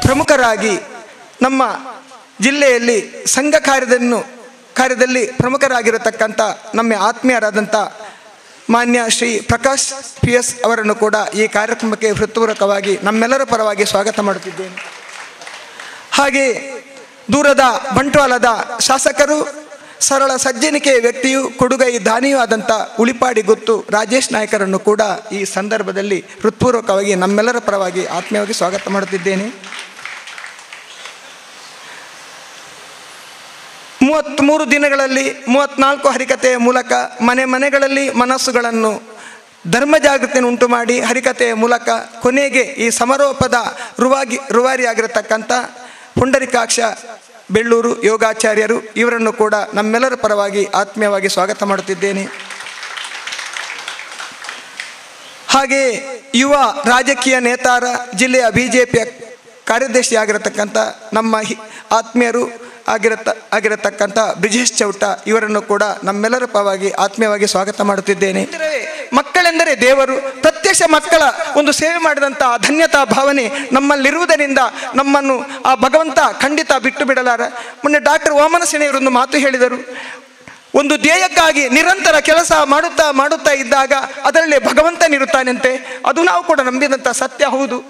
ಪ್ರಮುಖರಾಗಿ ನಮ್ಮ ಜಿಲ್ಲೆಯಲ್ಲಿ ಸಂಘ ಕಾರ್ಯದಲ್ಲಿ ಪ್ರಮುಖರಾಗಿರತಕ್ಕಂಥ ನಮ್ಮ ಆತ್ಮೀಯರಾದಂಥ ಮಾನ್ಯ ಶ್ರೀ ಪ್ರಕಾಶ್ PS ಅವರನ್ನು ಕೂಡ ಈ ಕಾರ್ಯಕ್ರಮಕ್ಕೆ ಹೃತ್ಪೂರ್ವಕವಾಗಿ ನಮ್ಮೆಲ್ಲರ ಪರವಾಗಿ ಸ್ವಾಗತ ಮಾಡುತ್ತಿದ್ದೇನೆ. ಹಾಗೆ ದೂರದ ಬಂಟ್ವಾಳದ ಶಾಸಕರು, ಸರಳ ಸಜ್ಜನಿಕೆಯ ವ್ಯಕ್ತಿಯು, ಕೊಡುಗೈ ದಾನಿಯೂ ಆದಂಥ ಉಳಿಪಾಡಿ ಗೊತ್ತು ರಾಜೇಶ್ ನಾಯ್ಕರನ್ನು ಕೂಡ ಈ ಸಂದರ್ಭದಲ್ಲಿ ಹೃತ್ಪೂರ್ವಕವಾಗಿ ನಮ್ಮೆಲ್ಲರ ಪರವಾಗಿ ಆತ್ಮೀಯವಾಗಿ ಸ್ವಾಗತ ಮಾಡುತ್ತಿದ್ದೇನೆ. 33 ದಿನಗಳಲ್ಲಿ 34 ಹರಿಕಥೆಯ ಮೂಲಕ ಮನೆಗಳಲ್ಲಿ ಮನಸ್ಸುಗಳನ್ನು ಧರ್ಮ ಜಾಗೃತಿಯನ್ನು ಉಂಟು ಮಾಡಿ ಹರಿಕಥೆಯ ಮೂಲಕ ಕೊನೆಗೆ ಈ ಸಮಾರೋಪದ ರೂವಾರಿಯಾಗಿರತಕ್ಕಂಥ ಪುಂಡರಿಕಾಕ್ಷ ಬೆಳ್ಳೂರು ಯೋಗಾಚಾರ್ಯರು ಇವರನ್ನು ಕೂಡ ನಮ್ಮೆಲ್ಲರ ಪರವಾಗಿ ಆತ್ಮೀಯವಾಗಿ ಸ್ವಾಗತ ಮಾಡುತ್ತಿದ್ದೇನೆ. ಹಾಗೆಯೇ ಯುವ ರಾಜಕೀಯ ನೇತಾರ, ಜಿಲ್ಲೆಯ BJPಯ ಕಾರ್ಯದರ್ಶಿಯಾಗಿರತಕ್ಕಂಥ ನಮ್ಮ ಆತ್ಮೀಯರು ಆಗಿರತಕ್ಕಂಥ ಬ್ರಿಜೇಶ್ ಚೌಟ ಇವರನ್ನು ಕೂಡ ನಮ್ಮೆಲ್ಲರ ಪರವಾಗಿ ಆತ್ಮೀಯವಾಗಿ ಸ್ವಾಗತ ಮಾಡುತ್ತಿದ್ದೇನೆ. ಮಕ್ಕಳೆಂದರೆ ದೇವರು, ಪ್ರತ್ಯಕ್ಷ ಮಕ್ಕಳ ಒಂದು ಸೇವೆ ಮಾಡಿದಂಥ ಧನ್ಯತಾ ಭಾವನೆ ನಮ್ಮಲ್ಲಿರುವುದರಿಂದ ನಮ್ಮನ್ನು ಆ ಭಗವಂತ ಖಂಡಿತ ಬಿಟ್ಟು ಬಿಡಲಾರ. ಮೊನ್ನೆ ಡಾಕ್ಟರ್ ವಾಮನ ಸೇನೆಯವರೊಂದು ಮಾತು ಹೇಳಿದರು, ಒಂದು ಧ್ಯೇಯಕ್ಕಾಗಿ ನಿರಂತರ ಕೆಲಸ ಮಾಡುತ್ತಾ ಇದ್ದಾಗ ಅದರಲ್ಲಿ ಭಗವಂತನಿರುತ್ತಾನಂತೆ. ಅದು ನಾವು ಕೂಡ ನಂಬಿದಂಥ ಸತ್ಯ ಹೌದು.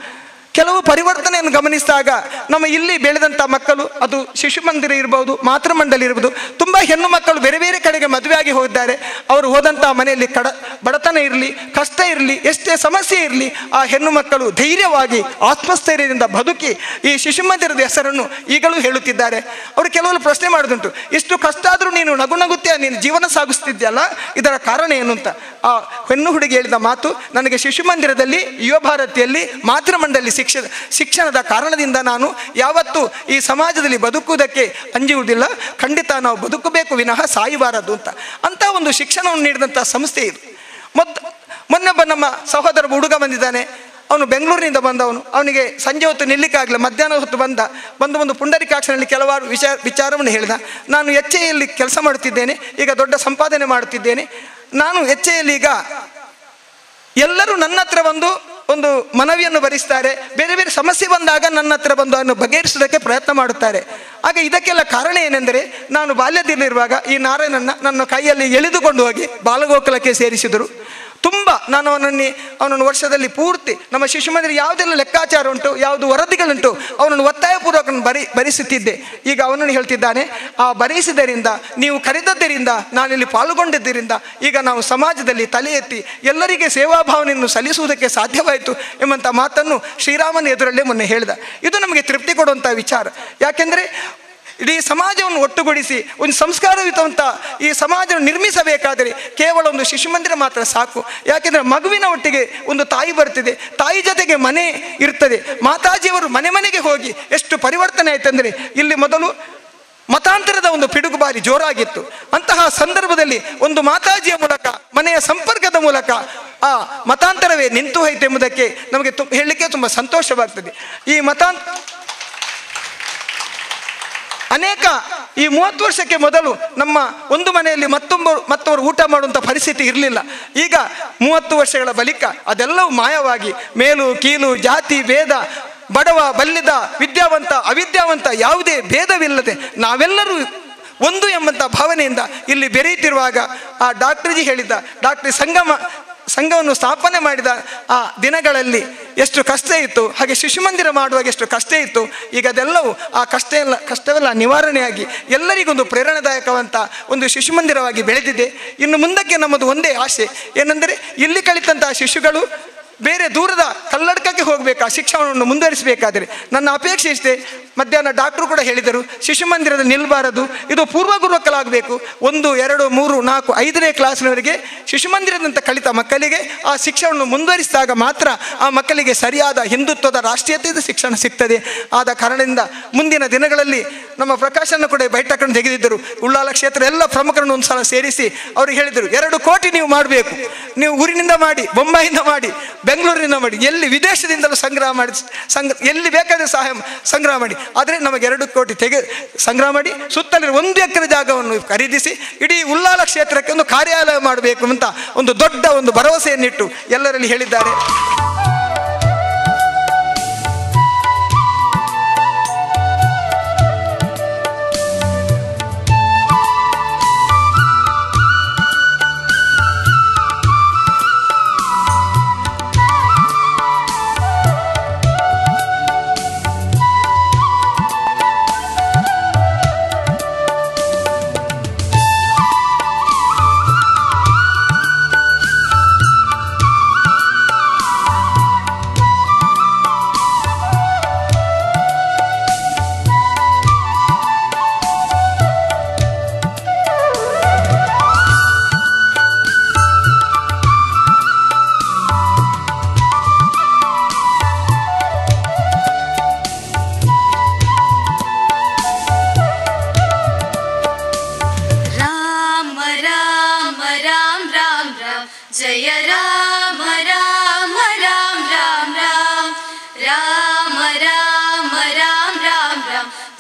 ಕೆಲವು ಪರಿವರ್ತನೆಯನ್ನು ಗಮನಿಸಿದಾಗ ನಮ್ಮ ಇಲ್ಲಿ ಬೆಳೆದಂಥ ಮಕ್ಕಳು, ಅದು ಶಿಶು ಮಂದಿರ ಇರ್ಬೋದು, ಮಾತೃಮಂಡಲಿ ಇರ್ಬೋದು, ತುಂಬ ಹೆಣ್ಣು ಮಕ್ಕಳು ಬೇರೆ ಬೇರೆ ಕಡೆಗೆ ಮದುವೆಯಾಗಿ ಹೋಗಿದ್ದಾರೆ. ಅವರು ಹೋದಂಥ ಮನೆಯಲ್ಲಿ ಬಡತನ ಇರಲಿ, ಕಷ್ಟ ಇರಲಿ, ಎಷ್ಟೇ ಸಮಸ್ಯೆ ಇರಲಿ, ಆ ಹೆಣ್ಣು ಮಕ್ಕಳು ಧೈರ್ಯವಾಗಿ ಆತ್ಮಸ್ಥೈರ್ಯದಿಂದ ಬದುಕಿ ಈ ಶಿಶು ಮಂದಿರದ ಹೆಸರನ್ನು ಈಗಲೂ ಹೇಳುತ್ತಿದ್ದಾರೆ. ಅವರು ಕೆಲವರು ಪ್ರಶ್ನೆ ಮಾಡೋದುಂಟು, ಎಷ್ಟು ಕಷ್ಟ ಆದರೂ ನೀನು ನಗುತ್ತೀಯ, ನೀನು ಜೀವನ ಸಾಗಿಸ್ತಿದ್ಯಲ್ಲ, ಇದರ ಕಾರಣ ಏನು ಅಂತ. ಆ ಹೆಣ್ಣು ಹುಡುಗಿ ಹೇಳಿದ ಮಾತು, ನನಗೆ ಶಿಶು ಮಂದಿರದಲ್ಲಿ, ಯುವ ಭಾರತಿಯಲ್ಲಿ, ಮಾತೃಮಂಡಲಿ ಶಿಕ್ಷಣದ ಕಾರಣದಿಂದ ನಾನು ಯಾವತ್ತೂ ಈ ಸಮಾಜದಲ್ಲಿ ಬದುಕುವುದಕ್ಕೆ ಅಂಜುವುದಿಲ್ಲ. ಖಂಡಿತ ನಾವು ಬದುಕಬೇಕು ವಿನಃ ಸಾಯಬಾರದು ಅಂತ ಒಂದು ಶಿಕ್ಷಣವನ್ನು ನೀಡಿದಂಥ ಸಂಸ್ಥೆ ಇದು. ಮೊನ್ನೊಬ್ಬ ನಮ್ಮ ಸಹೋದರ ಹುಡುಗ ಬಂದಿದ್ದಾನೆ. ಅವನು ಬೆಂಗಳೂರಿನಿಂದ ಬಂದವನು. ಅವನಿಗೆ ಸಂಜೆ ಹೊತ್ತು ನಿಲ್ಲಿಕ್ಕಾಗಲಿಲ್ಲ, ಮಧ್ಯಾಹ್ನ ಹೊತ್ತು ಒಂದು ಪುಂಡರಿಕಾಕ್ಷನಲ್ಲಿ ಕೆಲವಾರು ವಿಚಾರವನ್ನು ಹೇಳಿದ. ನಾನು HAಯಲ್ಲಿ ಕೆಲಸ ಮಾಡುತ್ತಿದ್ದೇನೆ, ಈಗ ದೊಡ್ಡ ಸಂಪಾದನೆ ಮಾಡುತ್ತಿದ್ದೇನೆ. ನಾನು HAಯಲ್ಲಿ ಈಗ ಎಲ್ಲರೂ ನನ್ನ ಹತ್ರ ಒಂದು ಮನವಿಯನ್ನು ಬರೆಸ್ತಾರೆ, ಬೇರೆ ಬೇರೆ ಸಮಸ್ಯೆ ಬಂದಾಗ ನನ್ನ ಹತ್ರ ಬಂದು ಅದನ್ನು ಬಗೆಹರಿಸೋದಕ್ಕೆ ಪ್ರಯತ್ನ ಮಾಡುತ್ತಾರೆ. ಹಾಗೆ ಇದಕ್ಕೆಲ್ಲ ಕಾರಣ ಏನೆಂದರೆ, ನಾನು ಬಾಲ್ಯದಲ್ಲಿರುವಾಗ ಈ ನಾರಾಯಣನ ನನ್ನ ಕೈಯಲ್ಲಿ ಎಳೆದುಕೊಂಡು ಹೋಗಿ ಬಾಲಗೋಕುಲಕ್ಕೆ ಸೇರಿಸಿದರು. ತುಂಬ ನಾನು ಅವನನ್ನು ವರ್ಷದಲ್ಲಿ ಪೂರ್ತಿ ನಮ್ಮ ಶಿಶು ಮಂದಿರ ಯಾವುದೆಲ್ಲ ಲೆಕ್ಕಾಚಾರ ಉಂಟು, ಯಾವುದು ವರದಿಗಳುಂಟು, ಅವನನ್ನು ಒತ್ತಾಯಪೂರ್ವಕ ಬರೆಸುತ್ತಿದ್ದೆ. ಈಗ ಅವನನ್ನು ಹೇಳ್ತಿದ್ದಾನೆ, ಆ ಬರೆಸಿದ್ದರಿಂದ, ನೀವು ಕರೆದದ್ದರಿಂದ, ನಾನಿಲ್ಲಿ ಪಾಲ್ಗೊಂಡಿದ್ದರಿಂದ ಈಗ ನಾವು ಸಮಾಜದಲ್ಲಿ ತಲೆ ಎತ್ತಿ ಎಲ್ಲರಿಗೆ ಸೇವಾಭಾವನೆಯನ್ನು ಸಲ್ಲಿಸುವುದಕ್ಕೆ ಸಾಧ್ಯವಾಯಿತು ಎಂಬಂಥ ಮಾತನ್ನು ಶ್ರೀರಾಮನ ಎದುರಲ್ಲೇ ಮೊನ್ನೆ ಹೇಳಿದ. ಇದು ನಮಗೆ ತೃಪ್ತಿ ಕೊಡುವಂಥ ವಿಚಾರ. ಯಾಕೆಂದರೆ ಇಡೀ ಸಮಾಜವನ್ನು ಒಟ್ಟುಗೂಡಿಸಿ ಒಂದು ಸಂಸ್ಕಾರಯುತವಂತ ಈ ಸಮಾಜವನ್ನು ನಿರ್ಮಿಸಬೇಕಾದರೆ ಕೇವಲ ಒಂದು ಶಿಶು ಮಂದಿರ ಮಾತ್ರ ಸಾಕು. ಯಾಕೆಂದರೆ ಮಗುವಿನ ಒಟ್ಟಿಗೆ ಒಂದು ತಾಯಿ ಬರ್ತಿದೆ, ತಾಯಿ ಜೊತೆಗೆ ಮನೆ ಇರ್ತದೆ. ಮಾತಾಜಿಯವರು ಮನೆಗೆ ಹೋಗಿ ಎಷ್ಟು ಪರಿವರ್ತನೆ ಆಯ್ತಂದರೆ, ಇಲ್ಲಿ ಮೊದಲು ಮತಾಂತರದ ಒಂದು ಪಿಡುಗು ಬಾರಿ ಜೋರಾಗಿತ್ತು. ಅಂತಹ ಸಂದರ್ಭದಲ್ಲಿ ಒಂದು ಮಾತಾಜಿಯ ಮೂಲಕ, ಮನೆಯ ಸಂಪರ್ಕದ ಮೂಲಕ ಆ ಮತಾಂತರವೇ ನಿಂತು ಹೋಯಿತು ಎಂಬುದಕ್ಕೆ ನಮಗೆ ಹೇಳಲಿಕ್ಕೆ ತುಂಬ ಸಂತೋಷವಾಗ್ತದೆ. ಈ ಅನೇಕ ಈ 30 ವರ್ಷಕ್ಕೆ ಮೊದಲು ನಮ್ಮ ಒಂದು ಮನೆಯಲ್ಲಿ ಮತ್ತೊಬ್ಬರು ಊಟ ಮಾಡುವಂಥ ಪರಿಸ್ಥಿತಿ ಇರಲಿಲ್ಲ. ಈಗ 30 ವರ್ಷಗಳ ಬಳಿಕ ಅದೆಲ್ಲವೂ ಮಾಯವಾಗಿ ಮೇಲು ಕೀಲು, ಜಾತಿ ಭೇದ, ಬಡವ ಬಲ್ಲಿದ, ವಿದ್ಯಾವಂತ ಅವಿದ್ಯಾವಂತ ಯಾವುದೇ ಭೇದವಿಲ್ಲದೆ ನಾವೆಲ್ಲರೂ ಒಂದು ಎಂಬಂಥ ಭಾವನೆಯಿಂದ ಇಲ್ಲಿ ಬೆರೆಯುತ್ತಿರುವಾಗ ಆ ಡಾಕ್ಟರ್ಜಿ ಹೇಳಿದ್ದ, ಡಾಕ್ಟರ್ ಸಂಘವನ್ನು ಸ್ಥಾಪನೆ ಮಾಡಿದ ಆ ದಿನಗಳಲ್ಲಿ ಎಷ್ಟು ಕಷ್ಟ ಇತ್ತು, ಹಾಗೆ ಶಿಶು ಮಂದಿರ ಮಾಡುವಾಗ ಎಷ್ಟು ಕಷ್ಟ ಇತ್ತು. ಈಗ ಅದೆಲ್ಲವೂ ಆ ಕಷ್ಟವೆಲ್ಲ ನಿವಾರಣೆಯಾಗಿ ಎಲ್ಲರಿಗೊಂದು ಪ್ರೇರಣಾದಾಯಕವಂತ ಒಂದು ಶಿಶು ಮಂದಿರವಾಗಿ ಬೆಳೆದಿದೆ. ಇನ್ನು ಮುಂದಕ್ಕೆ ನಮ್ಮದು ಒಂದೇ ಆಸೆ ಏನೆಂದರೆ, ಇಲ್ಲಿ ಕಲಿತಂತಹ ಶಿಶುಗಳು ಬೇರೆ ದೂರದ ಕಲ್ಲಡ್ಕಕ್ಕೆ ಹೋಗಬೇಕಾ, ಶಿಕ್ಷಣವನ್ನು ಮುಂದುವರಿಸಬೇಕಾದರೆ ನನ್ನ ಅಪೇಕ್ಷೆ ಇಷ್ಟೇ. ಮಧ್ಯಾಹ್ನ ಡಾಕ್ಟ್ರು ಕೂಡ ಹೇಳಿದರು, ಶಿಶು ಮಂದಿರದಲ್ಲಿ ನಿಲ್ಲಬಾರದು, ಇದು ಪೂರ್ವ ಗುರುಕಲಾಗಬೇಕು. 1, 2, 3, 4, 5ನೇ ಕ್ಲಾಸ್ನವರೆಗೆ ಶಿಶು ಮಂದಿರದಂತ ಕಲಿತ ಮಕ್ಕಳಿಗೆ ಆ ಶಿಕ್ಷಣವನ್ನು ಮುಂದುವರಿಸಿದಾಗ ಮಾತ್ರ ಆ ಮಕ್ಕಳಿಗೆ ಸರಿಯಾದ ಹಿಂದುತ್ವದ ರಾಷ್ಟ್ರೀಯತೆಯ ಶಿಕ್ಷಣ ಸಿಗ್ತದೆ. ಆದ ಕಾರಣದಿಂದ ಮುಂದಿನ ದಿನಗಳಲ್ಲಿ ನಮ್ಮ ಪ್ರಕಾಶನ ಕೂಡ ಬೈಠಕನ್ನು ತೆಗೆದಿದ್ದರು. ಉಳ್ಳಾಲ ಕ್ಷೇತ್ರ ಎಲ್ಲ ಪ್ರಮುಖರನ್ನು ಒಂದು ಸಲ ಸೇರಿಸಿ ಅವ್ರಿಗೆ ಹೇಳಿದರು, 2 ಕೋಟಿ ನೀವು ಮಾಡಬೇಕು, ನೀವು ಊರಿನಿಂದ ಮಾಡಿ, ಬೊಂಬಾಯಿಂದ ಮಾಡಿ, ಬೆಂಗಳೂರಿನಿಂದ ಮಾಡಿ, ಎಲ್ಲಿ ವಿದೇಶದಿಂದಲೂ ಸಂಗ್ರಹ ಮಾಡಿ, ಎಲ್ಲಿ ಬೇಕಾದರೆ ಸಹಾಯ ಸಂಗ್ರಹ ಮಾಡಿ, ಆದರೆ ನಮಗೆ 2 ಕೋಟಿ ಸಂಗ್ರಹ ಮಾಡಿ ಸುತ್ತಲಿರುವ 1 ಎಕರೆ ಜಾಗವನ್ನು ಖರೀದಿಸಿ ಇಡೀ ಉಳ್ಳಾಲ ಕ್ಷೇತ್ರಕ್ಕೆ ಒಂದು ಕಾರ್ಯಾಲಯ ಮಾಡಬೇಕು ಅಂತ ಒಂದು ದೊಡ್ಡ ಒಂದು ಭರವಸೆಯನ್ನಿಟ್ಟು ಎಲ್ಲರಲ್ಲಿ ಹೇಳಿದ್ದಾರೆ.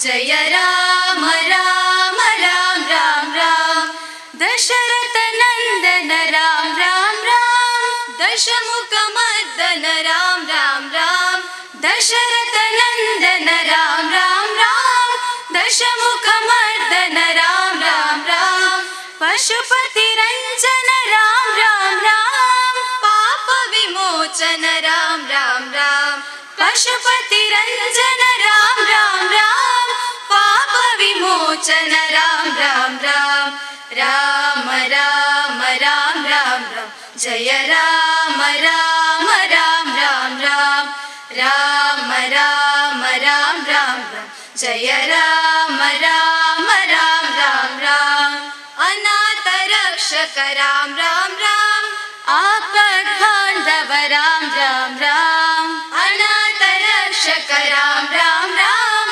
ಜಯ ರಾಮ ರಾಮ ರಾಮ ರಾಮ ರಾಮ ದಶರಥ ನಂದನ ರಾಮ ರಾಮ ರಾಮ ದಶಮುಖ ಮರ್ದನ ರಾಮ ರಾಮ ರಾಮ ದಶರಥ ನಂದನ ರಾಮ ರಾಮ ರಾಮ ದಶಮುಖ ಮರ್ದನ ರಾಮ ರಾಮ ರಾಮ ಪಶುಪತಿ ರಂಜನ ರಾಮ ರಾಮ ರಾಮ ಪಾಪ ವಿಮೋಚನ ರಾಮ ರಾಮ ರಾಮ ಪಶುಪತಿ ರಂಜನ ರಾಮ ರಾಮ ರಾಮ ಪಾಪ ವಿಮೋಚನ ರಾಮ ರಾಮ ರಾಮ ರಾಮ ರಾಮ ರಾಮ ರಾಮ ರಾಮ ಜಯ ರಾಮ ರಾಮ ರಾಮ ರಾಮ ರಾಮ ರಾಮ ರಾಮ ರಾಮ ರಾಮ ಜಯ ರಾಮ ರಾಮ ರಾಮ ರಾಮ ರಾಮ ಅನಾಥ ರಕ್ಷಕ ರಾಮ ರಾಮ ರಾಮ ಆಪದ್ ಬಾಂಧವ ರಾಮ ರಾಮ ರಾಮ ಅನಾಥ ರಕ್ಷಕ ರಾಮ ರಾಮ ರಾಮ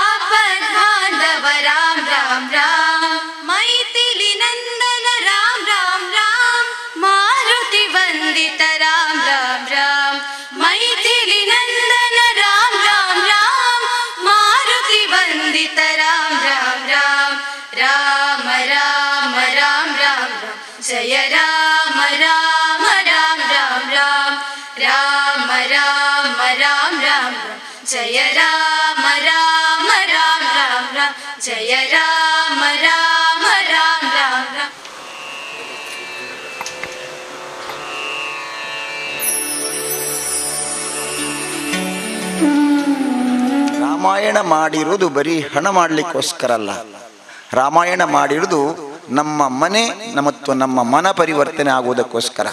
ಆಪದ್ ಬಾಂಧವ ರಾಮ ರಾಮ ರಾಮ ಮೈಥಿಲಿ ನಂದನ ರಾಮ ರಾಮ ರಾಮ ಮಾರುತಿ ವಂದಿತ ರಾಮ ರಾಮ ರಾಮ ಮೈಥಿಲಿ ನಂದನ ರಾಮ ರಾಮ ರಾಮ ಮಾರುತಿ ವಂದಿತ ರಾಮ ರಾಮ ರಾಮ ರಾಮ ರಾಮ ರಾಮ ರಾಮ ಜಯ ರಾಮ ರಾಮ ರಾಮ ರಾಮ ರಾಮ ರಾಮ ರಾಮ ರಾಮ ಜಯ ರಾಮ ರಾಮ ರಾಮ ರಾಮ ಜಯ ರಾಮ ರಾಮ ರಾಮ ರಾಮ ರಾಮಾಯಣ ಮಾಡಿರುವುದು ಬರೀ ಹಣ ಮಾಡಲಿಕ್ಕೋಸ್ಕರ ಅಲ್ಲ. ರಾಮಾಯಣ ಮಾಡಿರುವುದು ನಮ್ಮ ಮನೆ ಮತ್ತು ನಮ್ಮ ಮನ ಪರಿವರ್ತನೆ ಆಗುವುದಕ್ಕೋಸ್ಕರ.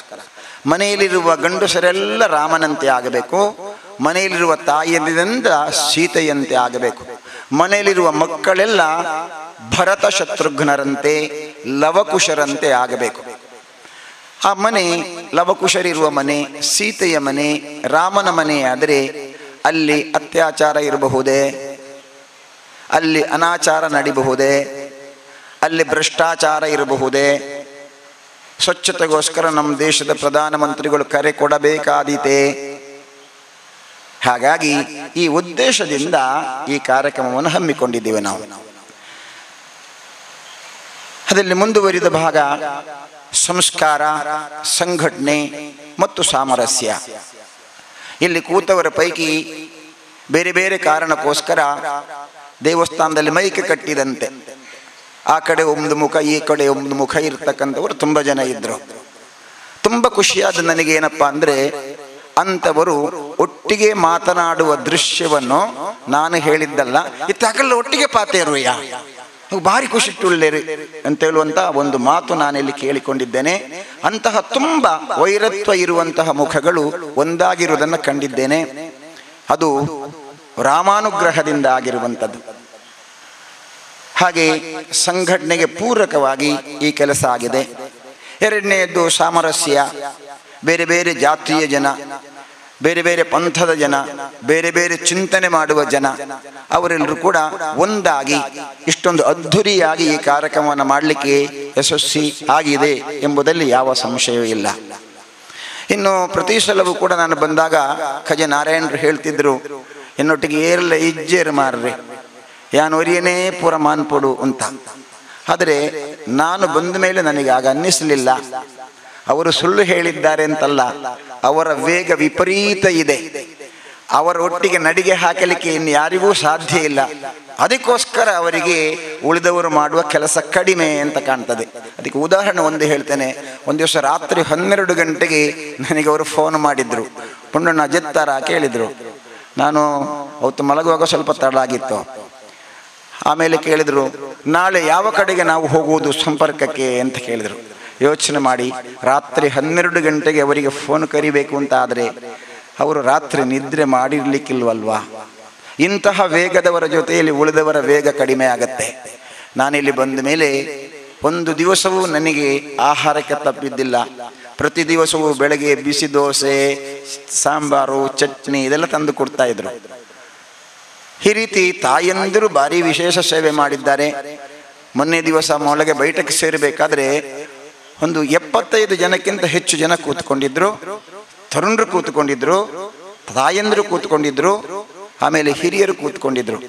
ಮನೆಯಲ್ಲಿರುವ ಗಂಡಸರೆಲ್ಲ ರಾಮನಂತೆ ಆಗಬೇಕು, ಮನೆಯಲ್ಲಿರುವ ತಾಯಿಯರಿಂದ ಸೀತೆಯಂತೆ ಆಗಬೇಕು, ಮನೆಯಲ್ಲಿರುವ ಮಕ್ಕಳೆಲ್ಲ ಭರತ ಶತ್ರುಘ್ನರಂತೆ ಲವಕುಶರಂತೆ ಆಗಬೇಕು. ಆ ಮನೆ ಲವಕುಶರಿರುವ ಮನೆ, ಸೀತೆಯ ಮನೆ, ರಾಮನ ಮನೆ ಆದರೆ ಅಲ್ಲಿ ಅತ್ಯಾಚಾರ ಇರಬಹುದೇ, ಅಲ್ಲಿ ಅನಾಚಾರ ನಡಿಬಹುದೇ, ಅಲ್ಲಿ ಭ್ರಷ್ಟಾಚಾರ ಇರಬಹುದೇ? ಸ್ವಚ್ಛತೆಗೋಸ್ಕರ ನಮ್ಮ ದೇಶದ ಪ್ರಧಾನಮಂತ್ರಿಗಳು ಕರೆ ಕೊಡಬೇಕಾದೀತೆ. ಹಾಗಾಗಿ ಈ ಉದ್ದೇಶದಿಂದ ಈ ಕಾರ್ಯಕ್ರಮವನ್ನು ಹಮ್ಮಿಕೊಂಡಿದ್ದೇವೆ ನಾವು. ಅದರಲ್ಲಿ ಮುಂದುವರಿದ ಭಾಗ ಸಂಸ್ಕಾರ, ಸಂಘಟನೆ ಮತ್ತು ಸಾಮರಸ್ಯ. ಇಲ್ಲಿ ಕೂತವರ ಪೈಕಿ ಬೇರೆ ಬೇರೆ ಕಾರಣಕ್ಕೋಸ್ಕರ ದೇವಸ್ಥಾನದಲ್ಲಿ ಮೈಕೆ ಕಟ್ಟಿದಂತೆ ಆ ಕಡೆ ಒಂದು ಮುಖ ಈ ಕಡೆ ಒಂದು ಮುಖ ಇರ್ತಕ್ಕಂಥವರು ತುಂಬ ಜನ ಇದ್ದರು. ತುಂಬ ಖುಷಿಯಾದ ನನಗೇನಪ್ಪ ಅಂದರೆ ಅಂಥವರು ಒಟ್ಟಿಗೆ ಮಾತನಾಡುವ ದೃಶ್ಯವನ್ನು ನಾನು ಹೇಳಿದ್ದಲ್ಲ, ಇತ್ತಾಗಲ್ಲ ಒಟ್ಟಿಗೆ ಪಾತೇರುಯ್ಯ ಭಾರಿ ಖುಷಿ ಟುಳ್ಳೇರಿ ಅಂತ ಹೇಳುವಂಥ ಒಂದು ಮಾತು ನಾನಿಲ್ಲಿ ಕೇಳಿಕೊಂಡಿದ್ದೇನೆ. ಅಂತಹ ತುಂಬ ವೈರತ್ವ ಇರುವಂತಹ ಮುಖಗಳು ಒಂದಾಗಿರುವುದನ್ನು ಕಂಡಿದ್ದೇನೆ. ಅದು ರಾಮಾನುಗ್ರಹದಿಂದ ಆಗಿರುವಂಥದ್ದು. ಹಾಗೆ ಸಂಘಟನೆಗೆ ಪೂರಕವಾಗಿ ಈ ಕೆಲಸ ಆಗಿದೆ. ಎರಡನೆಯದ್ದು ಸಾಮರಸ್ಯ. ಬೇರೆ ಬೇರೆ ಜಾತಿಯ ಜನ, ಬೇರೆ ಬೇರೆ ಪಂಥದ ಜನ, ಬೇರೆ ಬೇರೆ ಚಿಂತನೆ ಮಾಡುವ ಜನ ಅವರೆಲ್ಲರೂ ಕೂಡ ಒಂದಾಗಿ ಇಷ್ಟೊಂದು ಅದ್ಧೂರಿಯಾಗಿ ಈ ಕಾರ್ಯಕ್ರಮವನ್ನು ಮಾಡಲಿಕ್ಕೆ ಯಶಸ್ವಿ ಆಗಿದೆ ಎಂಬುದರಲ್ಲಿ ಯಾವ ಸಂಶಯವೂ ಇಲ್ಲ. ಇನ್ನು ಪ್ರತಿ ಸಲವೂ ಕೂಡ ನಾನು ಬಂದಾಗ ಖಜ ನಾರಾಯಣರು ಹೇಳ್ತಿದ್ರು, ಎನ್ನೊಟ್ಟಿಗೆ ಏರಲ್ಲ ಇಜ್ಜೇರು ಮಾರ್ರಿ ಯಾನು ಒರಿಯನೇ ಪೂರ ಮಾನ್ಪೊಡು ಅಂತ. ಆದರೆ ನಾನು ಬಂದ ಮೇಲೆ ನನಗೆ ಆಗ ಅನ್ನಿಸಲಿಲ್ಲ. ಅವರು ಸುಳ್ಳು ಹೇಳಿದ್ದಾರೆ ಅಂತಲ್ಲ, ಅವರ ವೇಗ ವಿಪರೀತ ಇದೆ. ಅವರ ಒಟ್ಟಿಗೆ ನಡಿಗೆ ಹಾಕಲಿಕ್ಕೆ ಇನ್ನು ಯಾರಿಗೂ ಸಾಧ್ಯ ಇಲ್ಲ. ಅದಕ್ಕೋಸ್ಕರ ಅವರಿಗೆ ಉಳಿದವರು ಮಾಡುವ ಕೆಲಸ ಕಡಿಮೆ ಅಂತ ಕಾಣ್ತದೆ. ಅದಕ್ಕೆ ಉದಾಹರಣೆ ಒಂದು ಹೇಳ್ತೇನೆ. ಒಂದು ದಿವಸ ರಾತ್ರಿ 12 ಗಂಟೆಗೆ ನನಗೆ ಅವರು ಫೋನ್ ಮಾಡಿದ್ರು, ಪುಂಡಣ್ಣ ಜೆತ್ತಾರ ಕೇಳಿದರು. ನಾನು ಅವತ್ತು ಮಲಗುವಾಗ ಸ್ವಲ್ಪ ತಡ ಆಗಿತ್ತು. ಆಮೇಲೆ ಕೇಳಿದರು, ನಾಳೆ ಯಾವ ಕಡೆಗೆ ನಾವು ಹೋಗುವುದು ಸಂಪರ್ಕಕ್ಕೆ ಅಂತ ಕೇಳಿದರು. ಯೋಚನೆ ಮಾಡಿ, ರಾತ್ರಿ 12 ಗಂಟೆಗೆ ಅವರಿಗೆ ಫೋನ್ ಕರಿಬೇಕು ಅಂತ ಆದರೆ ಅವರು ರಾತ್ರಿ ನಿದ್ರೆ ಮಾಡಿರ್ಲಿಕ್ಕಿಲ್ವಲ್ವಾ? ಇಂತಹ ವೇಗದವರ ಜೊತೆಯಲ್ಲಿ ಉಳಿದವರ ವೇಗ ಕಡಿಮೆ ಆಗತ್ತೆ. ನಾನಿಲ್ಲಿ ಬಂದ ಮೇಲೆ ಒಂದು ದಿವಸವೂ ನನಗೆ ಆಹಾರಕ್ಕೆ ತಪ್ಪಿದ್ದಿಲ್ಲ. ಪ್ರತಿ ದಿವಸವೂ ಬೆಳಗ್ಗೆ ಬಿಸಿ ದೋಸೆ, ಸಾಂಬಾರು, ಚಟ್ನಿ ಇದೆಲ್ಲ ತಂದು ಕೊಡ್ತಾ ಇದ್ರು. ಈ ರೀತಿ ತಾಯಂದಿರು ಭಾರಿ ವಿಶೇಷ ಸೇವೆ ಮಾಡಿದ್ದಾರೆ. ಮೊನ್ನೆ ದಿವಸ ಮೊಳಗೆ ಬೈಠಕ್ಕೆ ಸೇರಬೇಕಾದ್ರೆ ಒಂದು 75 ಜನಕ್ಕಿಂತ ಹೆಚ್ಚು ಜನ ಕೂತ್ಕೊಂಡಿದ್ರು. ತರುಣರು ಕೂತ್ಕೊಂಡಿದ್ರು, ತಾಯಂದಿರು ಕೂತ್ಕೊಂಡಿದ್ರು, ಆಮೇಲೆ ಹಿರಿಯರು ಕೂತ್ಕೊಂಡಿದ್ರು.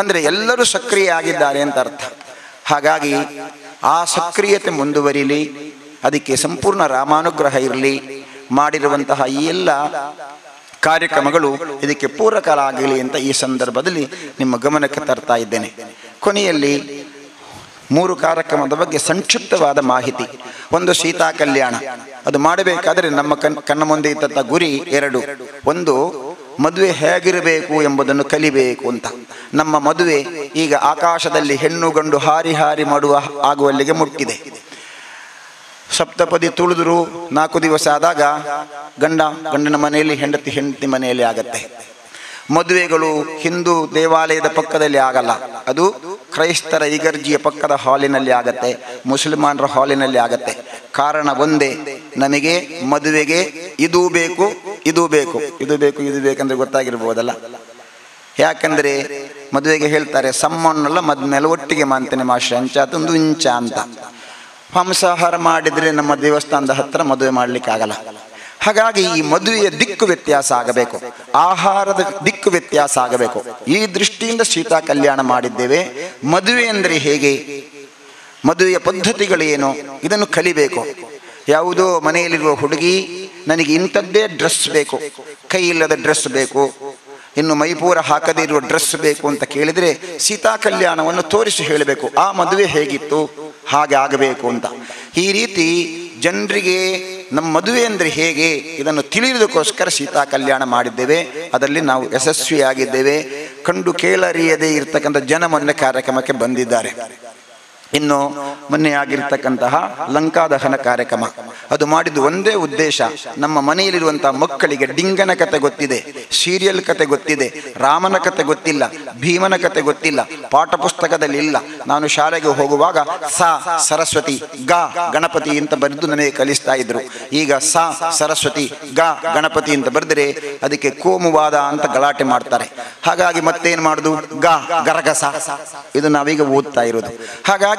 ಅಂದರೆ ಎಲ್ಲರೂ ಸಕ್ರಿಯ ಆಗಿದ್ದಾರೆ ಅಂತ ಅರ್ಥ. ಹಾಗಾಗಿ ಆ ಸಕ್ರಿಯತೆ ಮುಂದುವರಿಲಿ, ಅದಕ್ಕೆ ಸಂಪೂರ್ಣ ರಾಮಾನುಗ್ರಹ ಇರಲಿ. ಮಾಡಿರುವಂತಹ ಈ ಎಲ್ಲ ಕಾರ್ಯಕ್ರಮಗಳು ಇದಕ್ಕೆ ಪೂರಕರಾಗಲಿ ಅಂತ ಈ ಸಂದರ್ಭದಲ್ಲಿ ನಿಮ್ಮ ಗಮನಕ್ಕೆ ತರ್ತಾ ಇದ್ದೇನೆ. ಕೊನೆಯಲ್ಲಿ 3 ಕಾರ್ಯಕ್ರಮದ ಬಗ್ಗೆ ಸಂಕ್ಷಿಪ್ತವಾದ ಮಾಹಿತಿ. ಒಂದು ಸೀತಾ ಕಲ್ಯಾಣ, ಅದು ಮಾಡಬೇಕಾದ್ರೆ ನಮ್ಮ ಕಣ್ಣ ಮುಂದೆ ಇದ್ದಂಥ ಗುರಿ 2. ಒಂದು, ಮದುವೆ ಹೇಗಿರಬೇಕು ಎಂಬುದನ್ನು ಕಲಿಬೇಕು ಅಂತ. ನಮ್ಮ ಮದುವೆ ಈಗ ಆಕಾಶದಲ್ಲಿ ಹೆಣ್ಣು ಗಂಡು ಹಾರಿ ಹಾರಿ ಆಗುವಲ್ಲಿಗೆ ಮುಟ್ಟಿದೆ. ಸಪ್ತಪದಿ ತುಳಿದ್ರು 4 ದಿವಸ ಆದಾಗ ಗಂಡನ ಮನೆಯಲ್ಲಿ, ಹೆಂಡತಿ ಮನೆಯಲ್ಲಿ ಆಗತ್ತೆ. ಮದುವೆಗಳು ಹಿಂದೂ ದೇವಾಲಯದ ಪಕ್ಕದಲ್ಲಿ ಆಗಲ್ಲ, ಅದು ಕ್ರೈಸ್ತರ ಇಗರ್ಜಿಯ ಪಕ್ಕದ ಹಾಲಿನಲ್ಲಿ ಆಗತ್ತೆ, ಮುಸಲ್ಮಾನರ ಹಾಲಿನಲ್ಲಿ ಆಗತ್ತೆ. ಕಾರಣ ಒಂದೇ, ನಮಗೆ ಮದುವೆಗೆ ಇದು ಬೇಕು ಇದು ಬೇಕು ಇದು ಬೇಕು ಇದು ಬೇಕಂದ್ರೆ ಗೊತ್ತಾಗಿರ್ಬೋದಲ್ಲ. ಯಾಕಂದ್ರೆ ಮದುವೆಗೆ ಹೇಳ್ತಾರೆ ಸಮ್ಮಣ್ಣಲ್ಲ ಮದ್ಮೇಲೆ ಒಟ್ಟಿಗೆ ಮಾಂತೇನೆ ಮಾಷ ಅಂಚಾತೊಂದು ಇಂಚ ಅಂತ. ಮಾಂಸಾಹಾರ ಮಾಡಿದರೆ ನಮ್ಮ ದೇವಸ್ಥಾನದ ಹತ್ರ ಮದುವೆ ಮಾಡಲಿಕ್ಕಾಗಲ್ಲ. ಹಾಗಾಗಿ ಈ ಮದುವೆಯ ದಿಕ್ಕು ವ್ಯತ್ಯಾಸ ಆಗಬೇಕು, ಆಹಾರದ ದಿಕ್ಕು ವ್ಯತ್ಯಾಸ ಆಗಬೇಕು. ಈ ದೃಷ್ಟಿಯಿಂದ ಸೀತಾ ಕಲ್ಯಾಣ ಮಾಡಿದ್ದೇವೆ. ಮದುವೆ ಅಂದರೆ ಹೇಗೆ, ಮದುವೆಯ ಪದ್ಧತಿಗಳೇನು, ಇದನ್ನು ಕಲಿಬೇಕು. ಯಾವುದೋ ಮನೆಯಲ್ಲಿರುವ ಹುಡುಗಿ ನನಗೆ ಇಂಥದ್ದೇ ಡ್ರೆಸ್ ಬೇಕು, ಕೈ ಇಲ್ಲದ ಡ್ರೆಸ್ ಬೇಕು, ಇನ್ನು ಮೈಪೂರ ಹಾಕದೇ ಇರುವ ಡ್ರೆಸ್ ಬೇಕು ಅಂತ ಕೇಳಿದರೆ ಸೀತಾ ಕಲ್ಯಾಣವನ್ನು ತೋರಿಸಿ ಹೇಳಬೇಕು. ಆ ಮದುವೆ ಹೇಗಿತ್ತು ಹಾಗೆ ಆಗಬೇಕು ಅಂತ. ಈ ರೀತಿ ಜನರಿಗೆ ನಮ್ಮ ಮದುವೆ ಅಂದರೆ ಹೇಗೆ ಇದನ್ನು ತಿಳಿಯೋದಕ್ಕೋಸ್ಕರ ಸೀತಾ ಕಲ್ಯಾಣ ಮಾಡಿದ್ದೇವೆ. ಅದರಲ್ಲಿ ನಾವು ಯಶಸ್ವಿಯಾಗಿದ್ದೇವೆ. ಕಂಡು ಕೇಳರಿಯದೇ ಇರ್ತಕ್ಕಂಥ ಜನ ಮೊನ್ನೆ ಕಾರ್ಯಕ್ರಮಕ್ಕೆ ಬಂದಿದ್ದಾರೆ. ಇನ್ನು ಮೊನ್ನೆ ಆಗಿರ್ತಕ್ಕಂತಹ ಲಂಕಾದಹನ ಕಾರ್ಯಕ್ರಮ, ಅದು ಮಾಡಿದ್ದು ಒಂದೇ ಉದ್ದೇಶ, ನಮ್ಮ ಮನೆಯಲ್ಲಿರುವಂತಹ ಮಕ್ಕಳಿಗೆ ಡಿಂಗನ ಕತೆ ಗೊತ್ತಿದೆ, ಸೀರಿಯಲ್ ಕತೆ ಗೊತ್ತಿದೆ, ರಾಮನ ಕತೆ ಗೊತ್ತಿಲ್ಲ, ಭೀಮನ ಕತೆ ಗೊತ್ತಿಲ್ಲ, ಪಾಠ ಪುಸ್ತಕದಲ್ಲಿ ಇಲ್ಲ. ನಾನು ಶಾಲೆಗೆ ಹೋಗುವಾಗ ಸರಸ್ವತಿ ಗಣಪತಿ ಅಂತ ಬರೆದು ನನಗೆ ಕಲಿಸ್ತಾ ಇದ್ರು. ಈಗ ಸರಸ್ವತಿ ಗಣಪತಿ ಅಂತ ಬರೆದರೆ ಅದಕ್ಕೆ ಕೋಮುವಾದ ಅಂತ ಗಲಾಟೆ ಮಾಡ್ತಾರೆ. ಹಾಗಾಗಿ ಮತ್ತೇನು ಮಾಡುದು, ಗರಗಸ, ಇದು ನಾವೀಗ ಓದ್ತಾ ಇರೋದು. ಹಾಗಾಗಿ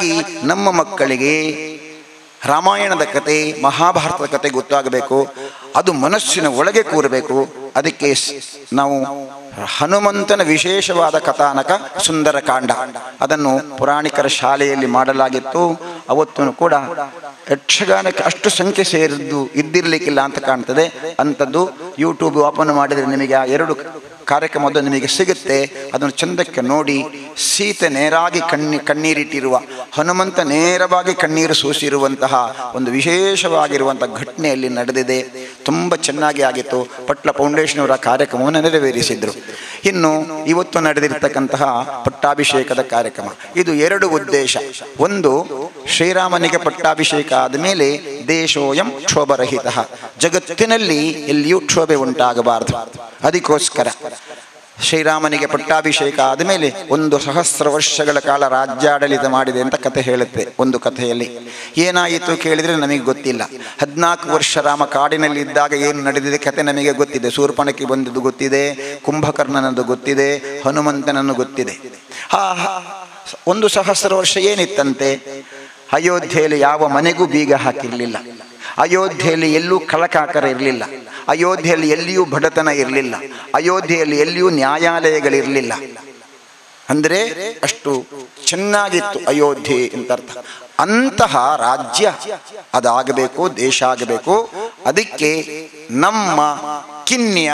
ನಮ್ಮ ಮಕ್ಕಳಿಗೆ ರಾಮಾಯಣದ ಕತೆ, ಮಹಾಭಾರತದ ಕತೆ ಗೊತ್ತಾಗಬೇಕು, ಅದು ಮನಸ್ಸಿನ ಒಳಗೆ ಕೂರಬೇಕು. ಅದಕ್ಕೆ ನಾವು ಹನುಮಂತನ ವಿಶೇಷವಾದ ಕಥಾನಕ ಸುಂದರಕಾಂಡ, ಅದನ್ನು ಪುರಾಣಿಕರ ಶಾಲೆಯಲ್ಲಿ ಮಾಡಲಾಗಿತ್ತು. ಅವತ್ತು ಕೂಡ ಯಕ್ಷಗಾನಕ್ಕೆ ಅಷ್ಟು ಸಂಖ್ಯೆ ಇದ್ದಿರಲಿಕ್ಕಿಲ್ಲ ಅಂತ ಕಾಣ್ತದೆ. ಅಂಥದ್ದು ಯೂಟ್ಯೂಬ್ ಓಪನ್ ಮಾಡಿದರೆ ನಿಮಗೆ ಆ 2 ಕಾರ್ಯಕ್ರಮದ್ದು ನಿಮಗೆ ಸಿಗುತ್ತೆ. ಅದನ್ನು ಚಂದಕ್ಕೆ ನೋಡಿ, ಸೀತೆ ನೇರಾಗಿ ಕಣ್ಣೀರಿಟ್ಟಿರುವ, ಹನುಮಂತ ನೇರವಾಗಿ ಕಣ್ಣೀರು ಸೂಸಿರುವಂತಹ ಒಂದು ವಿಶೇಷವಾಗಿರುವಂಥ ಘಟನೆಯಲ್ಲಿ ನಡೆದಿದೆ. ತುಂಬ ಚೆನ್ನಾಗಿ ಆಗಿತ್ತು. ಪಟ್ಲ ಫೌಂಡೇಶನ್ ಅವರ ಕಾರ್ಯಕ್ರಮವನ್ನು ನೆರವೇರಿಸಿದ್ರು. ಇನ್ನು ಇವತ್ತು ನಡೆದಿರ್ತಕ್ಕಂತಹ ಪಟ್ಟಾಭಿಷೇಕದ ಕಾರ್ಯಕ್ರಮ, ಇದು 2 ಉದ್ದೇಶ. ಒಂದು, ಶ್ರೀರಾಮನಿಗೆ ಪಟ್ಟಾಭಿಷೇಕ ಆದಮೇಲೆ ದೇಶೋಯಂ ಕ್ಷೋಭರಹಿತ, ಜಗತ್ತಿನಲ್ಲಿ ಎಲ್ಲಿಯೂ ಕ್ಷೋಭೆ ಉಂಟಾಗಬಾರದು. ಅದಕ್ಕೋಸ್ಕರ ಶ್ರೀರಾಮನಿಗೆ ಪಟ್ಟಾಭಿಷೇಕ ಆದಮೇಲೆ 1,000 ವರ್ಷಗಳ ಕಾಲ ರಾಜ್ಯಾಡಳಿತ ಮಾಡಿದೆ ಅಂತ ಕಥೆ ಹೇಳುತ್ತೆ. ಒಂದು ಕಥೆಯಲ್ಲಿ ಏನಾಯಿತು ಕೇಳಿದರೆ ನಮಗೆ ಗೊತ್ತಿಲ್ಲ. 14 ವರ್ಷ ರಾಮ ಕಾಡಿನಲ್ಲಿ ಇದ್ದಾಗ ಏನು ನಡೆದಿದೆ ಕಥೆ ನಮಗೆ ಗೊತ್ತಿದೆ. ಶೂರ್ಪಣಖಿ ಬಂದದ್ದು ಗೊತ್ತಿದೆ, ಕುಂಭಕರ್ಣನದ್ದು ಗೊತ್ತಿದೆ, ಹನುಮಂತನನ್ನು ಗೊತ್ತಿದೆ. 1,000 ವರ್ಷ ಏನಿತ್ತಂತೆ, ಅಯೋಧ್ಯೆಯಲ್ಲಿ ಯಾವ ಮನೆಗೂ ಬೀಗ ಹಾಕಿರಲಿಲ್ಲ, ಅಯೋಧ್ಯೆಯಲ್ಲಿ ಎಲ್ಲೂ ಕಳಕಾಕರ ಇರಲಿಲ್ಲ, ಅಯೋಧ್ಯೆಯಲ್ಲಿ ಎಲ್ಲಿಯೂ ಬಡತನ ಇರಲಿಲ್ಲ, ಅಯೋಧ್ಯೆಯಲ್ಲಿ ಎಲ್ಲಿಯೂ ನ್ಯಾಯಾಲಯಗಳಿರಲಿಲ್ಲ. ಅಂದರೆ ಅಷ್ಟು ಚೆನ್ನಾಗಿತ್ತು ಅಯೋಧ್ಯೆ ಅಂತ ಅರ್ಥ. ಅಂತಹ ರಾಜ್ಯ ಅದಾಗಬೇಕು, ದೇಶ ಆಗಬೇಕು. ಅದಕ್ಕೆ ನಮ್ಮ ಕಿನ್ಯ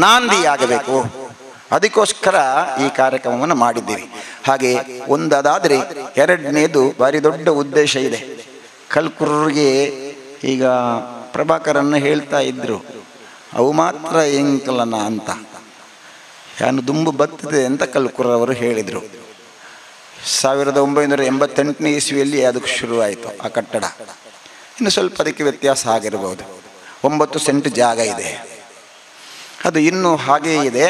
ನಾಂದಿಯಾಗಬೇಕು. ಅದಕ್ಕೋಸ್ಕರ ಈ ಕಾರ್ಯಕ್ರಮವನ್ನು ಮಾಡಿದ್ದೀವಿ. ಹಾಗೆ ಒಂದಾದರೆ 2ನೇದು ಭಾರಿ ದೊಡ್ಡ ಉದ್ದೇಶ ಇದೆ. ಕಲ್ಕುರ್ರಿಗೆ ಈಗ ಪ್ರಭಾಕರನ್ನು ಹೇಳ್ತಾ ಇದ್ರು, ಅವು ಮಾತ್ರ ಎಂಕಲನ ಅಂತ, ಯಾನು ದುಂಬು ಬತ್ತದೆ ಅಂತ ಕಲ್ಕುರವರು ಹೇಳಿದರು. 1988ನೇ ಇಸ್ವಿಯಲ್ಲಿ ಅದಕ್ಕೆ ಶುರುವಾಯಿತು ಆ ಕಟ್ಟಡ. ಇನ್ನು ಸ್ವಲ್ಪ ಅದಕ್ಕೆ ವ್ಯತ್ಯಾಸ ಆಗಿರ್ಬೋದು. 9 ಸೆಂಟ್ ಜಾಗ ಇದೆ, ಅದು ಇನ್ನೂ ಹಾಗೇ ಇದೆ.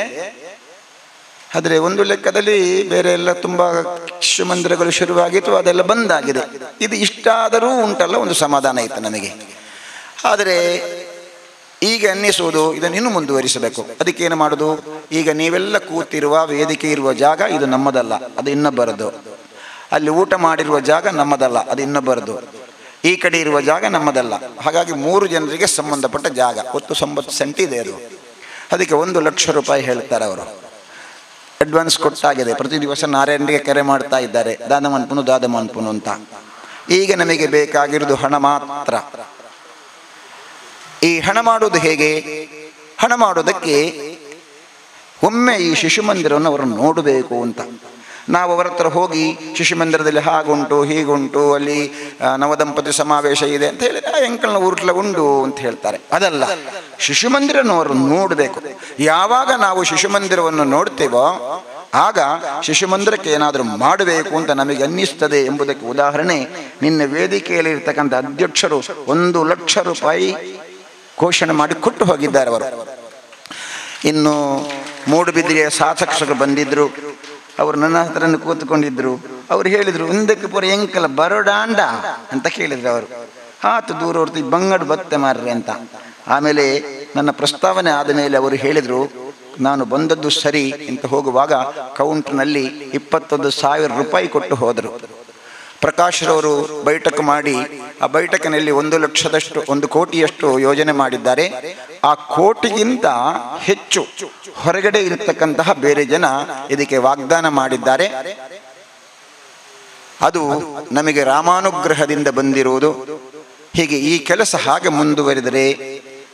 ಆದರೆ ಒಂದು ಲೆಕ್ಕದಲ್ಲಿ ಬೇರೆ ಎಲ್ಲ ತುಂಬ ಶಿಶು ಮಂದಿರಗಳು ಶುರುವಾಗಿತ್ತು, ಅದೆಲ್ಲ ಬಂದಾಗಿದೆ. ಇದು ಇಷ್ಟಾದರೂ ಉಂಟಲ್ಲ ಒಂದು ಸಮಾಧಾನ ಇತ್ತು ನಮಗೆ. ಆದರೆ ಈಗ ಅನ್ನಿಸುವುದು ಇದನ್ನು ಇನ್ನೂ ಮುಂದುವರಿಸಬೇಕು. ಅದಕ್ಕೇನು ಮಾಡೋದು, ಈಗ ನೀವೆಲ್ಲ ಕೂತಿರುವ ವೇದಿಕೆ ಇರುವ ಜಾಗ ಇದು ನಮ್ಮದಲ್ಲ, ಅದು ಇನ್ನೊಬ್ಬರದು. ಅಲ್ಲಿ ಊಟ ಮಾಡಿರುವ ಜಾಗ ನಮ್ಮದಲ್ಲ, ಅದು ಇನ್ನೊಬ್ಬರದು. ಈ ಕಡೆ ಇರುವ ಜಾಗ ನಮ್ಮದಲ್ಲ. ಹಾಗಾಗಿ 3 ಜನರಿಗೆ ಸಂಬಂಧಪಟ್ಟ ಜಾಗ, ಒಟ್ಟು 90 ಸೆಂಟ್ ಇದೆ ಅದು. ಅದಕ್ಕೆ 1 ಲಕ್ಷ ರೂಪಾಯಿ ಹೇಳ್ತಾರೆ ಅವರು. ಅಡ್ವಾನ್ಸ್ ಕೊಟ್ಟಾಗಿದೆ. ಪ್ರತಿ ದಿವಸ ನಾರಾಯಣರಿಗೆ ಕರೆ ಮಾಡ್ತಾ ಇದ್ದಾರೆ, ದಾನ ಮನ್ಪುನು ಅಂತ. ಈಗ ನಮಗೆ ಬೇಕಾಗಿರೋದು ಹಣ ಮಾತ್ರ. ಈ ಹಣ ಮಾಡೋದು ಹೇಗೆ? ಹಣ ಮಾಡೋದಕ್ಕೆ ಒಮ್ಮೆ ಈ ಶಿಶು ಮಂದಿರವನ್ನು ಅವರು ನೋಡಬೇಕು ಅಂತ. ನಾವು ಅವರ ಹತ್ರ ಹೋಗಿ ಶಿಶು ಮಂದಿರದಲ್ಲಿ ಹಾಗುಂಟು ಹೀಗುಂಟು, ಅಲ್ಲಿ ನವದಂಪತಿ ಸಮಾವೇಶ ಇದೆ ಅಂತ ಹೇಳಿ ಎಂಕಲ್ನ ಊರ್ಲ ಉಂಡು ಅಂತ ಹೇಳ್ತಾರೆ. ಅದಲ್ಲ, ಶಿಶು ಮಂದಿರವನ್ನು ಅವರು ನೋಡಬೇಕು. ಯಾವಾಗ ನಾವು ಶಿಶು ಮಂದಿರವನ್ನು ನೋಡ್ತೇವೋ ಆಗ ಶಿಶು ಮಂದಿರಕ್ಕೆ ಏನಾದರೂ ಮಾಡಬೇಕು ಅಂತ ನಮಗೆ ಅನ್ನಿಸ್ತದೆ ಎಂಬುದಕ್ಕೆ ಉದಾಹರಣೆ ನಿನ್ನೆ ವೇದಿಕೆಯಲ್ಲಿ ಇರ್ತಕ್ಕಂಥ ಅಧ್ಯಕ್ಷರು 1 ಲಕ್ಷ ರೂಪಾಯಿ ಘೋಷಣೆ ಮಾಡಿ ಕೊಟ್ಟು ಹೋಗಿದ್ದಾರೆ ಅವರು. ಇನ್ನು ಮೂಡುಬಿದಿರೆಯ ಶಾಸಕರು ಬಂದಿದ್ರು, ಅವರು ನನ್ನ ಹತ್ರನೇ ಕೂತ್ಕೊಂಡಿದ್ರು. ಅವರು ಹೇಳಿದರು, ಒಂದಕ್ಕೆ ಪೂರ ಎಂಕಲ ಬರೋಡಾಂಡ ಅಂತ ಕೇಳಿದ್ರು ಅವರು. ಆತು ದೂರ ಹೊರ್ತಿ ಬಂಗಡು ಬತ್ತೆ ಮಾರ್ರೆ ಅಂತ. ಆಮೇಲೆ ನನ್ನ ಪ್ರಸ್ತಾವನೆ ಆದ ಮೇಲೆ ಅವರು ಹೇಳಿದರು, ನಾನು ಬಂದದ್ದು ಸರಿ ಅಂತ ಹೋಗುವಾಗ ಕೌಂಟ್ನಲ್ಲಿ 21,000 ರೂಪಾಯಿ ಕೊಟ್ಟು ಹೋದರು. ಪ್ರಕಾಶ್ರವರು ಬೈಠಕ್ ಮಾಡಿ ಆ ಬೈಠಕಿನಲ್ಲಿ 1 ಲಕ್ಷದಷ್ಟು 1 ಕೋಟಿಯಷ್ಟು ಯೋಜನೆ ಮಾಡಿದ್ದಾರೆ. ಆ ಕೋಟಿಗಿಂತ ಹೆಚ್ಚು ಹೊರಗಡೆ ಇರತಕ್ಕಂತಹ ಬೇರೆ ಜನ ಇದಕ್ಕೆ ವಾಗ್ದಾನ ಮಾಡಿದ್ದಾರೆ. ಅದು ನಮಗೆ ರಾಮಾನುಗ್ರಹದಿಂದ ಬಂದಿರುವುದು. ಹೀಗೆ ಈ ಕೆಲಸ ಹಾಗೆ ಮುಂದುವರಿದರೆ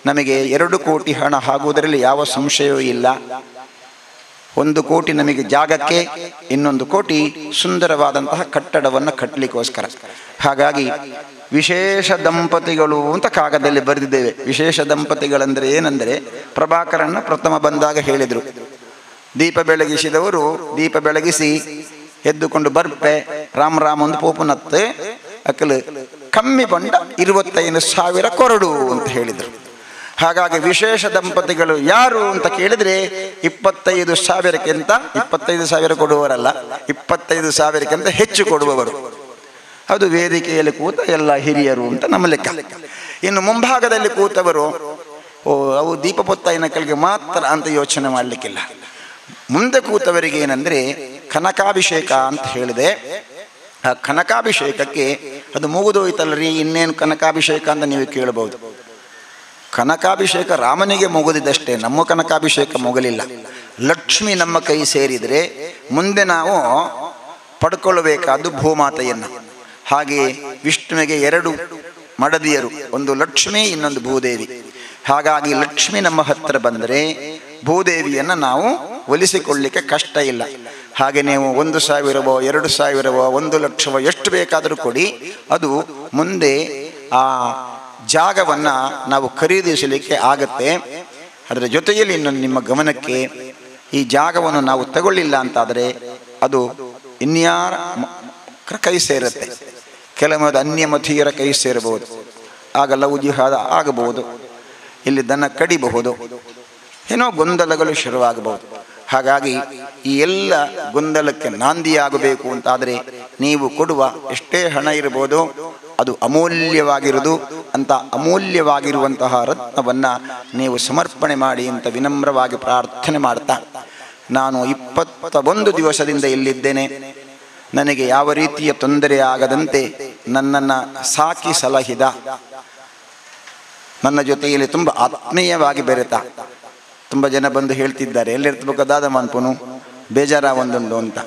ನಮಗೆ 2 ಕೋಟಿ ಹಣ ಆಗುವುದರಲ್ಲಿ ಯಾವ ಸಂಶಯವೂ ಇಲ್ಲ. 1 ಕೋಟಿ ನಮಗೆ ಜಾಗಕ್ಕೆ, 1 ಕೋಟಿ ಸುಂದರವಾದಂತಹ ಕಟ್ಟಡವನ್ನು ಕಟ್ಟಲಿಕ್ಕೋಸ್ಕರ. ಹಾಗಾಗಿ ವಿಶೇಷ ದಂಪತಿಗಳು ಅಂತ ಕಾಗದಲ್ಲಿ ಬರೆದಿದ್ದೇವೆ. ವಿಶೇಷ ದಂಪತಿಗಳಂದರೆ ಏನಂದರೆ, ಪ್ರಭಾಕರನ್ನ ಪ್ರಥಮ ಬಂದಾಗ ಹೇಳಿದರು, ದೀಪ ಬೆಳಗಿಸಿದವರು ದೀಪ ಬೆಳಗಿಸಿ ಎದ್ದುಕೊಂಡು ಬರ್ಪೆ ರಾಮ್ ಒಂದು ಪೋಪುನತ್ತೆ ಅಕ್ಕಲು ಕಮ್ಮಿ ಬಂಡ 25,000 ಕೊರಡು ಅಂತ ಹೇಳಿದರು. ಹಾಗಾಗಿ ವಿಶೇಷ ದಂಪತಿಗಳು ಯಾರು ಅಂತ ಕೇಳಿದರೆ 25,000ಕ್ಕಿಂತ 25,000 ಕೊಡುವವರಲ್ಲ, 25,000ಕ್ಕಿಂತ ಹೆಚ್ಚು ಕೊಡುವವರು. ಅದು ವೇದಿಕೆಯಲ್ಲಿ ಕೂತ ಎಲ್ಲ ಹಿರಿಯರು ಅಂತ ನಮ್ಮ ಲೆಕ್ಕ. ಇನ್ನು ಮುಂಭಾಗದಲ್ಲಿ ಕೂತವರು ಅವು ದೀಪ ಪೊತ್ತಾಯಿನ ಕಲಿಗೆ ಮಾತ್ರ ಅಂತ ಯೋಚನೆ ಮಾಡಲಿಕ್ಕಿಲ್ಲ. ಮುಂದೆ ಕೂತವರಿಗೆ ಏನಂದರೆ ಕನಕಾಭಿಷೇಕ ಅಂತ ಹೇಳಿದೆ. ಆ ಕನಕಾಭಿಷೇಕಕ್ಕೆ ಅದು ಮುಗಿದೋಯ್ತಲ್ಲರಿ, ಇನ್ನೇನು ಕನಕಾಭಿಷೇಕ ಅಂತ ನೀವು ಕೇಳಬಹುದು. ಕನಕಾಭಿಷೇಕ ರಾಮನಿಗೆ ಮುಗಿದಿದ್ದಷ್ಟೇ, ನಮ್ಮ ಕನಕಾಭಿಷೇಕ ಮುಗಲಿಲ್ಲ. ಲಕ್ಷ್ಮಿ ನಮ್ಮ ಕೈ ಸೇರಿದರೆ ಮುಂದೆ ನಾವು ಪಡ್ಕೊಳ್ಳಬೇಕಾದ್ದು ಭೂಮಾತೆಯನ್ನು. ಹಾಗೆ ವಿಷ್ಣುವಿಗೆ 2 ಮಡದಿಯರು, ಒಂದು ಲಕ್ಷ್ಮಿ ಇನ್ನೊಂದು ಭೂದೇವಿ. ಹಾಗಾಗಿ ಲಕ್ಷ್ಮಿ ನಮ್ಮ ಹತ್ತಿರ ಬಂದರೆ ಭೂದೇವಿಯನ್ನು ನಾವು ಒಲಿಸಿಕೊಳ್ಳಲಿಕ್ಕೆ ಕಷ್ಟ ಇಲ್ಲ. ಹಾಗೆ ನೀವು 1,000ವೋ 2,000ವೋ 1 ಲಕ್ಷವೋ ಎಷ್ಟು ಬೇಕಾದರೂ ಕೊಡಿ, ಅದು ಮುಂದೆ ಆ ಜಾಗವನ್ನು ನಾವು ಖರೀದಿಸಲಿಕ್ಕೆ ಆಗತ್ತೆ. ಅದರ ಜೊತೆಯಲ್ಲಿ ಇನ್ನೊಂದು ನಿಮ್ಮ ಗಮನಕ್ಕೆ, ಈ ಜಾಗವನ್ನು ನಾವು ತಗೊಳ್ಳಿಲ್ಲ ಅಂತಾದರೆ ಅದು ಇನ್ಯಾರ ಕೈ ಸೇರುತ್ತೆ. ಕೆಲವೊಂದು ಅನ್ಯಮತೀಯರ ಕೈ ಸೇರಬಹುದು, ಆಗ ಲವ್ ಜಿಹಾದ ಆಗಬಹುದು, ಇಲ್ಲಿ ದನ ಕಡಿಬಹುದು, ಏನೋ ಗೊಂದಲಗಳು ಶುರುವಾಗಬಹುದು. ಹಾಗಾಗಿ ಈ ಎಲ್ಲ ಗೊಂದಲಕ್ಕೆ ನಾಂದಿಯಾಗಬೇಕು ಅಂತಾದರೆ ನೀವು ಕೊಡುವ ಎಷ್ಟೇ ಹಣ ಇರಬಹುದು ಅದು ಅಮೂಲ್ಯವಾಗಿರುವುದು. ಅಂತ ಅಮೂಲ್ಯವಾಗಿರುವಂತಹ ರತ್ನವನ್ನು ನೀವು ಸಮರ್ಪಣೆ ಮಾಡಿ ಅಂತ ವಿನಮ್ರವಾಗಿ ಪ್ರಾರ್ಥನೆ ಮಾಡ್ತಾ, ನಾನು 21 ದಿವಸದಿಂದ ಇಲ್ಲಿದ್ದೇನೆ. ನನಗೆ ಯಾವ ರೀತಿಯ ತೊಂದರೆ ಆಗದಂತೆ ನನ್ನನ್ನು ಸಾಕಿ ಸಲಹಿದ, ನನ್ನ ಜೊತೆಯಲ್ಲಿ ತುಂಬ ಆತ್ಮೀಯವಾಗಿ ಬೆರೆತ ತುಂಬ ಜನ ಬಂದು ಹೇಳ್ತಿದ್ದಾರೆ, ಎಲ್ಲಿರ್ತಬೇಕಾದ ಮನ್ಪುನು ಬೇಜಾರ ಒಂದೊಂದು ಅಂತ.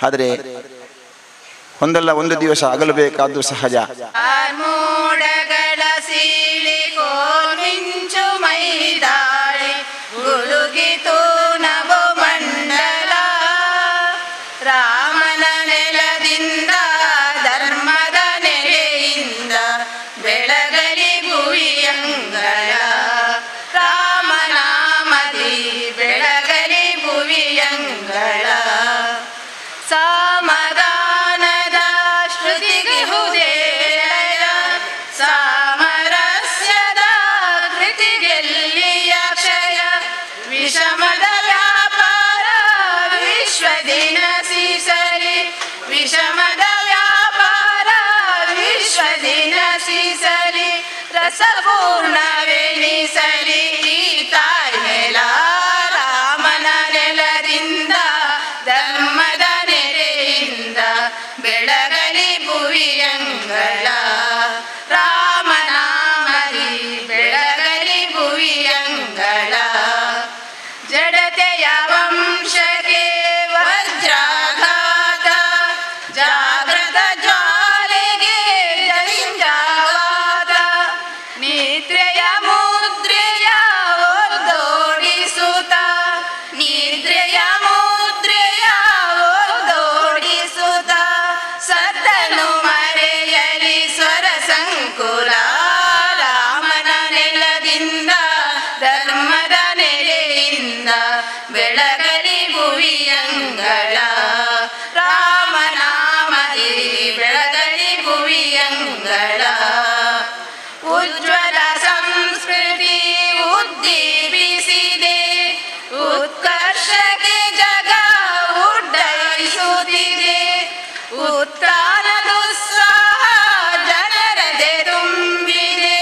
ಆದರೆ ಒಂದಲ್ಲ ಒಂದು ದಿವಸ ಆಗಲಬೇಕಾದ್ದು ಸಹಜ. ಮೋಡಗಳ ಸೀಳಿಕೋ ಮಿಂಚು ಮೈದಾಳಿ ಗುಡುಗಿತು ನಭೋ ಮಂಡಲ, ರಾಮನ ನೆಲದಿಂದ ಧರ್ಮದ ನೆಲೆಯಿಂದ ಬೆಳಗಲಿ ಭುವಿಯಂಗಳ, ರಾಮನಾಮದಿ ಬೆಳಗಲಿ ಭುವಿಯಂಗಳ. ಸಾಮಗಾನದ ಶ್ರುತಿಗೆ ಹುದೇಲಯ, ಸಾಮರಸ್ಯದ ಕೃತಿಗೆಲ್ಲಿಯ ಕ್ಷಯ, ವಿಷಮದ ವ್ಯಾಪಾರ ವಿಶ್ವದಿನ ಸೀಸಲಿ, ವಿಷಮದ ವ್ಯಾಪಾರ ವಿಶ್ವದಿನ ಸೀಸಲಿ, ರಸಪೂರ್ಣವೆನಿಸಲಿ ಈ ತಾಯಿ ನೆಲ, ರಾಮನ ನೆಲದಿಂದ ಧರ್ಮದ ನೆಲೆಯಿಂದ ಬೆಳಗಲಿ ಭುವಿಯಂಗಳ, ರಾಮನಾಮದಿ ಬೆಳಗಲಿ ಭುವಿಯಂಗಳ. ಜಡತೆಯ ವಂಶಕ್ಕೆ ಬೆಳಗಲಿ ಭುವಿಯಂಗಳ ಉಜ್ವಲ ಸಂಸ್ಕೃತಿ ಉದ್ದೀಪಿಸಿದೆ ಉತ್ಕರ್ಷಕ್ಕೆ ಜಗ ಉಡ್ಡಯಿಸುತ್ತಿದೆ ಉತ್ಥಾನದುತ್ಸಾಹ ಜನರದೆ ತುಂಬಿದೆ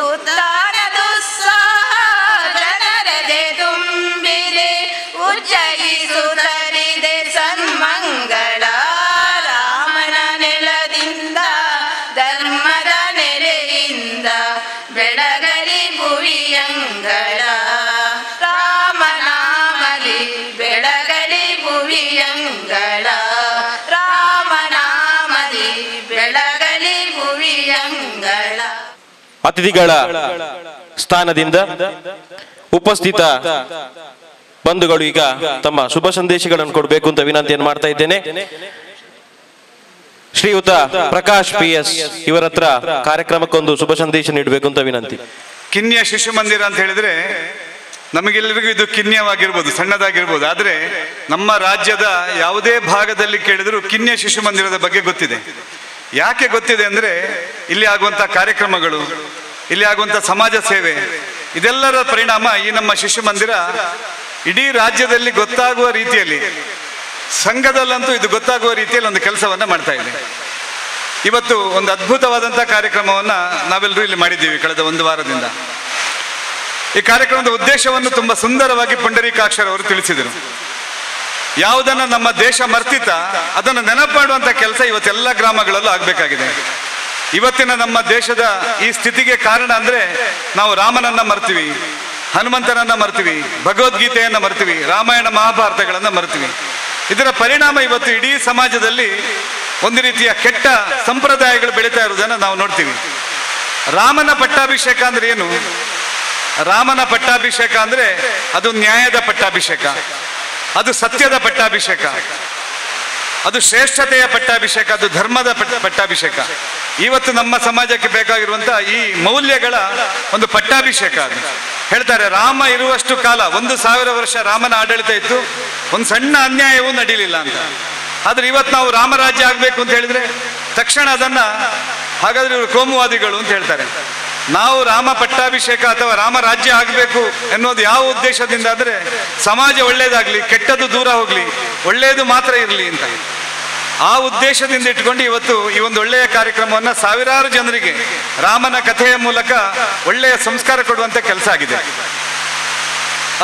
ಉತ್ಥಾನದುತ್ಸಾಹ ಜನರದೆ ತುಂಬಿದೆ ಉಜ್ಜಯಿಸುತ್ತಲಿದೆ ಸನ್ಮಂಗಳ ರಾಮನ ನೆಲದಿಂದ ಧರ್ಮದ ನೆಲೆಯಿಂದ ಬೆಳಗಲಿ ಭುವಿಯಂಗಳ ರಾಮನಾಮಲಿ ಬೆಳಗಲಿ ಭುವಿಯಂಗಳ ರಾಮನಾಮಲಿ ಬೆಳಗಲಿ ಭುವಿಯಂಗಳ. ಅತಿಥಿಗಳ ಸ್ಥಾನದಿಂದ ಉಪಸ್ಥಿತ ಬಂಧುಗಳು ಈಗ ತಮ್ಮ ಶುಭ ಸಂದೇಶಗಳನ್ನು ಕೊಡಬೇಕು ಅಂತ ವಿನಂತಿಯನ್ನು ಮಾಡ್ತಾ ಇದ್ದೇನೆ. ಶ್ರೀಯುತ ಪ್ರಕಾಶ್ PS ಇವರ ಹತ್ರ ಕಾರ್ಯಕ್ರಮಕ್ಕೊಂದು ಶುಭ ಸಂದೇಶ ನೀಡಬೇಕು ಅಂತ ವಿನಂತಿ. ಕಿನ್ಯ ಶಿಶು ಮಂದಿರ ಅಂತ ಹೇಳಿದ್ರೆ ನಮಗೆಲ್ಲರಿಗೂ ಇದು ಕಿನ್ಯವಾಗಿರ್ಬೋದು, ಸಣ್ಣದಾಗಿರ್ಬೋದು. ಆದರೆ ನಮ್ಮ ರಾಜ್ಯದ ಯಾವುದೇ ಭಾಗದಲ್ಲಿ ಕೇಳಿದ್ರು ಕಿನ್ಯ ಶಿಶು ಮಂದಿರದ ಬಗ್ಗೆ ಗೊತ್ತಿದೆ. ಯಾಕೆ ಗೊತ್ತಿದೆ ಅಂದರೆ ಇಲ್ಲಿ ಆಗುವಂಥ ಕಾರ್ಯಕ್ರಮಗಳು, ಇಲ್ಲಿ ಆಗುವಂಥ ಸಮಾಜ ಸೇವೆ, ಇದೆಲ್ಲರ ಪರಿಣಾಮ ಈ ನಮ್ಮ ಶಿಶು ಮಂದಿರ ಇಡೀ ರಾಜ್ಯದಲ್ಲಿ ಗೊತ್ತಾಗುವ ರೀತಿಯಲ್ಲಿ, ಸಂಘದಲ್ಲಂತೂ ಇದು ಗೊತ್ತಾಗುವ ರೀತಿಯಲ್ಲಿ ಒಂದು ಕೆಲಸವನ್ನು ಮಾಡ್ತಾ ಇದೆ. ಇವತ್ತು ಒಂದು ಅದ್ಭುತವಾದಂಥ ಕಾರ್ಯಕ್ರಮವನ್ನು ನಾವೆಲ್ಲರೂ ಇಲ್ಲಿ ಮಾಡಿದ್ದೀವಿ ಕಳೆದ ಒಂದು ವಾರದಿಂದ. ಈ ಕಾರ್ಯಕ್ರಮದ ಉದ್ದೇಶವನ್ನು ತುಂಬ ಸುಂದರವಾಗಿ ಪುಂಡರೀಕಾಕ್ಷರ್ ಅವರು ತಿಳಿಸಿದರು. ಯಾವುದನ್ನು ನಮ್ಮ ದೇಶ ಮರ್ತಿತ ಅದನ್ನು ನೆನಪು ಮಾಡುವಂಥ ಕೆಲಸ ಇವತ್ತೆಲ್ಲ ಗ್ರಾಮಗಳಲ್ಲೂ ಆಗಬೇಕಾಗಿದೆ. ಇವತ್ತಿನ ನಮ್ಮ ದೇಶದ ಈ ಸ್ಥಿತಿಗೆ ಕಾರಣ ಅಂದರೆ ನಾವು ರಾಮನನ್ನ ಮರ್ತೀವಿ, ಹನುಮಂತನನ್ನ ಮರ್ತೀವಿ, ಭಗವದ್ಗೀತೆಯನ್ನು ಮರ್ತೀವಿ, ರಾಮಾಯಣ ಮಹಾಭಾರತಗಳನ್ನು ಮರ್ತೀವಿ. ಇದರ ಪರಿಣಾಮ ಇವತ್ತು ಇಡೀ ಸಮಾಜದಲ್ಲಿ ಒಂದು ರೀತಿಯ ಕೆಟ್ಟ ಸಂಪ್ರದಾಯಗಳು ಬೆಳೀತಾ ಇರುವುದನ್ನು ನಾವು ನೋಡ್ತೀವಿ. ರಾಮನ ಪಟ್ಟಾಭಿಷೇಕ ಅಂದ್ರೆ ಏನು? ರಾಮನ ಪಟ್ಟಾಭಿಷೇಕ ಅಂದ್ರೆ ಅದು ನ್ಯಾಯದ ಪಟ್ಟಾಭಿಷೇಕ, ಅದು ಸತ್ಯದ ಪಟ್ಟಾಭಿಷೇಕ, ಅದು ಶ್ರೇಷ್ಠತೆಯ ಪಟ್ಟಾಭಿಷೇಕ, ಅದು ಧರ್ಮದ ಪಟ್ಟಾಭಿಷೇಕ. ಇವತ್ತು ನಮ್ಮ ಸಮಾಜಕ್ಕೆ ಬೇಕಾಗಿರುವಂತಹ ಈ ಮೌಲ್ಯಗಳ ಒಂದು ಪಟ್ಟಾಭಿಷೇಕ. ಅದು ಹೇಳ್ತಾರೆ, ರಾಮ ಇರುವಷ್ಟು ಕಾಲ 1000 ವರ್ಷ ರಾಮನ ಆಡಳಿತ ಇತ್ತು, ಒಂದು ಸಣ್ಣ ಅನ್ಯಾಯವೂ ನಡೀಲಿಲ್ಲ ಅಂತ. ಆದ್ರೆ ಇವತ್ತು ನಾವು ರಾಮರಾಜ್ಯ ಆಗ್ಬೇಕು ಅಂತ ಹೇಳಿದ್ರೆ ತಕ್ಷಣ ಅದನ್ನ ಹಾಗಾದ್ರೆ ಇವರು ಕೋಮುವಾದಿಗಳು ಅಂತ ಹೇಳ್ತಾರೆ. ನಾವು ರಾಮ ಪಟ್ಟಾಭಿಷೇಕ ಅಥವಾ ರಾಮರಾಜ್ಯ ಆಗಬೇಕು ಎನ್ನುವುದು ಯಾವ ಉದ್ದೇಶದಿಂದ ಅಂದರೆ ಸಮಾಜ ಒಳ್ಳೇದಾಗ್ಲಿ, ಕೆಟ್ಟದ್ದು ದೂರ ಹೋಗ್ಲಿ, ಒಳ್ಳೆಯದು ಮಾತ್ರ ಇರಲಿ ಅಂತ. ಆ ಉದ್ದೇಶದಿಂದ ಇಟ್ಕೊಂಡು ಇವತ್ತು ಈ ಒಂದು ಒಳ್ಳೆಯ ಕಾರ್ಯಕ್ರಮವನ್ನು ಸಾವಿರಾರು ಜನರಿಗೆ ರಾಮನ ಕಥೆಯ ಮೂಲಕ ಒಳ್ಳೆಯ ಸಂಸ್ಕಾರ ಕೊಡುವಂತ ಕೆಲಸ ಆಗಿದೆ.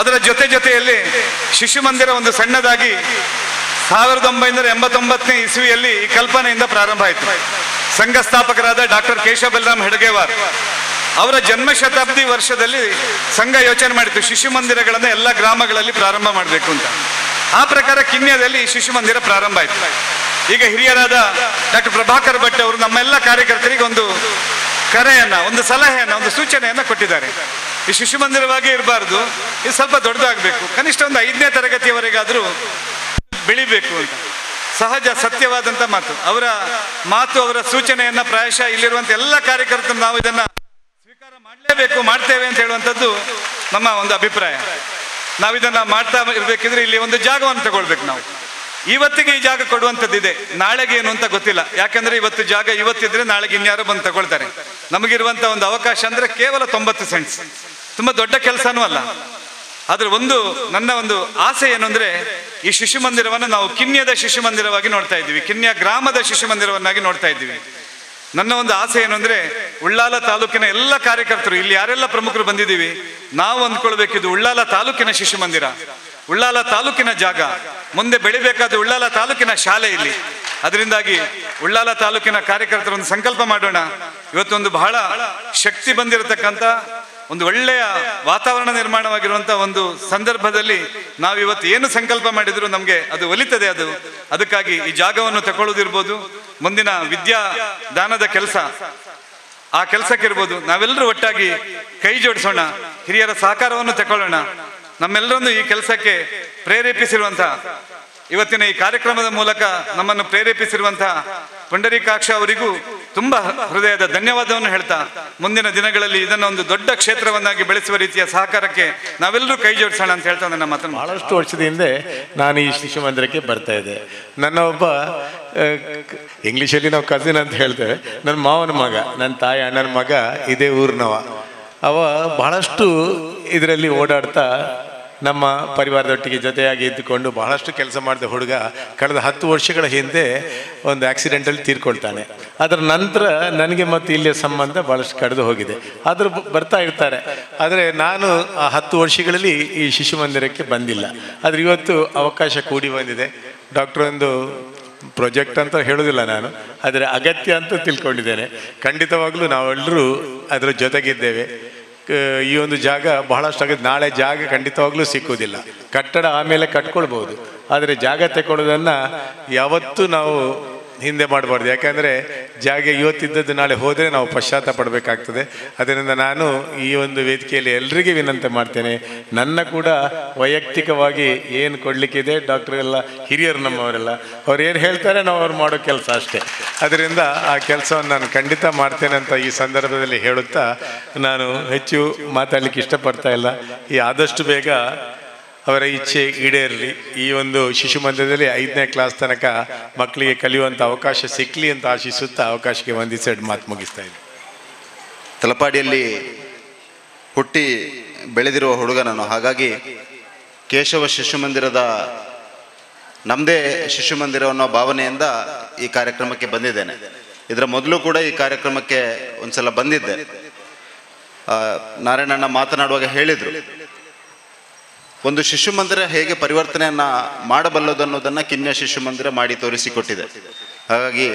ಅದರ ಜೊತೆಯಲ್ಲಿ ಶಿಶು ಮಂದಿರ ಒಂದು ಸಣ್ಣದಾಗಿ 1989ನೇ ಇಸ್ವಿಯಲ್ಲಿ ಈ ಕಲ್ಪನೆಯಿಂದ ಪ್ರಾರಂಭ ಆಯಿತು. ಸಂಘ ಸ್ಥಾಪಕರಾದ ಡಾಕ್ಟರ್ ಕೇಶವ ಬಲರಾಮ್ ಹೆಡ್ಗೇವಾರ್ ಅವರ ಜನ್ಮ ಶತಾಬ್ದಿ ವರ್ಷದಲ್ಲಿ ಸಂಘ ಯೋಚನೆ ಮಾಡಿತು ಶಿಶು ಮಂದಿರಗಳನ್ನು ಎಲ್ಲ ಗ್ರಾಮಗಳಲ್ಲಿ ಪ್ರಾರಂಭ ಮಾಡಬೇಕು ಅಂತ. ಆ ಪ್ರಕಾರ ಕಿನ್ಯದಲ್ಲಿ ಶಿಶು ಮಂದಿರ ಪ್ರಾರಂಭ ಆಯಿತು. ಈಗ ಹಿರಿಯರಾದ ಡಾಕ್ಟರ್ ಪ್ರಭಾಕರ್ ಭಟ್ ಅವರು ನಮ್ಮೆಲ್ಲ ಕಾರ್ಯಕರ್ತರಿಗೆ ಒಂದು ಕರೆಯನ್ನ, ಒಂದು ಸಲಹೆಯನ್ನ, ಒಂದು ಸೂಚನೆಯನ್ನ ಕೊಟ್ಟಿದ್ದಾರೆ. ಈ ಶಿಶು ಮಂದಿರವಾಗಿ ಇರಬಾರ್ದು, ಇದು ಸ್ವಲ್ಪ ದೊಡ್ಡದಾಗಬೇಕು, ಕನಿಷ್ಠ ಒಂದು 5ನೇ ತರಗತಿಯವರೆಗಾದರೂ ಬೆಳಿಬೇಕು ಅಂತ. ಸಹಜ ಸತ್ಯವಾದಂಥ ಮಾತು, ಅವರ ಸೂಚನೆಯನ್ನ ಪ್ರಾಯಶಃ ಇಲ್ಲಿರುವಂತ ಎಲ್ಲ ಕಾರ್ಯಕರ್ತರು ನಾವು ಇದನ್ನ ಸ್ವೀಕಾರ ಮಾಡಲೇಬೇಕು, ಮಾಡ್ತೇವೆ ಅಂತ ಹೇಳುವಂಥದ್ದು ನಮ್ಮ ಒಂದು ಅಭಿಪ್ರಾಯ. ನಾವಿದನ್ನ ಮಾಡ್ತಾ ಇರ್ಬೇಕಿದ್ರೆ ಇಲ್ಲಿ ಒಂದು ಜಾಗವನ್ನು ತಗೊಳ್ಬೇಕು. ನಾವು ಇವತ್ತಿಗೆ ಈ ಜಾಗ ಕೊಡುವಂಥದ್ದಿದೆ, ನಾಳೆಗೆ ಏನು ಅಂತ ಗೊತ್ತಿಲ್ಲ. ಯಾಕಂದ್ರೆ ಇವತ್ತು ಜಾಗ ಇವತ್ತಿದ್ರೆ ನಾಳೆಗೆ ಇನ್ಯಾರೋ ಬಂದು ತಗೊಳ್ತಾರೆ. ನಮಗಿರುವಂತ ಒಂದು ಅವಕಾಶ ಅಂದ್ರೆ ಕೇವಲ 90 ಸೆಂಟ್ಸ್, ತುಂಬಾ ದೊಡ್ಡ ಕೆಲಸನೂ ಅಲ್ಲ. ಆದ್ರೆ ನನ್ನ ಒಂದು ಆಸೆ ಏನು ಅಂದ್ರೆ ಈ ಶಿಶು ಮಂದಿರವನ್ನು ನಾವು ಕಿನ್ಯದ ಶಿಶು ಮಂದಿರವಾಗಿ ನೋಡ್ತಾ ಇದ್ದೀವಿ, ಕಿನ್ಯ ಗ್ರಾಮದ ಶಿಶು ಮಂದಿರವನ್ನಾಗಿ ನೋಡ್ತಾ ಇದ್ದೀವಿ. ನನ್ನ ಒಂದು ಆಸೆ ಏನು ಅಂದ್ರೆ ಉಳ್ಳಾಲ ತಾಲೂಕಿನ ಎಲ್ಲ ಕಾರ್ಯಕರ್ತರು, ಇಲ್ಲಿ ಯಾರೆಲ್ಲ ಪ್ರಮುಖರು ಬಂದಿದ್ದೀವಿ, ನಾವು ಅಂದ್ಕೊಳ್ಬೇಕಿದ್ದು ಉಳ್ಳಾಲ ತಾಲೂಕಿನ ಶಿಶು ಮಂದಿರ, ಉಳ್ಳಾಲ ತಾಲೂಕಿನ ಜಾಗ, ಮುಂದೆ ಬೆಳಿಬೇಕಾದ ಉಳ್ಳಾಲ ತಾಲೂಕಿನ ಶಾಲೆ ಇಲ್ಲಿ. ಅದರಿಂದಾಗಿ ಉಳ್ಳಾಲ ತಾಲೂಕಿನ ಕಾರ್ಯಕರ್ತರು ಒಂದು ಸಂಕಲ್ಪ ಮಾಡೋಣ. ಇವತ್ತೊಂದು ಬಹಳ ಶಕ್ತಿ ಬಂದಿರತಕ್ಕಂಥ ಒಂದು ಒಳ್ಳೆಯ ವಾತಾವರಣ ನಿರ್ಮಾಣವಾಗಿರುವಂತಹ ಒಂದು ಸಂದರ್ಭದಲ್ಲಿ ನಾವು ಇವತ್ತು ಏನು ಸಂಕಲ್ಪ ಮಾಡಿದ್ರು ನಮಗೆ ಅದು ಒಲಿತದೆ. ಅದಕ್ಕಾಗಿ ಈ ಜಾಗವನ್ನು ತಗೊಳ್ಳೋದಿರ್ಬೋದು, ಮುಂದಿನ ವಿದ್ಯಾದಾನದ ಕೆಲಸ, ಆ ಕೆಲಸಕ್ಕಿರ್ಬೋದು, ನಾವೆಲ್ಲರೂ ಒಟ್ಟಾಗಿ ಕೈ ಜೋಡಿಸೋಣ, ಹಿರಿಯರ ಸಹಕಾರವನ್ನು ತಗೊಳ್ಳೋಣ. ನಮ್ಮೆಲ್ಲರನ್ನು ಈ ಕೆಲಸಕ್ಕೆ ಪ್ರೇರೇಪಿಸಿರುವಂತಹ, ಇವತ್ತಿನ ಈ ಕಾರ್ಯಕ್ರಮದ ಮೂಲಕ ನಮ್ಮನ್ನು ಪ್ರೇರೇಪಿಸಿರುವಂತಹ ಪುಂಡರೀಕಾಕ್ಷ ಅವರಿಗೂ ತುಂಬ ಹೃದಯದ ಧನ್ಯವಾದವನ್ನು ಹೇಳ್ತಾ ಮುಂದಿನ ದಿನಗಳಲ್ಲಿ ಇದನ್ನು ಒಂದು ದೊಡ್ಡ ಕ್ಷೇತ್ರವನ್ನಾಗಿ ಬೆಳೆಸುವ ರೀತಿಯ ಸಹಕಾರಕ್ಕೆ ನಾವೆಲ್ಲರೂ ಕೈ ಜೋಡಿಸೋಣ ಅಂತ ಹೇಳ್ತಾ ನನ್ನ ಮಾತನ್ನು ಬಹಳಷ್ಟು ವರ್ಷದ ಹಿಂದೆ ನಾನು ಈ ಶಿಶು ಮಂದಿರಕ್ಕೆ ಬರ್ತಾ ಇದ್ದೆ. ನನ್ನ ಒಬ್ಬ ಇಂಗ್ಲೀಷಲ್ಲಿ ನಾವು ಕಸಿನ್ ಅಂತ ಹೇಳ್ತೇವೆ, ನನ್ನ ಮಾವನ ಮಗ, ನನ್ನ ತಾಯಿ ಅಣ್ಣನ ಮಗ ಇದೇ ಊರಿನವ. ಅವ ಬಹಳಷ್ಟು ಇದರಲ್ಲಿ ಓಡಾಡ್ತಾ ನಮ್ಮ ಪರಿವಾರದೊಟ್ಟಿಗೆ ಜೊತೆಯಾಗಿ ಇದ್ದುಕೊಂಡು ಬಹಳಷ್ಟು ಕೆಲಸ ಮಾಡಿದ ಹುಡುಗ ಕಳೆದ 10 ವರ್ಷಗಳ ಹಿಂದೆ ಒಂದು ಆಕ್ಸಿಡೆಂಟಲ್ಲಿ ತೀರ್ಕೊಳ್ತಾನೆ. ಅದರ ನಂತರ ನನಗೆ ಮತ್ತು ಇಲ್ಲಿಯ ಸಂಬಂಧ ಭಾಳಷ್ಟು ಕಡಿದು ಹೋಗಿದೆ. ಆದರೂ ಬರ್ತಾ ಇರ್ತಾರೆ. ಆದರೆ ನಾನು ಆ 10 ವರ್ಷಗಳಲ್ಲಿ ಈ ಶಿಶು ಮಂದಿರಕ್ಕೆ ಬಂದಿಲ್ಲ. ಆದರೆ ಇವತ್ತು ಅವಕಾಶ ಕೂಡಿ ಬಂದಿದೆ. ಡಾಕ್ಟರ್ ಒಂದು ಪ್ರಾಜೆಕ್ಟ್ ಅಂತ ಹೇಳೋದಿಲ್ಲ ನಾನು, ಆದರೆ ಅಗತ್ಯ ಅಂತ ತಿಳ್ಕೊಂಡಿದ್ದೇನೆ. ಖಂಡಿತವಾಗ್ಲೂ ನಾವೆಲ್ಲರೂ ಅದರ ಜೊತೆಗಿದ್ದೇವೆ. ಈ ಒಂದು ಜಾಗ ಬಹಳಷ್ಟು ಆಗುತ್ತೆ. ನಾಳೆ ಜಾಗ ಖಂಡಿತವಾಗ್ಲೂ ಸಿಕ್ಕುವುದಿಲ್ಲ. ಕಟ್ಟಡ ಆಮೇಲೆ ಕಟ್ಕೊಳ್ಬೋದು, ಆದರೆ ಜಾಗ ತಗೊಳ್ಳೋದನ್ನು ಯಾವತ್ತೂ ನಾವು ಹಿಂದೆ ಮಾಡಬಾರ್ದು. ಯಾಕಂದರೆ ಜಾಗ ಇವತ್ತಿದ್ದದ್ದು ನಾಳೆ ಹೋದರೆ ನಾವು ಪಶ್ಚಾತ್ತಾಪ ಪಡಬೇಕಾಗ್ತದೆ. ಅದರಿಂದ ನಾನು ಈ ಒಂದು ವೇದಿಕೆಯಲ್ಲಿ ಎಲ್ಲರಿಗೆ ವಿನಂತಿ ಮಾಡ್ತೇನೆ, ನನ್ನ ಕೂಡ ವೈಯಕ್ತಿಕವಾಗಿ ಏನು ಕೊಡಲಿಕ್ಕಿದೆ, ಡಾಕ್ಟರ್ ಎಲ್ಲ ಹಿರಿಯರು ನಮ್ಮವರೆಲ್ಲ ಅವ್ರು ಏನು ಹೇಳ್ತಾರೆ ನಾವು ಅವ್ರು ಮಾಡೋ ಕೆಲಸ ಅಷ್ಟೇ. ಅದರಿಂದ ಆ ಕೆಲಸವನ್ನು ನಾನು ಖಂಡಿತ ಮಾಡ್ತೇನೆ ಅಂತ ಈ ಸಂದರ್ಭದಲ್ಲಿ ಹೇಳುತ್ತಾ ನಾನು ಹೆಚ್ಚು ಮಾತಾಡಲಿಕ್ಕೆ ಇಷ್ಟಪಡ್ತಾ ಇಲ್ಲ. ಈ ಆದಷ್ಟು ಬೇಗ ಅವರ ಇಚ್ಛೆ ಈಡೇರಲಿ. ಈ ಒಂದು ಶಿಶು ಮಂದಿರದಲ್ಲಿ 5ನೇ ಕ್ಲಾಸ್ ತನಕ ಮಕ್ಕಳಿಗೆ ಕಲಿಯುವಂಥ ಅವಕಾಶ ಸಿಕ್ಕಲಿ ಅಂತ ಆಶಿಸುತ್ತಾ ಅವಕಾಶಕ್ಕೆ ವಂದಿಸಿ ಮಾತು ಮುಗಿಸ್ತಾ ಇದ್ದೀನಿ. ತಲಪಾಡಿಯಲ್ಲಿ ಹುಟ್ಟಿ ಬೆಳೆದಿರುವ ಹುಡುಗ ನಾನು. ಹಾಗಾಗಿ ಕೇಶವ ಶಿಶು ಮಂದಿರದ ನಮ್ಮದೇ ಶಿಶು ಮಂದಿರ ಅನ್ನೋ ಭಾವನೆಯಿಂದ ಈ ಕಾರ್ಯಕ್ರಮಕ್ಕೆ ಬಂದಿದ್ದೇನೆ. ಇದರ ಮೊದಲು ಕೂಡ ಈ ಕಾರ್ಯಕ್ರಮಕ್ಕೆ ಒಂದ್ಸಲ ಬಂದಿದ್ದೆ. ನಾರಾಯಣಣ್ಣ ಮಾತನಾಡುವಾಗ ಹೇಳಿದರು, ಒಂದು ಶಿಶು ಮಂದಿರ ಹೇಗೆ ಪರಿವರ್ತನೆಯನ್ನು ಮಾಡಬಲ್ಲದು ಅನ್ನೋದನ್ನು ಕಿನ್ಯ ಶಿಶು ಮಂದಿರ ಮಾಡಿ ತೋರಿಸಿಕೊಟ್ಟಿದೆ. ಹಾಗಾಗಿ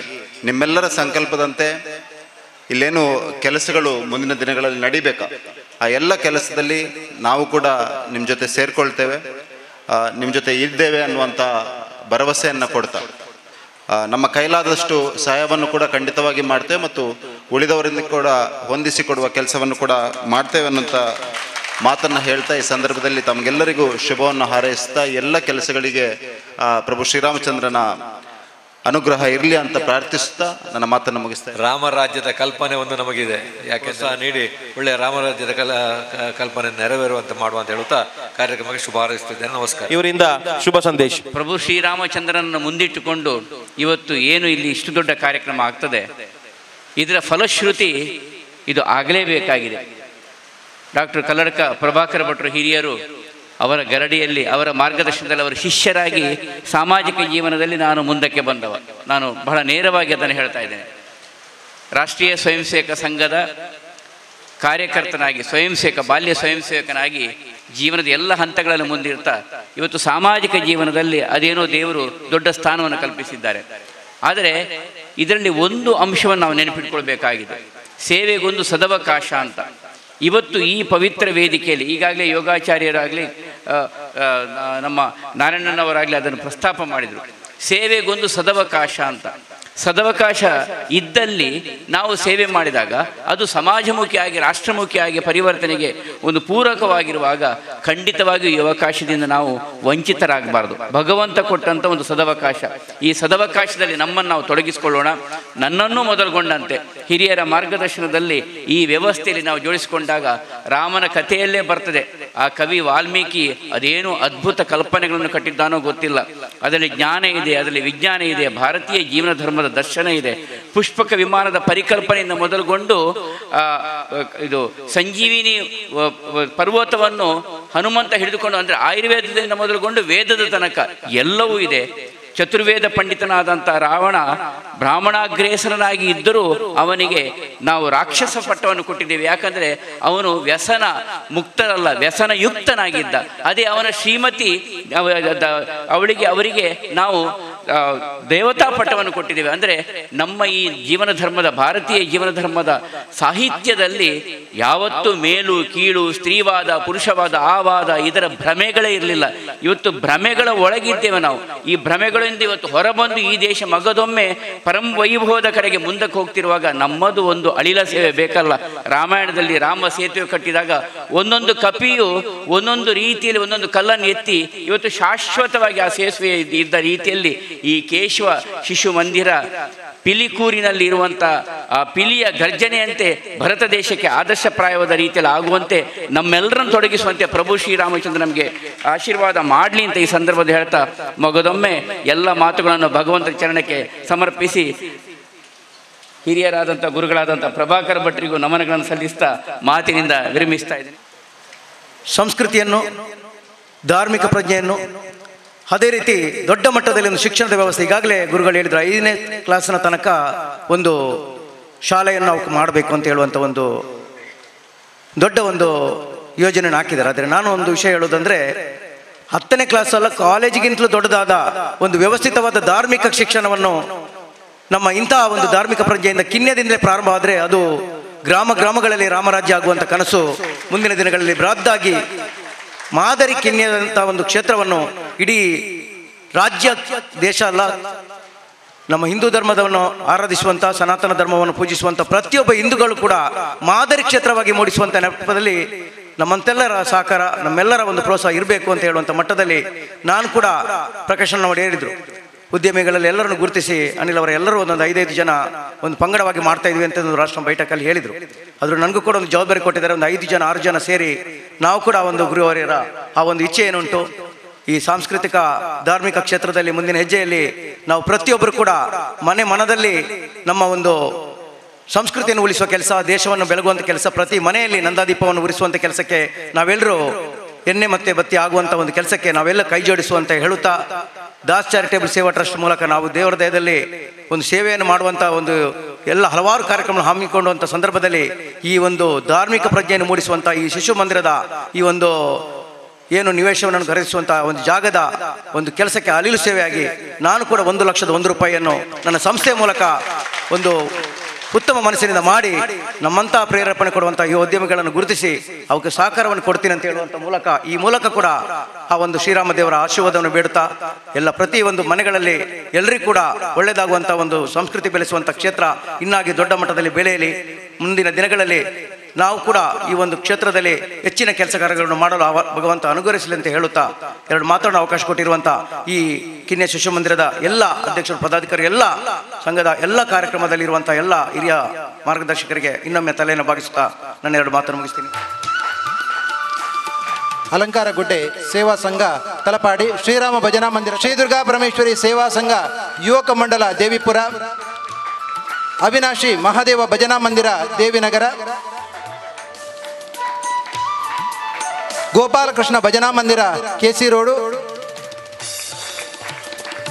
ನಿಮ್ಮೆಲ್ಲರ ಸಂಕಲ್ಪದಂತೆ ಇಲ್ಲೇನು ಕೆಲಸಗಳು ಮುಂದಿನ ದಿನಗಳಲ್ಲಿ ನಡಿಬೇಕಾ, ಆ ಎಲ್ಲ ಕೆಲಸದಲ್ಲಿ ನಾವು ಕೂಡ ನಿಮ್ಮ ಜೊತೆ ಸೇರ್ಕೊಳ್ತೇವೆ, ನಿಮ್ಮ ಜೊತೆ ಇದ್ದೇವೆ ಅನ್ನುವಂಥ ಭರವಸೆಯನ್ನು ಕೊಡ್ತಾ ನಮ್ಮ ಕೈಲಾದಷ್ಟು ಸಹಾಯವನ್ನು ಕೂಡ ಖಂಡಿತವಾಗಿ ಮಾಡ್ತೇವೆ ಮತ್ತು ಉಳಿದವರಿಂದ ಕೂಡ ಹೊಂದಿಸಿಕೊಡುವ ಕೆಲಸವನ್ನು ಕೂಡ ಮಾಡ್ತೇವೆ ಅನ್ನೋಂಥ ಮಾತನ್ನು ಹೇಳ್ತಾ ಈ ಸಂದರ್ಭದಲ್ಲಿ ತಮಗೆಲ್ಲರಿಗೂ ಶುಭವನ್ನು ಹಾರೈಸ್ತಾ ಎಲ್ಲ ಕೆಲಸಗಳಿಗೆ ಪ್ರಭು ಶ್ರೀರಾಮಚಂದ್ರನ ಅನುಗ್ರಹ ಇರಲಿ ಅಂತ ಪ್ರಾರ್ಥಿಸ್ತಾ ನನ್ನ ಮಾತನ್ನು ಮುಗಿಸ್ತೇನೆ. ರಾಮರಾಜ್ಯದ ಕಲ್ಪನೆ ಒಂದು ನಮಗಿದೆ, ಯಾಕೆಂದ್ರೆ ನೀಡಿ ಒಳ್ಳೆಯ ರಾಮರಾಜ್ಯದ ಕಲ್ಪನೆ ನೆರವೇರುವಂತೆ ಮಾಡುವಂತ ಹೇಳುತ್ತಾ ಕಾರ್ಯಕ್ರಮಕ್ಕೆ ಶುಭ ಹಾರೈಸುತ್ತಿದ್ದೇನೆ. ನಮಸ್ಕಾರ. ಇವರಿಂದ ಶುಭ ಸಂದೇಶ. ಪ್ರಭು ಶ್ರೀರಾಮಚಂದ್ರನನ್ನು ಮುಂದಿಟ್ಟುಕೊಂಡು ಇವತ್ತು ಏನು ಇಲ್ಲಿ ಇಷ್ಟು ದೊಡ್ಡ ಕಾರ್ಯಕ್ರಮ ಆಗ್ತದೆ, ಇದರ ಫಲಶ್ರುತಿ ಇದು ಆಗಲೇಬೇಕಾಗಿದೆ. ಡಾಕ್ಟರ್ ಕಲ್ಲಡ್ಕ ಪ್ರಭಾಕರ ಭಟ್ರು ಹಿರಿಯರು ಅವರ ಗರಡಿಯಲ್ಲಿ ಅವರ ಮಾರ್ಗದರ್ಶನದಲ್ಲಿ ಅವರ ಶಿಷ್ಯರಾಗಿ ಸಾಮಾಜಿಕ ಜೀವನದಲ್ಲಿ ನಾನು ಮುಂದಕ್ಕೆ ಬಂದವ. ನಾನು ಬಹಳ ನೇರವಾಗಿ ಅದನ್ನು ಹೇಳ್ತಾ ಇದ್ದೇನೆ. ರಾಷ್ಟ್ರೀಯ ಸ್ವಯಂ ಸೇವಕ ಸಂಘದ ಕಾರ್ಯಕರ್ತನಾಗಿ ಬಾಲ್ಯ ಸ್ವಯಂ ಸೇವಕನಾಗಿ ಜೀವನದ ಎಲ್ಲ ಹಂತಗಳಲ್ಲಿ ಮುಂದಿರ್ತಾ ಇವತ್ತು ಸಾಮಾಜಿಕ ಜೀವನದಲ್ಲಿ ಅದೇನೋ ದೇವರು ದೊಡ್ಡ ಸ್ಥಾನವನ್ನು ಕಲ್ಪಿಸಿದ್ದಾರೆ. ಆದರೆ ಇದರಲ್ಲಿ ಒಂದು ಅಂಶವನ್ನು ನಾವು ನೆನಪಿಟ್ಕೊಳ್ಬೇಕಾಗಿದೆ, ಸೇವೆಗೊಂದು ಸದವಕಾಶ ಅಂತ. ಇವತ್ತು ಈ ಪವಿತ್ರ ವೇದಿಕೆಯಲ್ಲಿ ಈಗಾಗಲೇ ಯೋಗಾಚಾರ್ಯರಾಗಲಿ ನಮ್ಮ ನಾರಾಯಣನವರಾಗಲಿ ಅದನ್ನು ಪ್ರಸ್ತಾಪ ಮಾಡಿದರು. ಸೇವೆಗೊಂದು ಸದವಕಾಶ ಅಂತ. ಸದವಕಾಶ ಇದ್ದಲ್ಲಿ ನಾವು ಸೇವೆ ಮಾಡಿದಾಗ ಅದು ಸಮಾಜಮುಖಿಯಾಗಿ ರಾಷ್ಟ್ರಮುಖಿಯಾಗಿ ಪರಿವರ್ತನೆಗೆ ಒಂದು ಪೂರಕವಾಗಿರುವಾಗ ಖಂಡಿತವಾಗಿಯೂ ಈ ಅವಕಾಶದಿಂದ ನಾವು ವಂಚಿತರಾಗಬಾರ್ದು. ಭಗವಂತ ಕೊಟ್ಟಂಥ ಒಂದು ಸದವಕಾಶ. ಈ ಸದವಕಾಶದಲ್ಲಿ ನಮ್ಮನ್ನು ನಾವು ತೊಡಗಿಸಿಕೊಳ್ಳೋಣ. ನನ್ನನ್ನು ಮೊದಲುಗೊಂಡಂತೆ ಹಿರಿಯರ ಮಾರ್ಗದರ್ಶನದಲ್ಲಿ ಈ ವ್ಯವಸ್ಥೆಯಲ್ಲಿ ನಾವು ಜೋಡಿಸಿಕೊಂಡಾಗ ರಾಮನ ಕಥೆಯಲ್ಲೇ ಬರ್ತದೆ. ಆ ಕವಿ ವಾಲ್ಮೀಕಿ ಅದೇನು ಅದ್ಭುತ ಕಲ್ಪನೆಗಳನ್ನು ಕಟ್ಟಿದ್ದಾನೋ ಗೊತ್ತಿಲ್ಲ. ಅದರಲ್ಲಿ ಜ್ಞಾನ ಇದೆ, ಅದರಲ್ಲಿ ವಿಜ್ಞಾನ ಇದೆ, ಭಾರತೀಯ ಜೀವನ ಧರ್ಮದ ದರ್ಶನ ಇದೆ. ಪುಷ್ಪಕ ವಿಮಾನದ ಪರಿಕಲ್ಪನೆಯಿಂದ ಮೊದಲುಗೊಂಡು ಇದು ಸಂಜೀವಿನಿ ಪರ್ವತವನ್ನು ಹನುಮಂತ ಹಿಡಿದುಕೊಂಡು, ಅಂದರೆ ಆಯುರ್ವೇದದಿಂದ ಮೊದಲುಗೊಂಡು ವೇದದ ತನಕ ಎಲ್ಲವೂ ಇದೆ. ಚತುರ್ವೇದ ಪಂಡಿತನಾದಂಥ ರಾವಣ ಬ್ರಾಹ್ಮಣಾಗ್ರೇಸರನಾಗಿ ಇದ್ದರೂ ಅವನಿಗೆ ನಾವು ರಾಕ್ಷಸ ಪಟ್ಟವನ್ನು ಕೊಟ್ಟಿದ್ದೇವೆ. ಯಾಕಂದರೆ ಅವನು ವ್ಯಸನ ಮುಕ್ತರಲ್ಲ, ವ್ಯಸನಯುಕ್ತನಾಗಿದ್ದ. ಅದೇ ಅವನ ಶ್ರೀಮತಿ ಅವರಿಗೆ ನಾವು ದೇವತಾ ಪಟ್ಟವನ್ನು ಕೊಟ್ಟಿದ್ದೇವೆ. ಅಂದರೆ ನಮ್ಮ ಈ ಜೀವನ ಧರ್ಮದ ಭಾರತೀಯ ಜೀವನ ಧರ್ಮದ ಸಾಹಿತ್ಯದಲ್ಲಿ ಯಾವತ್ತೂ ಮೇಲು ಕೀಳು, ಸ್ತ್ರೀವಾದ, ಪುರುಷವಾದ, ಆವಾದ ಇದರ ಭ್ರಮೆಗಳೇ ಇರಲಿಲ್ಲ. ಇವತ್ತು ಭ್ರಮೆಗಳ ಒಳಗಿದ್ದೇವೆ ನಾವು. ಈ ಭ್ರಮೆಗಳಿಂದ ಇವತ್ತು ಹೊರಬಂದು ಈ ದೇಶ ಮಗದೊಮ್ಮೆ ಪರಂ ವೈಭವದ ಕಡೆಗೆ ಮುಂದಕ್ಕೆ ಹೋಗ್ತಿರುವಾಗ ನಮ್ಮದು ಒಂದು ಅಳಿಲ ಸೇವೆ ಬೇಕಲ್ಲ. ರಾಮಾಯಣದಲ್ಲಿ ರಾಮ ಸೇತುವೆ ಕಟ್ಟಿದಾಗ ಒಂದೊಂದು ಕಪಿಯು ಒಂದೊಂದು ರೀತಿಯಲ್ಲಿ ಒಂದೊಂದು ಕಲ್ಲನ್ನು ಎತ್ತಿ ಇವತ್ತು ಶಾಶ್ವತವಾಗಿ ಆ ಸೇತುವೆ ಇದ್ದ ರೀತಿಯಲ್ಲಿ ಈ ಕೇಶವ ಶಿಶು ಮಂದಿರ ಪಿಲಿಕೂರಿನಲ್ಲಿ ಇರುವಂಥ ಆ ಪಿಲಿಯ ಗರ್ಜನೆಯಂತೆ ಭರತ ದೇಶಕ್ಕೆ ಆದರ್ಶಪ್ರಾಯವಾದ ರೀತಿಯಲ್ಲಿ ಆಗುವಂತೆ ನಮ್ಮೆಲ್ಲರನ್ನು ತೊಡಗಿಸುವಂತೆ ಪ್ರಭು ಶ್ರೀರಾಮಚಂದ್ರ ನಮಗೆ ಆಶೀರ್ವಾದ ಮಾಡಲಿ ಅಂತ ಈ ಸಂದರ್ಭದಲ್ಲಿ ಹೇಳ್ತಾ ಮಗದೊಮ್ಮೆ ಎಲ್ಲ ಮಾತುಗಳನ್ನು ಭಗವಂತನ ಚರಣಕ್ಕೆ ಸಮರ್ಪಿಸಿ ಹಿರಿಯರಾದಂಥ ಗುರುಗಳಾದಂಥ ಪ್ರಭಾಕರ ಭಟ್ರಿಗೂ ನಮನಗಳನ್ನು ಸಲ್ಲಿಸ್ತಾ ಮಾತಿನಿಂದ ವಿರಮಿಸ್ತಾ ಇದ್ದೀನಿ. ಸಂಸ್ಕೃತಿಯನ್ನು, ಧಾರ್ಮಿಕ ಪ್ರಜ್ಞೆಯನ್ನು, ಅದೇ ರೀತಿ ದೊಡ್ಡ ಮಟ್ಟದಲ್ಲಿ ಒಂದು ಶಿಕ್ಷಣದ ವ್ಯವಸ್ಥೆ, ಈಗಾಗಲೇ ಗುರುಗಳು ಹೇಳಿದ್ರು 5ನೇ ಕ್ಲಾಸಿನ ತನಕ ಒಂದು ಶಾಲೆಯನ್ನು ನಾವು ಮಾಡಬೇಕು ಅಂತ ಹೇಳುವಂಥ ಒಂದು ದೊಡ್ಡ ಒಂದು ಯೋಜನೆಯನ್ನು ಹಾಕಿದ್ದಾರೆ. ಆದರೆ ನಾನು ಒಂದು ವಿಷಯ ಹೇಳೋದಂದರೆ 10ನೇ ಕ್ಲಾಸ್ ಅಲ್ಲ, ಕಾಲೇಜಿಗಿಂತಲೂ ದೊಡ್ಡದಾದ ಒಂದು ವ್ಯವಸ್ಥಿತವಾದ ಧಾರ್ಮಿಕ ಶಿಕ್ಷಣವನ್ನು ನಮ್ಮ ಇಂತಹ ಒಂದು ಧಾರ್ಮಿಕ ಪ್ರಜ್ಞೆಯಿಂದ ಕಿನ್ಯದಿಂದಲೇ ಪ್ರಾರಂಭ ಆದರೆ ಅದು ಗ್ರಾಮಗಳಲ್ಲಿ ರಾಮರಾಜ್ಯ ಆಗುವಂಥ ಕನಸು ಮುಂದಿನ ದಿನಗಳಲ್ಲಿ ಬೃಹದ್ದಾಗಿ ಮಾದರಿ ಕಿನ್ಯದಂಥ ಒಂದು ಕ್ಷೇತ್ರವನ್ನು ಇಡೀ ರಾಜ್ಯ, ದೇಶ ಅಲ್ಲ, ನಮ್ಮ ಹಿಂದೂ ಧರ್ಮವನ್ನು ಆರಾಧಿಸುವಂಥ, ಸನಾತನ ಧರ್ಮವನ್ನು ಪೂಜಿಸುವಂಥ ಪ್ರತಿಯೊಬ್ಬ ಹಿಂದೂಗಳು ಕೂಡ ಮಾದರಿ ಕ್ಷೇತ್ರವಾಗಿ ಮೂಡಿಸುವಂಥ ನೆಪದಲ್ಲಿ ನಮ್ಮಂತೆಲ್ಲರ ಸಹಕಾರ, ನಮ್ಮೆಲ್ಲರ ಒಂದು ಪ್ರೋತ್ಸಾಹ ಇರಬೇಕು ಅಂತ ಹೇಳುವಂಥ ಮಟ್ಟದಲ್ಲಿ ನಾನು ಕೂಡ ಪ್ರಕಾಶನ ನೋಡಿ ಹೇಳಿದರು, ಉದ್ಯಮಿಗಳಲ್ಲಿ ಎಲ್ಲರನ್ನು ಗುರುತಿಸಿ ಅನಿಲ್ ಅವರ ಎಲ್ಲರೂ ಒಂದೊಂದು 5-5 ಜನ ಒಂದು ಪಂಗಡವಾಗಿ ಮಾಡ್ತಾ ಇದ್ವಿ ಅಂತ ಒಂದು ರಾಷ್ಟ್ರ ಬೈಠಕಲ್ಲಿ ಹೇಳಿದರು. ಆದರೂ ನನಗೂ ಕೂಡ ಒಂದು ಜವಾಬ್ದಾರಿ ಕೊಟ್ಟಿದ್ದಾರೆ. ಒಂದು 5 ಜನ 6 ಜನ ಸೇರಿ ನಾವು ಕೂಡ ಒಂದು ಗುರುವರಿಯರ ಆ ಒಂದು ಇಚ್ಛೆ ಏನುಂಟು, ಈ ಸಾಂಸ್ಕೃತಿಕ ಧಾರ್ಮಿಕ ಕ್ಷೇತ್ರದಲ್ಲಿ ಮುಂದಿನ ಹೆಜ್ಜೆಯಲ್ಲಿ ನಾವು ಪ್ರತಿಯೊಬ್ಬರು ಕೂಡ ಮನದಲ್ಲಿ ನಮ್ಮ ಒಂದು ಸಂಸ್ಕೃತಿಯನ್ನು ಉಳಿಸುವ ಕೆಲಸ, ದೇಶವನ್ನು ಬೆಳಗುವಂಥ ಕೆಲಸ, ಪ್ರತಿ ಮನೆಯಲ್ಲಿ ನಂದಾದೀಪವನ್ನು ಉರಿಸುವಂಥ ಕೆಲಸಕ್ಕೆ ನಾವೆಲ್ಲರೂ ಎಣ್ಣೆ ಮತ್ತೆ ಬತ್ತಿ ಆಗುವಂಥ ಒಂದು ಕೆಲಸಕ್ಕೆ ನಾವೆಲ್ಲ ಕೈ ಜೋಡಿಸುವಂತ ಹೇಳುತ್ತಾ, ದಾಸ್ ಚಾರಿಟೇಬಲ್ ಸೇವಾ ಟ್ರಸ್ಟ್ ಮೂಲಕ ನಾವು ದೇವರ ದಯದಲ್ಲಿ ಒಂದು ಸೇವೆಯನ್ನು ಮಾಡುವಂಥ ಒಂದು ಎಲ್ಲ ಹಲವಾರು ಕಾರ್ಯಕ್ರಮ ಹಮ್ಮಿಕೊಳ್ಳುವಂಥ ಸಂದರ್ಭದಲ್ಲಿ ಈ ಒಂದು ಧಾರ್ಮಿಕ ಪ್ರಜ್ಞೆಯನ್ನು ಮೂಡಿಸುವಂಥ ಈ ಶಿಶು ಮಂದಿರದ ಈ ಒಂದು ಏನು ನಿವೇಶನವನ್ನು ಖರೀದಿಸುವಂಥ ಒಂದು ಜಾಗದ ಒಂದು ಕೆಲಸಕ್ಕೆ ಅಲಿಲು ಸೇವೆಯಾಗಿ ನಾನು ಕೂಡ 1,01,000 ರೂಪಾಯಿಯನ್ನು ನನ್ನ ಸಂಸ್ಥೆಯ ಮೂಲಕ ಒಂದು ಉತ್ತಮ ಮನಸ್ಸಿನಿಂದ ಮಾಡಿ ನಮ್ಮಂತಹ ಪ್ರೇರೇಪಣೆ ಕೊಡುವಂಥ ಈ ಉದ್ಯಮಿಗಳನ್ನು ಗುರುತಿಸಿ ಅವಕ್ಕೆ ಸಹಕಾರವನ್ನು ಕೊಡ್ತೀನಿ ಅಂತ ಹೇಳುವಂಥ ಮೂಲಕ ಈ ಮೂಲಕ ಕೂಡ ಆ ಒಂದು ಶ್ರೀರಾಮ ದೇವರ ಆಶೀರ್ವಾದವನ್ನು ಬೇಡುತ್ತಾ ಎಲ್ಲ ಪ್ರತಿ ಒಂದು ಮನೆಗಳಲ್ಲಿ ಎಲ್ಲರಿಗೂ ಕೂಡ ಒಳ್ಳೆಯದಾಗುವಂಥ ಒಂದು ಸಂಸ್ಕೃತಿ ಬೆಳೆಸುವಂಥ ಕ್ಷೇತ್ರ ಇನ್ನಾಗಿ ದೊಡ್ಡ ಮಟ್ಟದಲ್ಲಿ ಬೆಳೆಯಲಿ. ಮುಂದಿನ ದಿನಗಳಲ್ಲಿ ನಾವು ಕೂಡ ಈ ಒಂದು ಕ್ಷೇತ್ರದಲ್ಲಿ ಹೆಚ್ಚಿನ ಕೆಲಸ ಕಾರ್ಯಗಳನ್ನು ಮಾಡಲು ಭಗವಂತ ಅನುಗ್ರಹಿಸಲಿ ಅಂತ ಹೇಳುತ್ತಾ ಎರಡು ಮಾತಾಡೋ ಅವಕಾಶ ಕೊಟ್ಟಿರುವಂಥ ಈ ಕಿನ್ಯ ಶಿಶು ಮಂದಿರದ ಎಲ್ಲ ಅಧ್ಯಕ್ಷರು, ಪದಾಧಿಕಾರಿ, ಎಲ್ಲ ಸಂಘದ ಎಲ್ಲ ಕಾರ್ಯಕ್ರಮದಲ್ಲಿರುವಂಥ ಎಲ್ಲ ಹಿರಿಯ ಮಾರ್ಗದರ್ಶಕರಿಗೆ ಇನ್ನೊಮ್ಮೆ ತಲೆಯನ್ನು ಭಾಗಿಸುತ್ತಾ ನನ್ನ ಎರಡು ಮಾತನ್ನು ಮುಗಿಸ್ತೀನಿ. ಅಲಂಕಾರ ಗುಡ್ಡೆ ಸೇವಾ ಸಂಘ ತಲಪಾಡಿ, ಶ್ರೀರಾಮ ಭಜನಾ ಮಂದಿರ, ಶ್ರೀ ದುರ್ಗಾ ಪರಮೇಶ್ವರಿ ಸೇವಾ ಸಂಘ ಯುವಕ ಮಂಡಲ ದೇವಿಪುರ, ಅವಿನಾಶಿ ಮಹಾದೇವ ಭಜನಾ ಮಂದಿರ ದೇವಿನಗರ, ಗೋಪಾಲಕೃಷ್ಣ ಭಜನಾ ಮಂದಿರ ಕೆಸಿ ರೋಡು,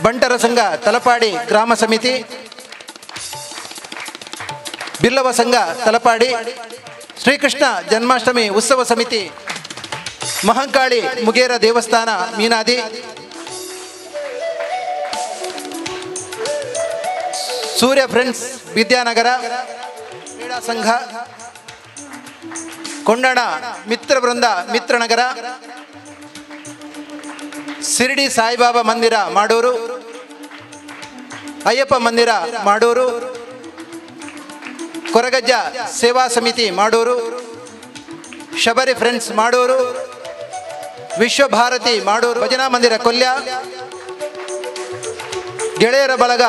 ಬಂಟರ ಸಂಘ ತಲಪಾಡಿ ಗ್ರಾಮ ಸಮಿತಿ, ಬಿಲ್ಲವ ಸಂಘ ತಲಪಾಡಿ, ಶ್ರೀಕೃಷ್ಣ ಜನ್ಮಾಷ್ಟಮಿ ಉತ್ಸವ ಸಮಿತಿ, ಮಹಂಕಾಳಿ ಮುಗೇರ ದೇವಸ್ಥಾನ ಮೀನಾದಿ, ಸೂರ್ಯ ಫ್ರೆಂಡ್ಸ್ ವಿದ್ಯಾನಗರ ಕ್ರೀಡಾ ಸಂಘ, ಕೊಂಡಣ ಮಿತ್ರ ಬೃಂದ ಮಿತ್ರನಗರ, ಶಿರಡಿ ಸಾಯಿಬಾಬಾ ಮಂದಿರ ಮಾಡೂರು, ಅಯ್ಯಪ್ಪ ಮಂದಿರ ಮಾಡೂರು, ಕೊರಗಜ್ಜ ಸೇವಾ ಸಮಿತಿ ಮಾಡೂರು, ಶಬರಿ ಫ್ರೆಂಡ್ಸ್ ಮಾಡೂರು, ವಿಶ್ವಭಾರತಿ ಮಾಡೂರು, ಭಜನಾ ಮಂದಿರ ಕೊಲ್ಯ, ಗೆಳೆಯರ ಬಳಗ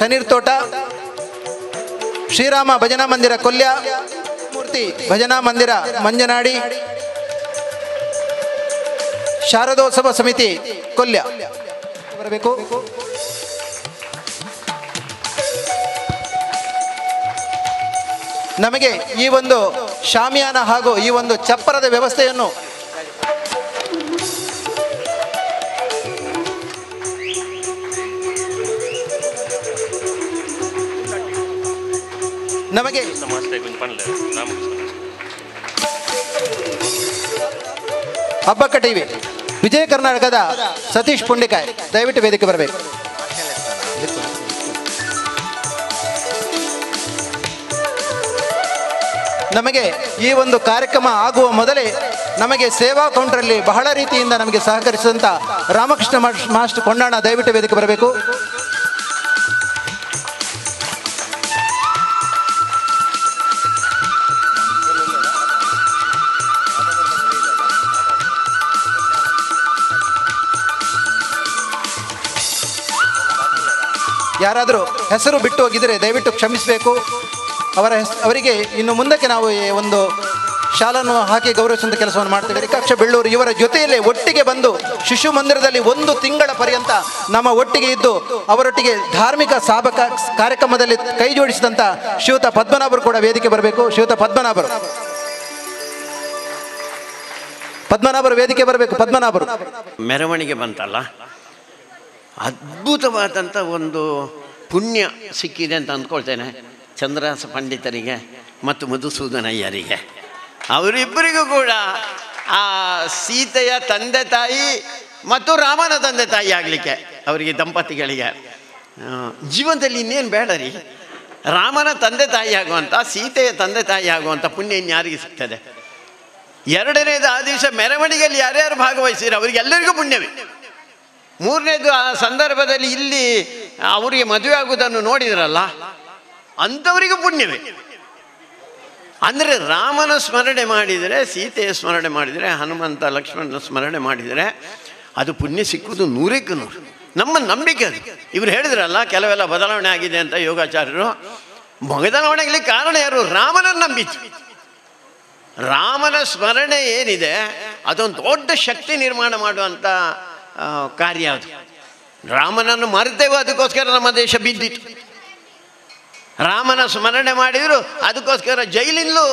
ಕನೀರ್ತೋಟ, ಶ್ರೀರಾಮ ಭಜನಾ ಮಂದಿರ ಕೊಲ್ಯ, ಮೂರ್ತಿ ಭಜನಾ ಮಂದಿರ ಮಂಜನಾಡಿ, ಶಾರದೋತ್ಸವ ಸಮಿತಿ ಕೊಲ್ಯ ಬರಬೇಕು. ನಮಗೆ ಈ ಒಂದು ಶಾಮಿಯಾನ ಹಾಗೂ ಈ ಒಂದು ಚಪ್ಪರದ ವ್ಯವಸ್ಥೆಯನ್ನು ನಮಗೆ ಹಬ್ಬಕ್ಕ ಟಿವಿ ವಿಜಯ ಕರ್ನಾಟಕದ ಸತೀಶ್ ಪುಂಡಿಕಾಯ್ ದಯವಿಟ್ಟು ವೇದಿಕೆ ಬರಬೇಕು. ನಮಗೆ ಈ ಒಂದು ಕಾರ್ಯಕ್ರಮ ಆಗುವ ಮೊದಲೇ ನಮಗೆ ಸೇವಾ ಕೌಂಟರಲ್ಲಿ ಬಹಳ ರೀತಿಯಿಂದ ನಮಗೆ ಸಹಕರಿಸಿದಂಥ ರಾಮಕೃಷ್ಣ ಮಾಸ್ಟರ್ ಕೊಂಡಾಣ ದಯವಿಟ್ಟು ವೇದಿಕೆ ಬರಬೇಕು. ಯಾರಾದರೂ ಹೆಸರು ಬಿಟ್ಟು ಹೋಗಿದರೆ ದಯವಿಟ್ಟು ಕ್ಷಮಿಸಬೇಕು. ಅವರಿಗೆ ಇನ್ನು ಮುಂದಕ್ಕೆ ನಾವು ಈ ಒಂದು ಶಾಲನ್ನು ಹಾಕಿ ಗೌರವಿಸುವಂಥ ಕೆಲಸವನ್ನು ಮಾಡ್ತೇವೆ. ರೇಖಾಕ್ಷ ಬೆಳ್ಳೂರು ಇವರ ಜೊತೆಯಲ್ಲೇ ಒಟ್ಟಿಗೆ ಬಂದು ಶಿಶು ಮಂದಿರದಲ್ಲಿ 1 ತಿಂಗಳ ಪರ್ಯಂತ ನಮ್ಮ ಒಟ್ಟಿಗೆ ಇದ್ದು ಅವರೊಟ್ಟಿಗೆ ಧಾರ್ಮಿಕ ಸಾಬಕ ಕಾರ್ಯಕ್ರಮದಲ್ಲಿ ಕೈ ಜೋಡಿಸಿದಂಥ ಶ್ರೀಯುತ ಪದ್ಮನಾಭರು ಕೂಡ ವೇದಿಕೆ ಬರಬೇಕು. ಶ್ರೀಯುತ ಪದ್ಮನಾಭರು ವೇದಿಕೆ ಬರಬೇಕು. ಪದ್ಮನಾಭರು ಮೆರವಣಿಗೆ ಬಂತಲ್ಲ, ಅದ್ಭುತವಾದಂಥ ಒಂದು ಪುಣ್ಯ ಸಿಕ್ಕಿದೆ ಅಂತ ಅಂದ್ಕೊಳ್ತೇನೆ ಚಂದ್ರಹಾಸ ಪಂಡಿತರಿಗೆ ಮತ್ತು ಮಧುಸೂದನಯ್ಯರಿಗೆ. ಅವರಿಬ್ಬರಿಗೂ ಕೂಡ ಆ ಸೀತೆಯ ತಂದೆ ತಾಯಿ ಮತ್ತು ರಾಮನ ತಂದೆ ತಾಯಿ ಆಗಲಿಕ್ಕೆ ಅವರಿಗೆ ದಂಪತಿಗಳಿಗೆ ಜೀವನದಲ್ಲಿ ಇನ್ನೇನು ಬೇಡ ರೀ. ರಾಮನ ತಂದೆ ತಾಯಿ ಆಗುವಂಥ, ಸೀತೆಯ ತಂದೆ ತಾಯಿ ಆಗುವಂಥ ಪುಣ್ಯ ಇನ್ಯಾರಿಗೆ ಸಿಗ್ತದೆ? ಎರಡನೇದು ಆ ದಿವಸ ಮೆರವಣಿಗೆಯಲ್ಲಿ ಯಾರ್ಯಾರು ಭಾಗವಹಿಸಿದ್ರೆ ಅವರಿಗೆಲ್ಲರಿಗೂ ಪುಣ್ಯವೇ. ಮೂರನೇದು ಆ ಸಂದರ್ಭದಲ್ಲಿ ಇಲ್ಲಿ ಅವರಿಗೆ ಮದುವೆ ಆಗುವುದನ್ನು ನೋಡಿದ್ರಲ್ಲ, ಅಂಥವರಿಗೂ ಪುಣ್ಯವೇ. ಅಂದರೆ ರಾಮನ ಸ್ಮರಣೆ ಮಾಡಿದರೆ, ಸೀತೆಯ ಸ್ಮರಣೆ ಮಾಡಿದರೆ, ಹನುಮಂತ ಲಕ್ಷ್ಮಣನ ಸ್ಮರಣೆ ಮಾಡಿದರೆ ಅದು ಪುಣ್ಯ ಸಿಕ್ಕುವುದು 100ಕ್ಕೆ 100. ನಮ್ಮ ನಂಬಿಕೆ ಅದು. ಇವರು ಹೇಳಿದ್ರಲ್ಲ ಕೆಲವೆಲ್ಲ ಬದಲಾವಣೆ ಆಗಿದೆ ಅಂತ ಯೋಗಾಚಾರ್ಯರು. ಬದಲಾವಣೆಗೆ ಕಾರಣ ಯಾರು? ರಾಮನನ್ನು ನಂಬಿತು. ರಾಮನ ಸ್ಮರಣೆ ಏನಿದೆ ಅದೊಂದು ದೊಡ್ಡ ಶಕ್ತಿ ನಿರ್ಮಾಣ ಮಾಡುವಂಥ ಕಾರ್ಯ ಅದು. ರಾಮನನ್ನು ಮರೆತೇವೆ, ಅದಕ್ಕೋಸ್ಕರ ನಮ್ಮ ದೇಶ ಬಿದ್ದಿತ್ತು. ರಾಮನ ಸ್ಮರಣೆ ಮಾಡಿದರು, ಅದಕ್ಕೋಸ್ಕರ ಜೈಲಿಂದಲೂ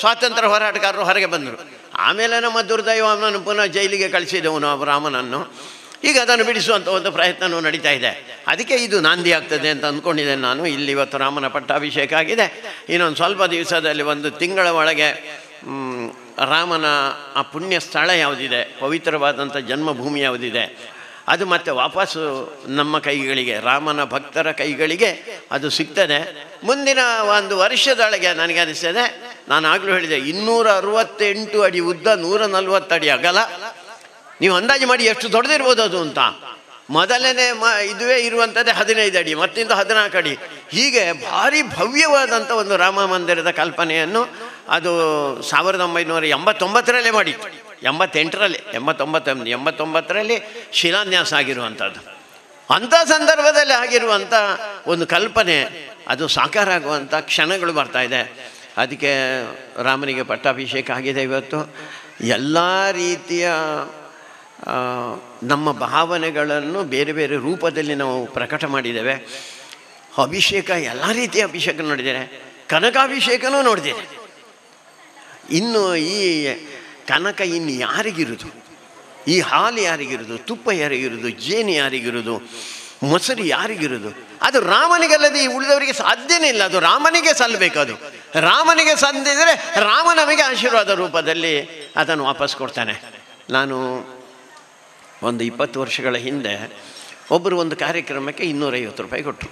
ಸ್ವಾತಂತ್ರ್ಯ ಹೋರಾಟಗಾರರು ಹೊರಗೆ ಬಂದರು. ಆಮೇಲೆ ನಮ್ಮ ದುರ್ದೈವ ಅವನನ್ನು ಪುನಃ ಜೈಲಿಗೆ ಕಳಿಸಿದೆವು ನಾವು ರಾಮನನ್ನು. ಈಗ ಅದನ್ನು ಬಿಡಿಸುವಂಥ ಒಂದು ಪ್ರಯತ್ನವೂ ನಡೀತಾ ಇದೆ. ಅದಕ್ಕೆ ಇದು ನಾಂದಿ ಆಗ್ತದೆ ಅಂತ ಅಂದ್ಕೊಂಡಿದ್ದೇನೆ ನಾನು. ಇಲ್ಲಿ ಇವತ್ತು ರಾಮನ ಪಟ್ಟಾಭಿಷೇಕ ಆಗಿದೆ. ಇನ್ನೊಂದು ಸ್ವಲ್ಪ ದಿವಸದಲ್ಲಿ 1 ತಿಂಗಳ ಒಳಗೆ ರಾಮನ ಆ ಪುಣ್ಯ ಸ್ಥಳ ಯಾವುದಿದೆ, ಪವಿತ್ರವಾದಂಥ ಜನ್ಮಭೂಮಿ ಯಾವುದಿದೆ, ಅದು ಮತ್ತೆ ವಾಪಸ್ಸು ನಮ್ಮ ಕೈಗಳಿಗೆ, ರಾಮನ ಭಕ್ತರ ಕೈಗಳಿಗೆ ಅದು ಸಿಗ್ತದೆ. ಮುಂದಿನ 1 ವರ್ಷದೊಳಗೆ ನನಗೆ ಅನಿಸ್ತದೆ, ನಾನು ಆಗಲೂ ಹೇಳಿದೆ 268 ಅಡಿ ಉದ್ದ, 140 ಅಡಿ ಅಗಲ. ನೀವು ಅಂದಾಜು ಮಾಡಿ ಎಷ್ಟು ದೊಡ್ಡದಿರ್ಬೋದು ಅದು ಅಂತ. ಮೊದಲನೇ ಇದುವೇ ಇರುವಂಥದ್ದೇ 15 ಅಡಿ, ಮತ್ತಿಂದ 14 ಅಡಿ. ಹೀಗೆ ಭಾರಿ ಭವ್ಯವಾದಂಥ ಒಂದು ರಾಮ ಮಂದಿರದ ಕಲ್ಪನೆಯನ್ನು ಅದು 1989 ಮಾಡಿತ್ತು. 89ರಲ್ಲಿ ಶಿಲಾನ್ಯಾಸ ಆಗಿರುವಂಥದ್ದು. ಅಂಥ ಸಂದರ್ಭದಲ್ಲಿ ಆಗಿರುವಂಥ ಒಂದು ಕಲ್ಪನೆ ಅದು ಸಾಕಾರ ಆಗುವಂಥ ಕ್ಷಣಗಳು ಬರ್ತಾಯಿದೆ. ಅದಕ್ಕೆ ರಾಮನಿಗೆ ಪಟ್ಟಾಭಿಷೇಕ ಆಗಿದೆ ಇವತ್ತು. ಎಲ್ಲ ರೀತಿಯ ನಮ್ಮ ಭಾವನೆಗಳನ್ನು ಬೇರೆ ಬೇರೆ ರೂಪದಲ್ಲಿ ನಾವು ಪ್ರಕಟ ಮಾಡಿದ್ದೇವೆ. ಅಭಿಷೇಕ ಎಲ್ಲ ರೀತಿಯ ಅಭಿಷೇಕ ನೋಡಿದ್ದೇನೆ, ಕನಕಾಭಿಷೇಕನೂ ನೋಡಿದ್ದೇನೆ. ಇನ್ನು ಈ ಕನಕ ಇನ್ನು ಯಾರಿಗಿರುವುದು? ಈ ಹಾಲು ಯಾರಿಗಿರುವುದು? ತುಪ್ಪ ಯಾರಿಗಿರುವುದು? ಜೇನು ಯಾರಿಗಿರುವುದು? ಮೊಸರು ಯಾರಿಗಿರುವುದು? ಅದು ರಾಮನಿಗಲ್ಲದೆ ಈ ಉಳಿದವರಿಗೆ ಸಾಧ್ಯನೇ ಇಲ್ಲ. ಅದು ರಾಮನಿಗೆ ಸಲ್ಲಬೇಕು. ಅದು ರಾಮನಿಗೆ ಸಂದಿದ್ರೆ ರಾಮ ನಮಗೆ ಆಶೀರ್ವಾದ ರೂಪದಲ್ಲಿ ಅದನ್ನು ವಾಪಸ್ ಕೊಡ್ತಾನೆ. ನಾನು ಒಂದು 20 ವರ್ಷಗಳ ಹಿಂದೆ ಒಬ್ಬರು ಒಂದು ಕಾರ್ಯಕ್ರಮಕ್ಕೆ 250 ರೂಪಾಯಿ ಕೊಟ್ಟರು.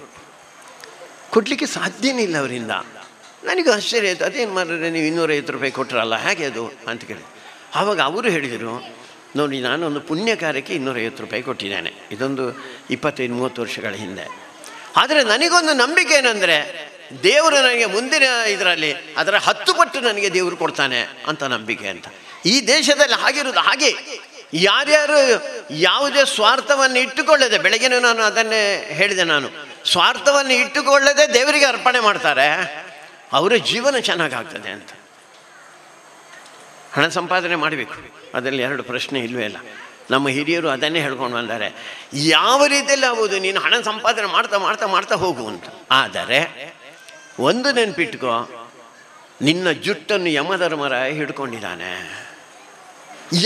ಕೊಡಲಿಕ್ಕೆ ಸಾಧ್ಯನೇ ಇಲ್ಲ ಅವರಿಂದ. ನನಗೂ ಆಶ್ಚರ್ಯ ಆಯಿತು, ಅದೇನು ಮಾಡಿದ್ರೆ ನೀವು 250 ರೂಪಾಯಿ ಕೊಟ್ಟರಲ್ಲ, ಹೇಗೆ ಅದು ಅಂತ ಕೇಳಿ. ಆವಾಗ ಅವರು ಹೇಳಿದರು, ನೋಡಿ ನಾನೊಂದು ಪುಣ್ಯ ಕಾರ್ಯಕ್ಕೆ 250 ರೂಪಾಯಿ ಕೊಟ್ಟಿದ್ದೇನೆ. ಇದೊಂದು 25-30 ವರ್ಷಗಳ ಹಿಂದೆ. ಆದರೆ ನನಗೊಂದು ನಂಬಿಕೆ ಏನಂದರೆ, ದೇವರು ನನಗೆ ಮುಂದಿನ ಇದರಲ್ಲಿ ಅದರ 10 ಪಟ್ಟು ನನಗೆ ದೇವರು ಕೊಡ್ತಾನೆ ಅಂತ ನಂಬಿಕೆ ಅಂತ. ಈ ದೇಶದಲ್ಲಿ ಆಗಿರೋದು ಹಾಗೆ. ಯಾರ್ಯಾರು ಯಾವುದೇ ಸ್ವಾರ್ಥವನ್ನು ಇಟ್ಟುಕೊಳ್ಳದೆ, ಬೆಳಗ್ಗೆನೂ ನಾನು ಅದನ್ನೇ ಹೇಳಿದೆ, ನಾನು ಸ್ವಾರ್ಥವನ್ನು ಇಟ್ಟುಕೊಳ್ಳದೆ ದೇವರಿಗೆ ಅರ್ಪಣೆ ಮಾಡ್ತಾರೆ, ಅವರ ಜೀವನ ಚೆನ್ನಾಗಾಗ್ತದೆ ಅಂತ. ಹಣ ಸಂಪಾದನೆ ಮಾಡಬೇಕು, ಅದರಲ್ಲಿ 2 ಪ್ರಶ್ನೆ ಇಲ್ಲವೇ ಇಲ್ಲ. ನಮ್ಮ ಹಿರಿಯರು ಅದನ್ನೇ ಹೇಳ್ಕೊಂಡು ಬಂದ್ದಾರೆ. ಯಾವ ರೀತಿಯಲ್ಲಿ ಆಗುವುದು, ನೀನು ಹಣ ಸಂಪಾದನೆ ಮಾಡ್ತಾ ಮಾಡ್ತಾ ಮಾಡ್ತಾ ಹೋಗು ಅಂತ. ಆದರೆ ಒಂದು ನೆನಪಿಟ್ಕೋ, ನಿನ್ನ ಜುಟ್ಟನ್ನು ಯಮಧರ್ಮರಾಯ ಹಿಡ್ಕೊಂಡಿದ್ದಾನೆ.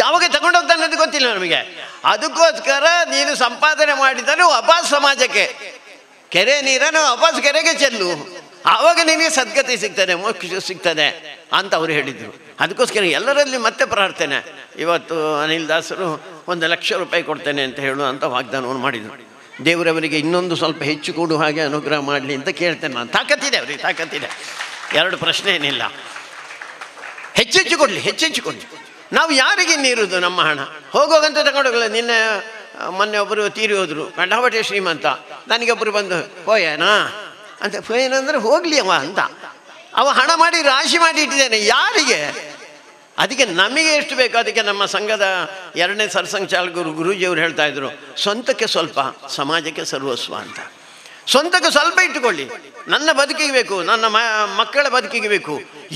ಯಾವಾಗ ತಗೊಂಡೋಗ್ತಾನೆ ಅನ್ನೋದು ಗೊತ್ತಿಲ್ಲ ನಮಗೆ. ಅದಕ್ಕೋಸ್ಕರ ನೀನು ಸಂಪಾದನೆ ಮಾಡಿದರೂ ವಾಪಸ್ ಸಮಾಜಕ್ಕೆ, ಕೆರೆ ನೀರನ್ನು ವಾಪಸ್ ಕೆರೆಗೆ ಚೆಲ್ಲು, ಆವಾಗ ನಿನಗೆ ಸದ್ಗತಿ ಸಿಗ್ತದೆ, ಮೋಕ್ಷ ಸಿಗ್ತದೆ ಅಂತ ಅವರು ಹೇಳಿದರು. ಅದಕ್ಕೋಸ್ಕರ ಎಲ್ಲರಲ್ಲಿ ಮತ್ತೆ ಪ್ರಾರ್ಥನೆ. ಇವತ್ತು ಅನಿಲ್ ದಾಸರು 1,00,000 ರೂಪಾಯಿ ಕೊಡ್ತೇನೆ ಅಂತ ಹೇಳುವಂಥ ವಾಗ್ದಾನವನ್ನು ಮಾಡಿದರು. ದೇವರವರಿಗೆ ಇನ್ನೊಂದು ಸ್ವಲ್ಪ ಹೆಚ್ಚು ಕೊಡು ಹಾಗೆ ಅನುಗ್ರಹ ಮಾಡಲಿ ಅಂತ ಕೇಳ್ತೇನೆ ನಾನು. ತಾಕತ್ತಿದೆ ಅವರಿಗೆ, ತಾಕತ್ತಿದೆ, 2 ಪ್ರಶ್ನೆ ಏನಿಲ್ಲ. ಹೆಚ್ಚೆಚ್ಚು ಕೊಡಲಿ, ಹೆಚ್ಚೆಚ್ಚು ಕೊಡಲಿ. ನಾವು ಯಾರಿಗೆ ನೀರುವುದು ನಮ್ಮ ಹಣ? ಹೋಗೋಗಂತ ತಗೊಂಡೋಗಲ್ಲ. ನಿನ್ನೆ ಮೊನ್ನೆ ಒಬ್ಬರು ತೀರಿ ಹೋದರು, ಕಂಡಾಪಟ್ಟೆ ಶ್ರೀಮಂತ. ನನಗೊಬ್ಬರು ಬಂದು ಹೋಯೇನಾ ಅಂತ. ಹೋಯೇನಂದರೆ ಹೋಗಲಿ ಅವ ಅಂತ. ಅವ ಹಣ ಮಾಡಿ ರಾಶಿ ಮಾಡಿ ಇಟ್ಟಿದ್ದೇನೆ, ಯಾರಿಗೆ? ಅದಕ್ಕೆ ನಮಗೆ ಎಷ್ಟು ಬೇಕು ಅದಕ್ಕೆ. ನಮ್ಮ ಸಂಘದ 2ನೇ ಸರ್ಸಂಘ ಚಾಲಕರು ಗುರೂಜಿಯವರು ಹೇಳ್ತಾ ಇದ್ರು, ಸ್ವಂತಕ್ಕೆ ಸ್ವಲ್ಪ, ಸಮಾಜಕ್ಕೆ ಸರ್ವಸ್ವ ಅಂತ. ಸ್ವಂತಕ್ಕೆ ಸ್ವಲ್ಪ ಇಟ್ಟುಕೊಳ್ಳಿ. ನನ್ನ ಬದುಕಿಗೆ ಬೇಕು, ನನ್ನ ಮಕ್ಕಳ ಬದುಕಿಗೆ ಬೇಕು,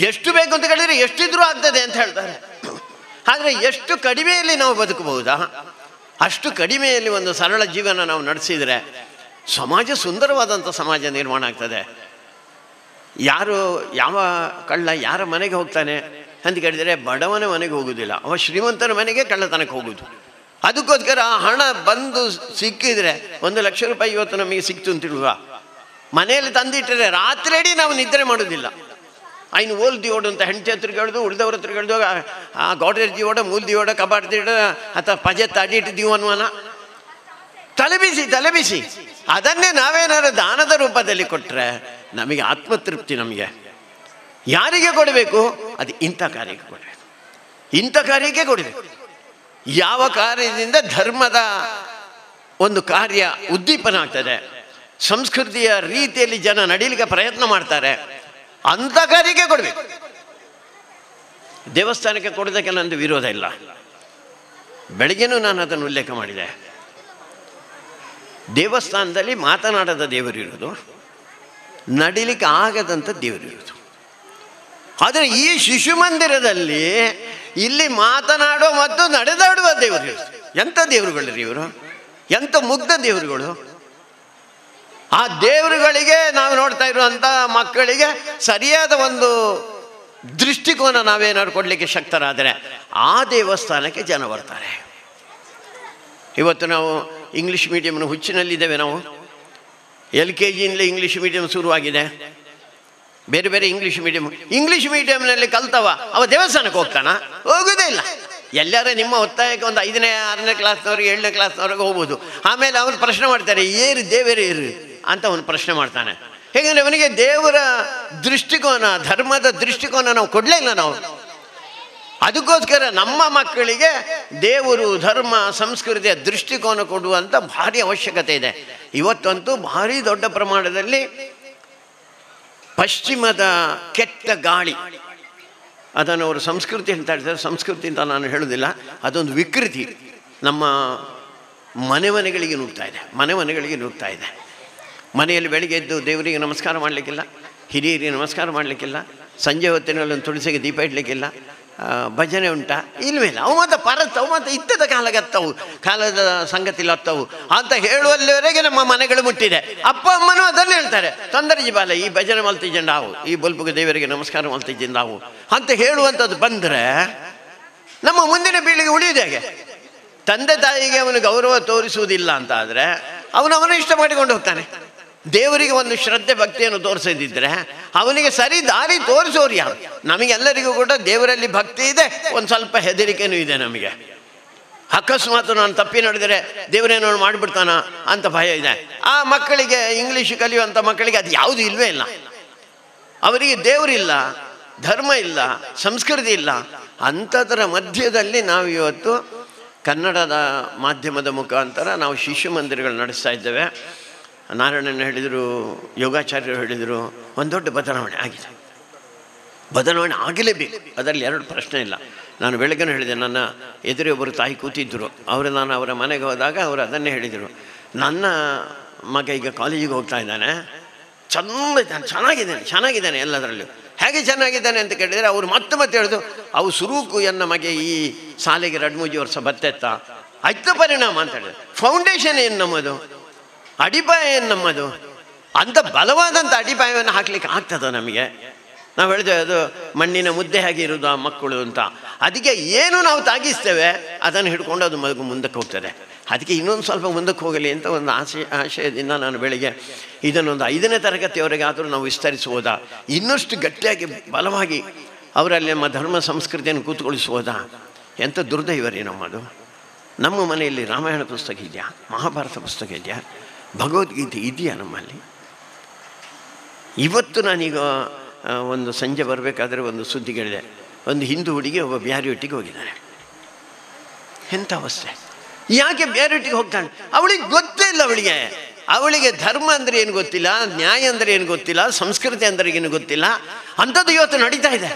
ಎಷ್ಟು ಬೇಕು ಅಂತ ಕೇಳಿದರೆ ಎಷ್ಟಿದ್ರೂ ಆಗ್ತದೆ ಅಂತ ಹೇಳ್ತಾರೆ. ಆದರೆ ಎಷ್ಟು ಕಡಿಮೆಯಲ್ಲಿ ನಾವು ಬದುಕಬಹುದಾ? ಅಷ್ಟು ಕಡಿಮೆಯಲ್ಲಿ ಒಂದು ಸರಳ ಜೀವನ ನಾವು ನಡೆಸಿದರೆ ಸಮಾಜ ಸುಂದರವಾದಂಥ ಸಮಾಜ ನಿರ್ಮಾಣ ಆಗ್ತದೆ. ಯಾರು ಯಾವ ಕಳ್ಳ ಯಾರ ಮನೆಗೆ ಹೋಗ್ತಾನೆ ಅಂತ ಕೇಳಿದರೆ ಬಡವನ ಮನೆಗೆ ಹೋಗುವುದಿಲ್ಲ, ಅವ ಶ್ರೀಮಂತನ ಮನೆಗೆ ಕಳ್ಳತನಕ್ಕೆ ಹೋಗುವುದು. ಅದಕ್ಕೋಸ್ಕರ ಹಣ ಬಂದು ಸಿಕ್ಕಿದರೆ 1 ಲಕ್ಷ ರೂಪಾಯಿ ಇವತ್ತು ನಮಗೆ ಸಿಕ್ತು ಅಂತಿಲ್ವ, ಮನೆಯಲ್ಲಿ ತಂದಿಟ್ಟರೆ ರಾತ್ರಿ ಇಡೀ ನಾವು ನಿದ್ರೆ ಮಾಡೋದಿಲ್ಲ. ಐನು ಓಲ್ ದಿಯೋಡು ಅಂತ ಹೆಂಡತಿ ಹತ್ರಕ್ಕೆ ಹೇಳೋದು, ಉಳಿದವ್ರ ಹತ್ರ ಹೇಳೋದು, ಆ ಗೋಡ್ರೇಜ್ ದಿಯೋಡ, ಮೂಲ್ ದಿಯೋಡ, ಕಬಾಡ್ ದಿಯೋಡ ಅಥವಾ ಪಜೆ ತಾಡಿಟ್ಟು ದಿವನ್ವನ ತಲೆಬಿಸಿ ಅದನ್ನೇ ನಾವೇನಾದ್ರು ದಾನದ ರೂಪದಲ್ಲಿ ಕೊಟ್ಟರೆ ನಮಗೆ ಆತ್ಮತೃಪ್ತಿ. ನಮಗೆ ಯಾರಿಗೆ ಕೊಡಬೇಕು? ಅದು ಇಂಥ ಕಾರ್ಯಕ್ಕೆ ಕೊಡಬೇಕು, ಇಂಥ ಕಾರ್ಯಕ್ಕೆ ಕೊಡಬೇಕು. ಯಾವ ಕಾರ್ಯದಿಂದ ಧರ್ಮದ ಒಂದು ಕಾರ್ಯ ಉದ್ದೀಪನ ಆಗ್ತದೆ, ಸಂಸ್ಕೃತಿಯ ರೀತಿಯಲ್ಲಿ ಜನ ನಡೀಲಿಕ್ಕೆ ಪ್ರಯತ್ನ ಮಾಡ್ತಾರೆ, ಅಂಥ ಕಾರ್ಯಕ್ಕೆ ಕೊಡಬೇಕು. ದೇವಸ್ಥಾನಕ್ಕೆ ಕೊಡೋದಕ್ಕೆ ನಂದು ವಿರೋಧ ಇಲ್ಲ. ಬೆಳಗ್ಗೆನೂ ನಾನು ಅದನ್ನು ಉಲ್ಲೇಖ ಮಾಡಿದೆ. ದೇವಸ್ಥಾನದಲ್ಲಿ ಮಾತನಾಡದ ದೇವರಿರೋದು, ನಡಿಲಿಕ್ಕೆ ಆಗದಂಥ ದೇವರಿರೋದು. ಆದರೆ ಈ ಶಿಶು ಮಂದಿರದಲ್ಲಿ ಇಲ್ಲಿ ಮಾತನಾಡುವ ಮತ್ತು ನಡೆದಾಡುವ ದೇವರಿರೋದು. ಎಂಥ ದೇವರುಗಳು ಇವರು, ಎಂಥ ಮುಗ್ಧ ದೇವರುಗಳು. ಆ ದೇವರುಗಳಿಗೆ ನಾವು ನೋಡ್ತಾ ಇರುವಂಥ ಮಕ್ಕಳಿಗೆ ಸರಿಯಾದ ಒಂದು ದೃಷ್ಟಿಕೋನ ನಾವೇನಾದ್ರು ಕೊಡಲಿಕ್ಕೆ ಶಕ್ತರಾದರೆ ಆ ದೇವಸ್ಥಾನಕ್ಕೆ ಜನ ಬರ್ತಾರೆ. ಇವತ್ತು ನಾವು ಇಂಗ್ಲೀಷ್ ಮೀಡಿಯಮ್ನ ಹುಚ್ಚಿನಲ್ಲಿದ್ದೇವೆ. ನಾವು LKGಯಿಂದಲೇ ಇಂಗ್ಲೀಷ್ ಮೀಡಿಯಮ್ ಶುರುವಾಗಿದೆ. ಬೇರೆ ಬೇರೆ ಇಂಗ್ಲೀಷ್ ಮೀಡಿಯಮ್ನಲ್ಲಿ ಕಲ್ತವ ಅವ ದೇವಸ್ಥಾನಕ್ಕೆ ಹೋಗ್ತಾನ? ಹೋಗೋದೇ ಇಲ್ಲ. ಎಲ್ಲಾರ ನಿಮ್ಮ ಒತ್ತಾಯಕ್ಕೆ ಒಂದು 5ನೇ 6ನೇ ಕ್ಲಾಸ್ನವ್ರಿಗೆ 7ನೇ ಕ್ಲಾಸ್ನವ್ರಿಗೆ ಹೋಗ್ಬೋದು. ಆಮೇಲೆ ಅವನು ಪ್ರಶ್ನೆ ಮಾಡ್ತಾರೆ, ಏರು ದೇವರೇರು ಅಂತ ಅವನು ಪ್ರಶ್ನೆ ಮಾಡ್ತಾನೆ. ಹೇಗೆಂದರೆ ಅವನಿಗೆ ದೇವರ ದೃಷ್ಟಿಕೋನ, ಧರ್ಮದ ದೃಷ್ಟಿಕೋನ ನಾವು ಕೊಡಲೇ ಇಲ್ಲ ನಾವು. ಅದಕ್ಕೋಸ್ಕರ ನಮ್ಮ ಮಕ್ಕಳಿಗೆ ದೇವರು, ಧರ್ಮ, ಸಂಸ್ಕೃತಿಯ ದೃಷ್ಟಿಕೋನ ಕೊಡುವಂಥ ಭಾರಿ ಅವಶ್ಯಕತೆ ಇದೆ. ಇವತ್ತಂತೂ ಭಾರಿ ದೊಡ್ಡ ಪ್ರಮಾಣದಲ್ಲಿ ಪಶ್ಚಿಮದ ಕೆಟ್ಟ ಗಾಳಿ, ಅದನ್ನು ಅವರು ಸಂಸ್ಕೃತಿ ಅಂತ ಹೇಳ್ತಾರೆ. ಸಂಸ್ಕೃತಿ ಅಂತ ನಾನು ಹೇಳೋದಿಲ್ಲ, ಅದೊಂದು ವಿಕೃತಿ ನಮ್ಮ ಮನೆಗಳಿಗೆ ನುಗ್ತಾ ಇದೆ. ಮನೆಯಲ್ಲಿ ಬೆಳಿಗ್ಗೆ ಎದ್ದು ದೇವರಿಗೆ ನಮಸ್ಕಾರ ಮಾಡಲಿಕ್ಕಿಲ್ಲ, ಹಿರಿಯರಿಗೆ ನಮಸ್ಕಾರ ಮಾಡಲಿಕ್ಕಿಲ್ಲ, ಸಂಜೆ ಹೊತ್ತಿನಲ್ಲಿ ಒಂದು ತುಳಸಿಗೆ ದೀಪ ಇಡಲಿಕ್ಕಿಲ್ಲ, ಭಜನೆ ಉಂಟಾ ಇಲ್ವೇಲ್ಲ, ಅವು ಮತ್ತು ಇತ್ತದ ಕಾಲದ ಸಂಗತಿಲತ್ತವು ಅಂತ ಹೇಳುವಲ್ಲಿವರೆಗೆ ನಮ್ಮ ಮನೆಗಳು ಮುಟ್ಟಿದೆ. ಅಪ್ಪ ಅಮ್ಮನೂ ಅದನ್ನು ಹೇಳ್ತಾರೆ, ತೊಂದರೆ ಬಾಲ ಈ ಭಜನೆ ಮಲ್ತಿದ್ದ ನಾವು, ಈ ಬಲ್ಪುಗೆ ದೇವರಿಗೆ ನಮಸ್ಕಾರ ಮಲ್ತಿದ್ದ ನಾವು ಅಂತ ಹೇಳುವಂಥದ್ದು ಬಂದರೆ ನಮ್ಮ ಮುಂದಿನ ಪೀಳಿಗೆ ಉಳಿಯುವುದು ಹೇಗೆ? ತಂದೆ ತಾಯಿಗೆ ಅವನು ಗೌರವ ತೋರಿಸುವುದಿಲ್ಲ ಅಂತ ಆದರೆ ಅವನು ಇಷ್ಟ ಮಾಡಿಕೊಂಡು ಹೋಗ್ತಾನೆ. ದೇವರಿಗೆ ಒಂದು ಶ್ರದ್ಧೆ ಭಕ್ತಿಯನ್ನು ತೋರಿಸದಿದ್ದರೆ ಅವನಿಗೆ ಸರಿ ದಾರಿ ತೋರಿಸೋರು ಯಾರು? ನಮಗೆಲ್ಲರಿಗೂ ಕೂಡ ದೇವರಲ್ಲಿ ಭಕ್ತಿ ಇದೆ, ಒಂದು ಸ್ವಲ್ಪ ಹೆದರಿಕೆನೂ ಇದೆ ನಮಗೆ. ಅಕಸ್ಮಾತ್ ನಾನು ತಪ್ಪಿ ನಡೆದರೆ ದೇವರೇನೋ ಮಾಡಿಬಿಡ್ತಾನ ಅಂತ ಭಯ ಇದೆ. ಆ ಮಕ್ಕಳಿಗೆ, ಇಂಗ್ಲೀಷ್ ಕಲಿಯುವಂಥ ಮಕ್ಕಳಿಗೆ ಅದು ಯಾವುದು ಇಲ್ವೇ ಇಲ್ಲ. ಅವರಿಗೆ ದೇವರಿಲ್ಲ, ಧರ್ಮ ಇಲ್ಲ, ಸಂಸ್ಕೃತಿ ಇಲ್ಲ. ಅಂಥದ್ರ ಮಧ್ಯದಲ್ಲಿ ನಾವು ಇವತ್ತು ಕನ್ನಡದ ಮಾಧ್ಯಮದ ಮುಖಾಂತರ ನಾವು ಶಿಶು ಮಂದಿರಗಳು ನಡೆಸ್ತಾ ಇದ್ದೇವೆ. ನಾರಾಯಣನ ಹೇಳಿದರು, ಯೋಗಾಚಾರ್ಯರು ಹೇಳಿದರು, ಒಂದು ದೊಡ್ಡ ಬದಲಾವಣೆ ಆಗಿದೆ. ಬದಲಾವಣೆ ಆಗಲೇಬೇಕು, ಅದರಲ್ಲಿ 2 ಪ್ರಶ್ನೆ ಇಲ್ಲ. ನಾನು ಬೆಳಗ್ಗೆ ಹೇಳಿದೆ, ನನ್ನ ಎದುರೇ ಒಬ್ಬರು ತಾಯಿ ಕೂತಿದ್ದರು. ನಾನು ಅವರ ಮನೆಗೆ ಹೋದಾಗ ಅವರು ಅದನ್ನೇ ಹೇಳಿದರು, ನನ್ನ ಮಗ ಈಗ ಕಾಲೇಜಿಗೆ ಹೋಗ್ತಾ ಇದ್ದಾನೆ, ಚೆನ್ನಾಗಿದ್ದಾನೆ ಎಲ್ಲದರಲ್ಲೂ. ಹೇಗೆ ಚೆನ್ನಾಗಿದ್ದಾನೆ ಅಂತ ಕೇಳಿದರೆ ಅವರು ಮತ್ತೆ ಹೇಳಿದ್ರು, ಅವು ಸುರೂಕು ಎನ್ನ ಮಗೆ ಈ ಶಾಲೆಗೆ 2-3 ವರ್ಷ ಬತ್ತೆತ್ತ ಆಯ್ತು ಪರಿಣಾಮ ಅಂತ ಹೇಳಿದ್ರು. ಫೌಂಡೇಶನ್ ಏನು ನಮ್ಮದು, ಅಡಿಪಾಯ ಏನು ನಮ್ಮದು? ಅಂಥ ಬಲವಾದಂಥ ಅಡಿಪಾಯವನ್ನು ಹಾಕ್ಲಿಕ್ಕೆ ಆಗ್ತದ ನಮಗೆ? ನಾವು ಹೇಳಿದ್ದೇವೆ ಅದು ಮಣ್ಣಿನ ಮುದ್ದೆ ಆಗಿರೋದು ಆ ಮಕ್ಕಳು ಅಂತ. ಅದಕ್ಕೆ ಏನು ನಾವು ತಾಗಿಸ್ತೇವೆ ಅದನ್ನು ಹಿಡ್ಕೊಂಡು ಅದು ಮುಂದಕ್ಕೆ ಹೋಗ್ತದೆ. ಅದಕ್ಕೆ ಇನ್ನೊಂದು ಸ್ವಲ್ಪ ಮುಂದಕ್ಕೆ ಹೋಗಲಿ ಅಂತ ಒಂದು ಆಶಯದಿಂದ ನಾನು ಬೆಳಿಗ್ಗೆ ಇದನ್ನೊಂದು 5ನೇ ತರಗತಿಯವರೆಗೆ ಆದರೂ ನಾವು ವಿಸ್ತರಿಸುವುದಾ, ಇನ್ನಷ್ಟು ಗಟ್ಟಿಯಾಗಿ ಬಲವಾಗಿ ಅವರಲ್ಲಿ ನಮ್ಮ ಧರ್ಮ ಸಂಸ್ಕೃತಿಯನ್ನು ಕೂತ್ಕೊಳಿಸುವುದಾ? ಎಂಥ ದುರ್ದೈವರಿ ನಮ್ಮದು. ನಮ್ಮ ಮನೆಯಲ್ಲಿ ರಾಮಾಯಣ ಪುಸ್ತಕ ಇದೆಯಾ, ಮಹಾಭಾರತ ಪುಸ್ತಕ ಇದೆಯಾ, ಭಗವದ್ಗೀತೆ ಇದೆಯಾ ನಮ್ಮಲ್ಲಿ? ಇವತ್ತು ನಾನೀಗ ಒಂದು ಸಂಜೆ ಬರಬೇಕಾದ್ರೆ ಒಂದು ಸುದ್ದಿ ಕೇಳಿದೆ, ಒಂದು ಹಿಂದೂ ಹುಡುಗಿ ಒಬ್ಬ ಬ್ಯಾರಿಯೊಟ್ಟಿಗೆ ಹೋಗಿದ್ದಾನೆ. ಎಂಥ ಅವಸ್ಥೆ! ಯಾಕೆ ಬ್ಯಾರಿಯೊಟ್ಟಿಗೆ ಹೋಗ್ತಾನೆ? ಅವಳಿಗೆ ಗೊತ್ತೇ ಇಲ್ಲ. ಅವಳಿಗೆ ಧರ್ಮ ಅಂದರೆ ಏನು ಗೊತ್ತಿಲ್ಲ, ನ್ಯಾಯ ಅಂದರೆ ಏನು ಗೊತ್ತಿಲ್ಲ, ಸಂಸ್ಕೃತಿ ಅಂದರೆ ಏನು ಗೊತ್ತಿಲ್ಲ. ಅಂಥದ್ದು ಇವತ್ತು ನಡೀತಾ ಇದೆ.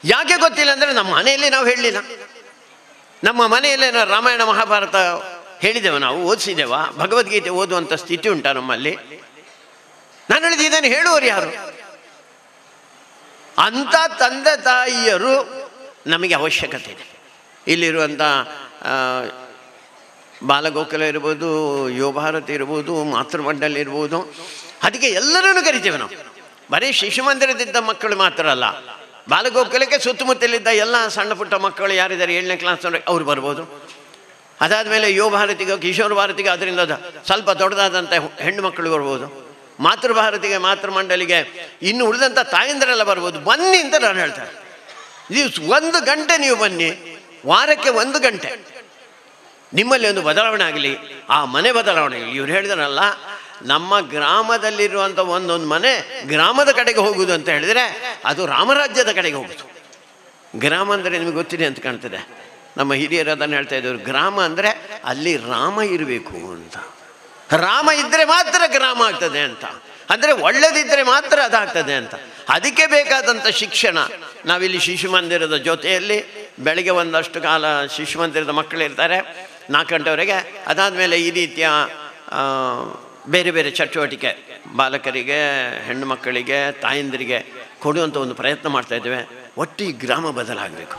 ಯಾಕೆ ಗೊತ್ತಿಲ್ಲ ಅಂದರೆ ನಮ್ಮ ಮನೆಯಲ್ಲಿ ನಾವು ಹೇಳಲಿಲ್ಲ. ನಮ್ಮ ಮನೆಯಲ್ಲೇ ರಾಮಾಯಣ ಮಹಾಭಾರತ ಹೇಳಿದೆವು, ನಾವು ಓದಿಸಿದೆವ, ಭಗವದ್ಗೀತೆ ಓದುವಂಥ ಸ್ಥಿತಿ ಉಂಟಾ ನಮ್ಮಲ್ಲಿ? ನಾನು ಹೇಳಿದ ಇದನ್ನು ಹೇಳುವವರು ಯಾರು? ಅಂಥ ತಂದೆ ತಾಯಿಯರು ನಮಗೆ ಅವಶ್ಯಕತೆ ಇದೆ. ಇಲ್ಲಿರುವಂಥ ಬಾಲಗೋಕುಲ ಇರ್ಬೋದು, ಯುವಭಾರತಿ ಇರ್ಬೋದು, ಮಾತೃಮಂಡಲ ಇರ್ಬೋದು, ಅದಕ್ಕೆ ಎಲ್ಲರನ್ನು ಕರಿತೇವೆ ನಾವು. ಬರೀ ಶಿಶು ಮಂದಿರದಿದ್ದ ಮಕ್ಕಳು ಮಾತ್ರ ಅಲ್ಲ, ಬಾಲಗೋಕುಲಕ್ಕೆ ಸುತ್ತಮುತ್ತಲಿದ್ದ ಎಲ್ಲ ಸಣ್ಣ ಪುಟ್ಟ ಮಕ್ಕಳು ಯಾರಿದ್ದಾರೆ 7ನೇ ಕ್ಲಾಸ್ ಅವ್ರು ಬರ್ಬೋದು. ಅದಾದಮೇಲೆ ಯುವಭಾರತಿಗೆ, ಕಿಶೋರ ಭಾರತಿಗೆ ಅದರಿಂದ ಸ್ವಲ್ಪ ದೊಡ್ಡದಾದಂಥ ಹೆಣ್ಣು ಮಕ್ಕಳು ಬರ್ಬೋದು. ಮಾತೃಭಾರತಿಗೆ, ಮಾತೃಮಂಡಲಿಗೆ ಇನ್ನು ಉಳಿದಂಥ ತಾಯಂದಿರೆಲ್ಲ ಬರ್ಬೋದು. ಬನ್ನಿ ಅಂತ ನಾನು ಹೇಳ್ತಾರೆ. ನೀವು 1 ಗಂಟೆ ನೀವು ಬನ್ನಿ, ವಾರಕ್ಕೆ 1 ಗಂಟೆ ನಿಮ್ಮಲ್ಲಿ ಒಂದು ಬದಲಾವಣೆ ಆಗಲಿ, ಆ ಮನೆ ಬದಲಾವಣೆ ಆಗಲಿ. ಇವ್ರು ಹೇಳಿದ್ರಲ್ಲ, ನಮ್ಮ ಗ್ರಾಮದಲ್ಲಿರುವಂಥ ಒಂದೊಂದು ಮನೆ ಗ್ರಾಮದ ಕಡೆಗೆ ಹೋಗುವುದು ಅಂತ ಹೇಳಿದರೆ ಅದು ರಾಮರಾಜ್ಯದ ಕಡೆಗೆ ಹೋಗುದು. ಗ್ರಾಮ ಅಂದರೆ ನಿಮಗೆ ಗೊತ್ತಿದೆ ಅಂತ ಕಾಣ್ತದೆ. ನಮ್ಮ ಹಿರಿಯರು ಅದನ್ನು ಹೇಳ್ತಾ ಇದ್ದವರು, ಗ್ರಾಮ ಅಂದರೆ ಅಲ್ಲಿ ರಾಮ ಇರಬೇಕು ಅಂತ. ರಾಮ ಇದ್ದರೆ ಮಾತ್ರ ಗ್ರಾಮ ಆಗ್ತದೆ ಅಂತ, ಅಂದರೆ ಒಳ್ಳೆದಿದ್ದರೆ ಮಾತ್ರ ಅದಾಗ್ತದೆ ಅಂತ. ಅದಕ್ಕೆ ಬೇಕಾದಂಥ ಶಿಕ್ಷಣ ನಾವಿಲ್ಲಿ ಶಿಶು ಮಂದಿರದ ಜೊತೆಯಲ್ಲಿ ಬೆಳಗ್ಗೆ ಒಂದಷ್ಟು ಕಾಲ ಶಿಶು ಮಂದಿರದ ಮಕ್ಕಳಿರ್ತಾರೆ 4 ಗಂಟೆವರೆಗೆ. ಅದಾದಮೇಲೆ ಈ ರೀತಿಯ ಬೇರೆ ಬೇರೆ ಚಟುವಟಿಕೆ ಬಾಲಕರಿಗೆ, ಹೆಣ್ಣು ಮಕ್ಕಳಿಗೆ, ತಾಯಂದಿರಿಗೆ ಕೊಡುವಂಥ ಒಂದು ಪ್ರಯತ್ನ ಮಾಡ್ತಾ ಇದ್ದೇವೆ. ಒಟ್ಟು ಈ ಗ್ರಾಮ ಬದಲಾಗಬೇಕು.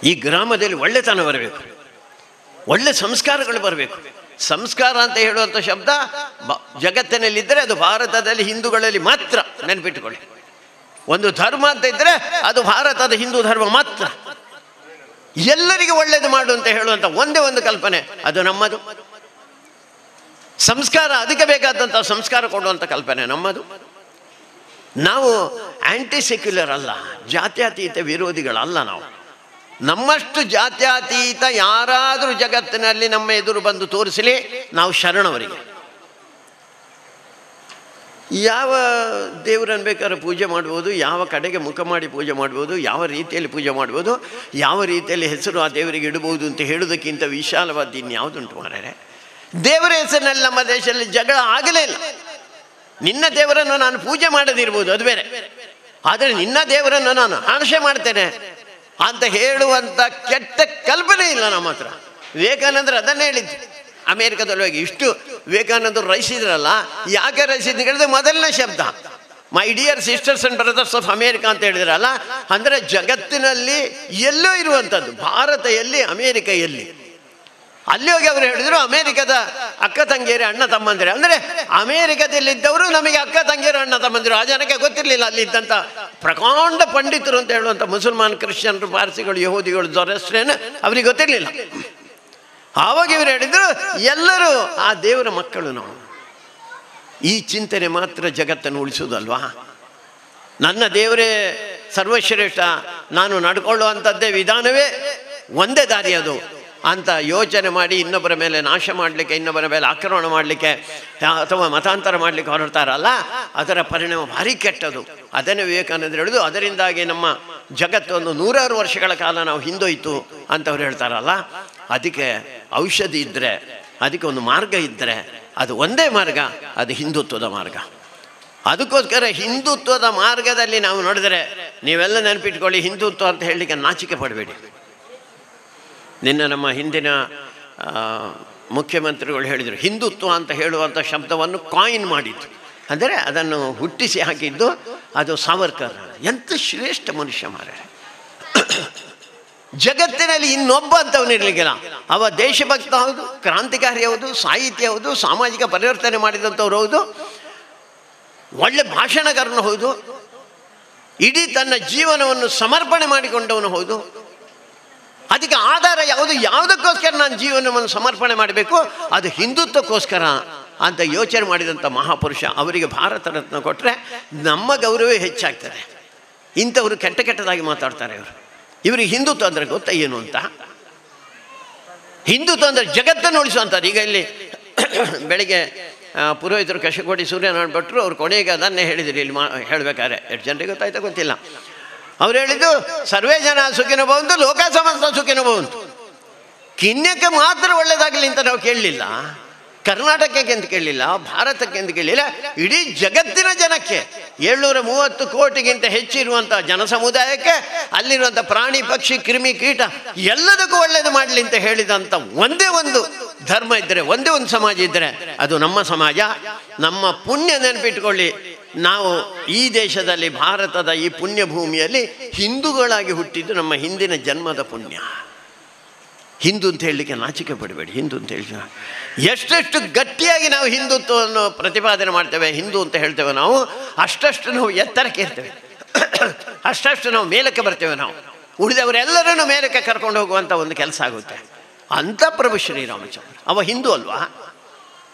ಈ ಗ್ರಾಮದಲ್ಲಿ ಒಳ್ಳೆತನ ಬರಬೇಕು, ಒಳ್ಳೆ ಸಂಸ್ಕಾರಗಳು ಬರಬೇಕು. ಸಂಸ್ಕಾರ ಅಂತ ಹೇಳುವಂಥ ಶಬ್ದ ಜಗತ್ತಿನಲ್ಲಿದ್ದರೆ ಅದು ಭಾರತದಲ್ಲಿ ಹಿಂದೂಗಳಲ್ಲಿ ಮಾತ್ರ. ನೆನಪಿಟ್ಟುಕೊಳ್ಳಿ, ಒಂದು ಧರ್ಮ ಅಂತ ಇದ್ದರೆ ಅದು ಭಾರತದ ಹಿಂದೂ ಧರ್ಮ ಮಾತ್ರ. ಎಲ್ಲರಿಗೂ ಒಳ್ಳೆಯದು ಮಾಡು ಅಂತ ಹೇಳುವಂಥ ಒಂದೇ ಒಂದು ಕಲ್ಪನೆ ಅದು ನಮ್ಮದು. ಸಂಸ್ಕಾರ, ಅದಕ್ಕೆ ಬೇಕಾದಂಥ ಸಂಸ್ಕಾರ ಕೊಡುವಂಥ ಕಲ್ಪನೆ ನಮ್ಮದು. ನಾವು ಆ್ಯಂಟಿ ಸೆಕ್ಯುಲರ್ ಅಲ್ಲ, ಜಾತ್ಯತೀತ ವಿರೋಧಿಗಳಲ್ಲ. ನಾವು ನಮ್ಮಷ್ಟು ಜಾತ್ಯತೀತ ಯಾರಾದರೂ ಜಗತ್ತಿನಲ್ಲಿ ನಮ್ಮ ಎದುರು ಬಂದು ತೋರಿಸಲಿ, ನಾವು ಶರಣವರಿಗೆ. ಯಾವ ದೇವರನ್ನು ಬೇಕಾದ್ರೆ ಪೂಜೆ ಮಾಡ್ಬೋದು, ಯಾವ ಕಡೆಗೆ ಮುಖ ಮಾಡಿ ಪೂಜೆ ಮಾಡ್ಬೋದು, ಯಾವ ರೀತಿಯಲ್ಲಿ ಪೂಜೆ ಮಾಡ್ಬೋದು, ಯಾವ ರೀತಿಯಲ್ಲಿ ಹೆಸರು ಆ ದೇವರಿಗೆ ಇಡಬಹುದು ಅಂತ ಹೇಳೋದಕ್ಕಿಂತ ವಿಶಾಲವಾದ ಇನ್ಯಾವುದುಂಟು ಮಾರ್ರೆ? ದೇವರ ಹೆಸರಿನಲ್ಲಿ ನಮ್ಮ ದೇಶದಲ್ಲಿ ಜಗಳ ಆಗಲೇ ಇಲ್ಲ. ನಿನ್ನ ದೇವರನ್ನು ನಾನು ಪೂಜೆ ಮಾಡದಿರ್ಬೋದು, ಅದು ಬೇರೆ. ಆದರೆ ನಿನ್ನ ದೇವರನ್ನು ನಾನು ಆಣೆ ಮಾಡ್ತೇನೆ ಅಂತ ಹೇಳುವಂಥ ಕೆಟ್ಟ ಕಲ್ಪನೆ ಇಲ್ಲ ನಮ್ಮ ಹತ್ರ. ವಿವೇಕಾನಂದರು ಅದನ್ನೇ ಹೇಳಿದ್ದು. ಅಮೇರಿಕಾದಲ್ಲಿ ಹೋಗಿ ಇಷ್ಟು ವಿವೇಕಾನಂದರು ರಚಿಸಿದ್ರಲ್ಲ, ಯಾಕೆ ರಚಿಸಿದ್ದು ಹೇಳಿದ್ರೆ ಮೊದಲನೇ ಶಬ್ದ my dear sisters and brothers of America ಅಂತ ಹೇಳಿದ್ರಲ್ಲ, ಅಂದರೆ ಜಗತ್ತಿನಲ್ಲಿ ಎಲ್ಲೋ ಇರುವಂಥದ್ದು. ಭಾರತ ಎಲ್ಲಿ, ಅಮೇರಿಕ ಎಲ್ಲಿ, ಅಲ್ಲಿ ಹೋಗಿ ಅವರು ಹೇಳಿದ್ರು ಅಮೇರಿಕದ ಅಕ್ಕ ತಂಗಿಯರು, ಅಣ್ಣ ತಮ್ಮಂದಿರು. ಅಂದರೆ ಅಮೇರಿಕದಲ್ಲಿದ್ದವರು ನಮಗೆ ಅಕ್ಕ ತಂಗಿಯರು, ಅಣ್ಣ ತಮ್ಮಂದಿರು. ಆ ಜನಕ್ಕೆ ಗೊತ್ತಿರಲಿಲ್ಲ ಅಲ್ಲಿದ್ದಂಥ ಪ್ರಕಾಂಡ ಪಂಡಿತರು ಅಂತ ಹೇಳುವಂಥ ಮುಸಲ್ಮಾನ್, ಕ್ರಿಶ್ಚಿಯನ್ರು, ಪಾರ್ಸಿಗಳು, ಯಹೂದಿಗಳು, ಜೊರೆಸ್ಟ್ರೇನ್ ಅವರಿಗೆ ಗೊತ್ತಿರಲಿಲ್ಲ. ಆವಾಗ ಇವರು ಹೇಳಿದರು ಎಲ್ಲರೂ ಆ ದೇವರ ಮಕ್ಕಳು ನಾವು. ಈ ಚಿಂತನೆ ಮಾತ್ರ ಜಗತ್ತನ್ನು ಉಳಿಸೋದಲ್ವಾ? ನನ್ನ ದೇವರೇ ಸರ್ವಶ್ರೇಷ್ಠ, ನಾನು ನಡ್ಕೊಳ್ಳುವಂಥದ್ದೇ ವಿಧಾನವೇ ಒಂದೇ ದಾರಿ ಅದು ಅಂತ ಯೋಚನೆ ಮಾಡಿ ಇನ್ನೊಬ್ಬರ ಮೇಲೆ ನಾಶ ಮಾಡಲಿಕ್ಕೆ, ಇನ್ನೊಬ್ಬರ ಮೇಲೆ ಆಕ್ರಮಣ ಮಾಡಲಿಕ್ಕೆ ಅಥವಾ ಮತಾಂತರ ಮಾಡಲಿಕ್ಕೆ ಹೊರಡ್ತಾರಲ್ಲ, ಅದರ ಪರಿಣಾಮ ಭಾರಿ ಕೆಟ್ಟದು. ಅದನ್ನೇ ವಿವೇಕಾನಂದರು ಹೇಳಿದು. ಅದರಿಂದಾಗಿ ನಮ್ಮ ಜಗತ್ತು ಒಂದು 100 ವರ್ಷಗಳ ಕಾಲ ನಾವು ಹಿಂದೋಯ್ತು ಅಂತವ್ರು ಹೇಳ್ತಾರಲ್ಲ. ಅದಕ್ಕೆ ಔಷಧಿ ಇದ್ದರೆ, ಅದಕ್ಕೆ ಒಂದು ಮಾರ್ಗ ಇದ್ದರೆ ಅದು ಒಂದೇ ಮಾರ್ಗ, ಅದು ಹಿಂದುತ್ವದ ಮಾರ್ಗ. ಅದಕ್ಕೋಸ್ಕರ ಹಿಂದುತ್ವದ ಮಾರ್ಗದಲ್ಲಿ ನಾವು ನೋಡಿದರೆ, ನೀವೆಲ್ಲ ನೆನಪಿಟ್ಕೊಳ್ಳಿ, ಹಿಂದುತ್ವ ಅಂತ ಹೇಳಲಿಕ್ಕೆ ನಾಚಿಕೆ ಪಡಬೇಡಿ. ನಿನ್ನ ನಮ್ಮ ಹಿಂದಿನ ಮುಖ್ಯಮಂತ್ರಿಗಳು ಹೇಳಿದರು, ಹಿಂದುತ್ವ ಅಂತ ಹೇಳುವಂಥ ಶಬ್ದವನ್ನು ಕಾಯಿನ್ ಮಾಡಿದ್ದು, ಅಂದರೆ ಅದನ್ನು ಹುಟ್ಟಿಸಿ ಹಾಕಿದ್ದು ಅದು ಸಾವರ್ಕರ್. ಎಂಥ ಶ್ರೇಷ್ಠ ಮನುಷ್ಯ ಮಾರ್ರೆ. ಜಗತ್ತಿನಲ್ಲಿ ಇನ್ನೊಬ್ಬ ಅಂತವನಿರ್ಲಿಕ್ಕಿಲ್ಲ. ಅವ ದೇಶಭಕ್ತ ಹೌದು, ಕ್ರಾಂತಿಕಾರಿ ಹೌದು, ಸಾಹಿತ್ಯ ಹೌದು, ಸಾಮಾಜಿಕ ಪರಿವರ್ತನೆ ಮಾಡಿದಂಥವ್ರು ಹೌದು, ಒಳ್ಳೆ ಭಾಷಣಕಾರನು ಹೌದು, ಇಡೀ ತನ್ನ ಜೀವನವನ್ನು ಸಮರ್ಪಣೆ ಮಾಡಿಕೊಂಡವನು ಹೌದು. ಅದಕ್ಕೆ ಆಧಾರ ಯಾವುದು? ಯಾವುದಕ್ಕೋಸ್ಕರ ನಾನು ಜೀವನವನ್ನು ಸಮರ್ಪಣೆ ಮಾಡಬೇಕು? ಅದು ಹಿಂದುತ್ವಕ್ಕೋಸ್ಕರ ಅಂತ ಯೋಚನೆ ಮಾಡಿದಂಥ ಮಹಾಪುರುಷ. ಅವರಿಗೆ ಭಾರತ ರತ್ನ ಕೊಟ್ಟರೆ ನಮ್ಮ ಗೌರವವೇ ಹೆಚ್ಚಾಗ್ತದೆ. ಇಂಥವರು ಕೆಟ್ಟ ಕೆಟ್ಟದಾಗಿ ಮಾತಾಡ್ತಾರೆ. ಇವರಿಗೆ ಹಿಂದುತ್ವ ಅಂದರೆ ಗೊತ್ತಾ ಏನು ಅಂತ? ಹಿಂದುತ್ವ ಅಂದರೆ ಜಗತ್ತನ್ನು ಉಳಿಸುವಂಥದ್ದು. ಈಗ ಇಲ್ಲಿ ಬೆಳಿಗ್ಗೆ ಪುರೋಹಿತರು ಕಶಕೋಟಿ ಸೂರ್ಯನಾರಾಯಣ ಭಟ್ರು ಅವ್ರು ಕೊನೆಗೆ ಅದನ್ನೇ ಹೇಳಿದ್ರು. ಇಲ್ಲಿ ಹೇಳಬೇಕಾದ್ರೆ ಎಷ್ಟು ಜನರಿಗೆ ಗೊತ್ತಾಯ್ತಾ ಗೊತ್ತಿಲ್ಲ. ಅವ್ರು ಹೇಳಿದ್ದು ಸರ್ವೇ ಜನ ಸುಖಿನೋ ಭವಂತು, ಲೋಕ ಸಮಸ್ತ ಸುಖಿನೋ ಭವಂತು. ಕಿನ್ಯಕ್ಕೆ ಮಾತ್ರ ಒಳ್ಳೆಯದಾಗಲಿ ಅಂತ ನಾವು ಕೇಳಲಿಲ್ಲ, ಕರ್ನಾಟಕಕ್ಕೆ ಅಂತ ಕೇಳಲಿಲ್ಲ, ಭಾರತಕ್ಕೆ ಅಂತ ಕೇಳಲಿಲ್ಲ, ಇಡೀ ಜಗತ್ತಿನ ಜನಕ್ಕೆ 730 ಕೋಟಿಗಿಂತ ಹೆಚ್ಚಿರುವಂಥ ಜನಸಮುದಾಯಕ್ಕೆ ಅಲ್ಲಿರುವಂಥ ಪ್ರಾಣಿ ಪಕ್ಷಿ ಕ್ರಿಮಿ ಕೀಟ ಎಲ್ಲದಕ್ಕೂ ಒಳ್ಳೆಯದು ಮಾಡಲಿ ಅಂತ ಹೇಳಿದಂಥ ಒಂದೇ ಒಂದು ಧರ್ಮ ಇದ್ದರೆ, ಒಂದೇ ಒಂದು ಸಮಾಜ ಇದ್ದರೆ ಅದು ನಮ್ಮ ಸಮಾಜ. ನಮ್ಮ ಪುಣ್ಯ ನೆನಪಿಟ್ಕೊಳ್ಳಿ, ನಾವು ಈ ದೇಶದಲ್ಲಿ ಭಾರತದ ಈ ಪುಣ್ಯ ಭೂಮಿಯಲ್ಲಿ ಹಿಂದೂಗಳಾಗಿ ಹುಟ್ಟಿದ್ದು ನಮ್ಮ ಹಿಂದಿನ ಜನ್ಮದ ಪುಣ್ಯ. ಹಿಂದೂ ಅಂತ ಹೇಳಲಿಕ್ಕೆ ನಾಚಿಕೆ ಪಡಬೇಡಿ. ಹಿಂದೂ ಅಂತ ಹೇಳಿ ಎಷ್ಟೆಷ್ಟು ಗಟ್ಟಿಯಾಗಿ ನಾವು ಹಿಂದುತ್ವವನ್ನು ಪ್ರತಿಪಾದನೆ ಮಾಡ್ತೇವೆ, ಹಿಂದೂ ಅಂತ ಹೇಳ್ತೇವೆ ನಾವು, ಅಷ್ಟಷ್ಟು ನಾವು ಎತ್ತರಕ್ಕೆ ಇರ್ತೇವೆ, ಅಷ್ಟಷ್ಟು ನಾವು ಮೇಲಕ್ಕೆ ಬರ್ತೇವೆ. ನಾವು ಉಳಿದವರೆಲ್ಲರನ್ನು ಮೇಲಕ್ಕೆ ಕರ್ಕೊಂಡು ಹೋಗುವಂಥ ಒಂದು ಕೆಲಸ ಆಗುತ್ತೆ. ಅಂಥ ಪ್ರಭು ಶ್ರೀರಾಮಚಂದ್ರ ಅವ ಹಿಂದೂ ಅಲ್ವಾ?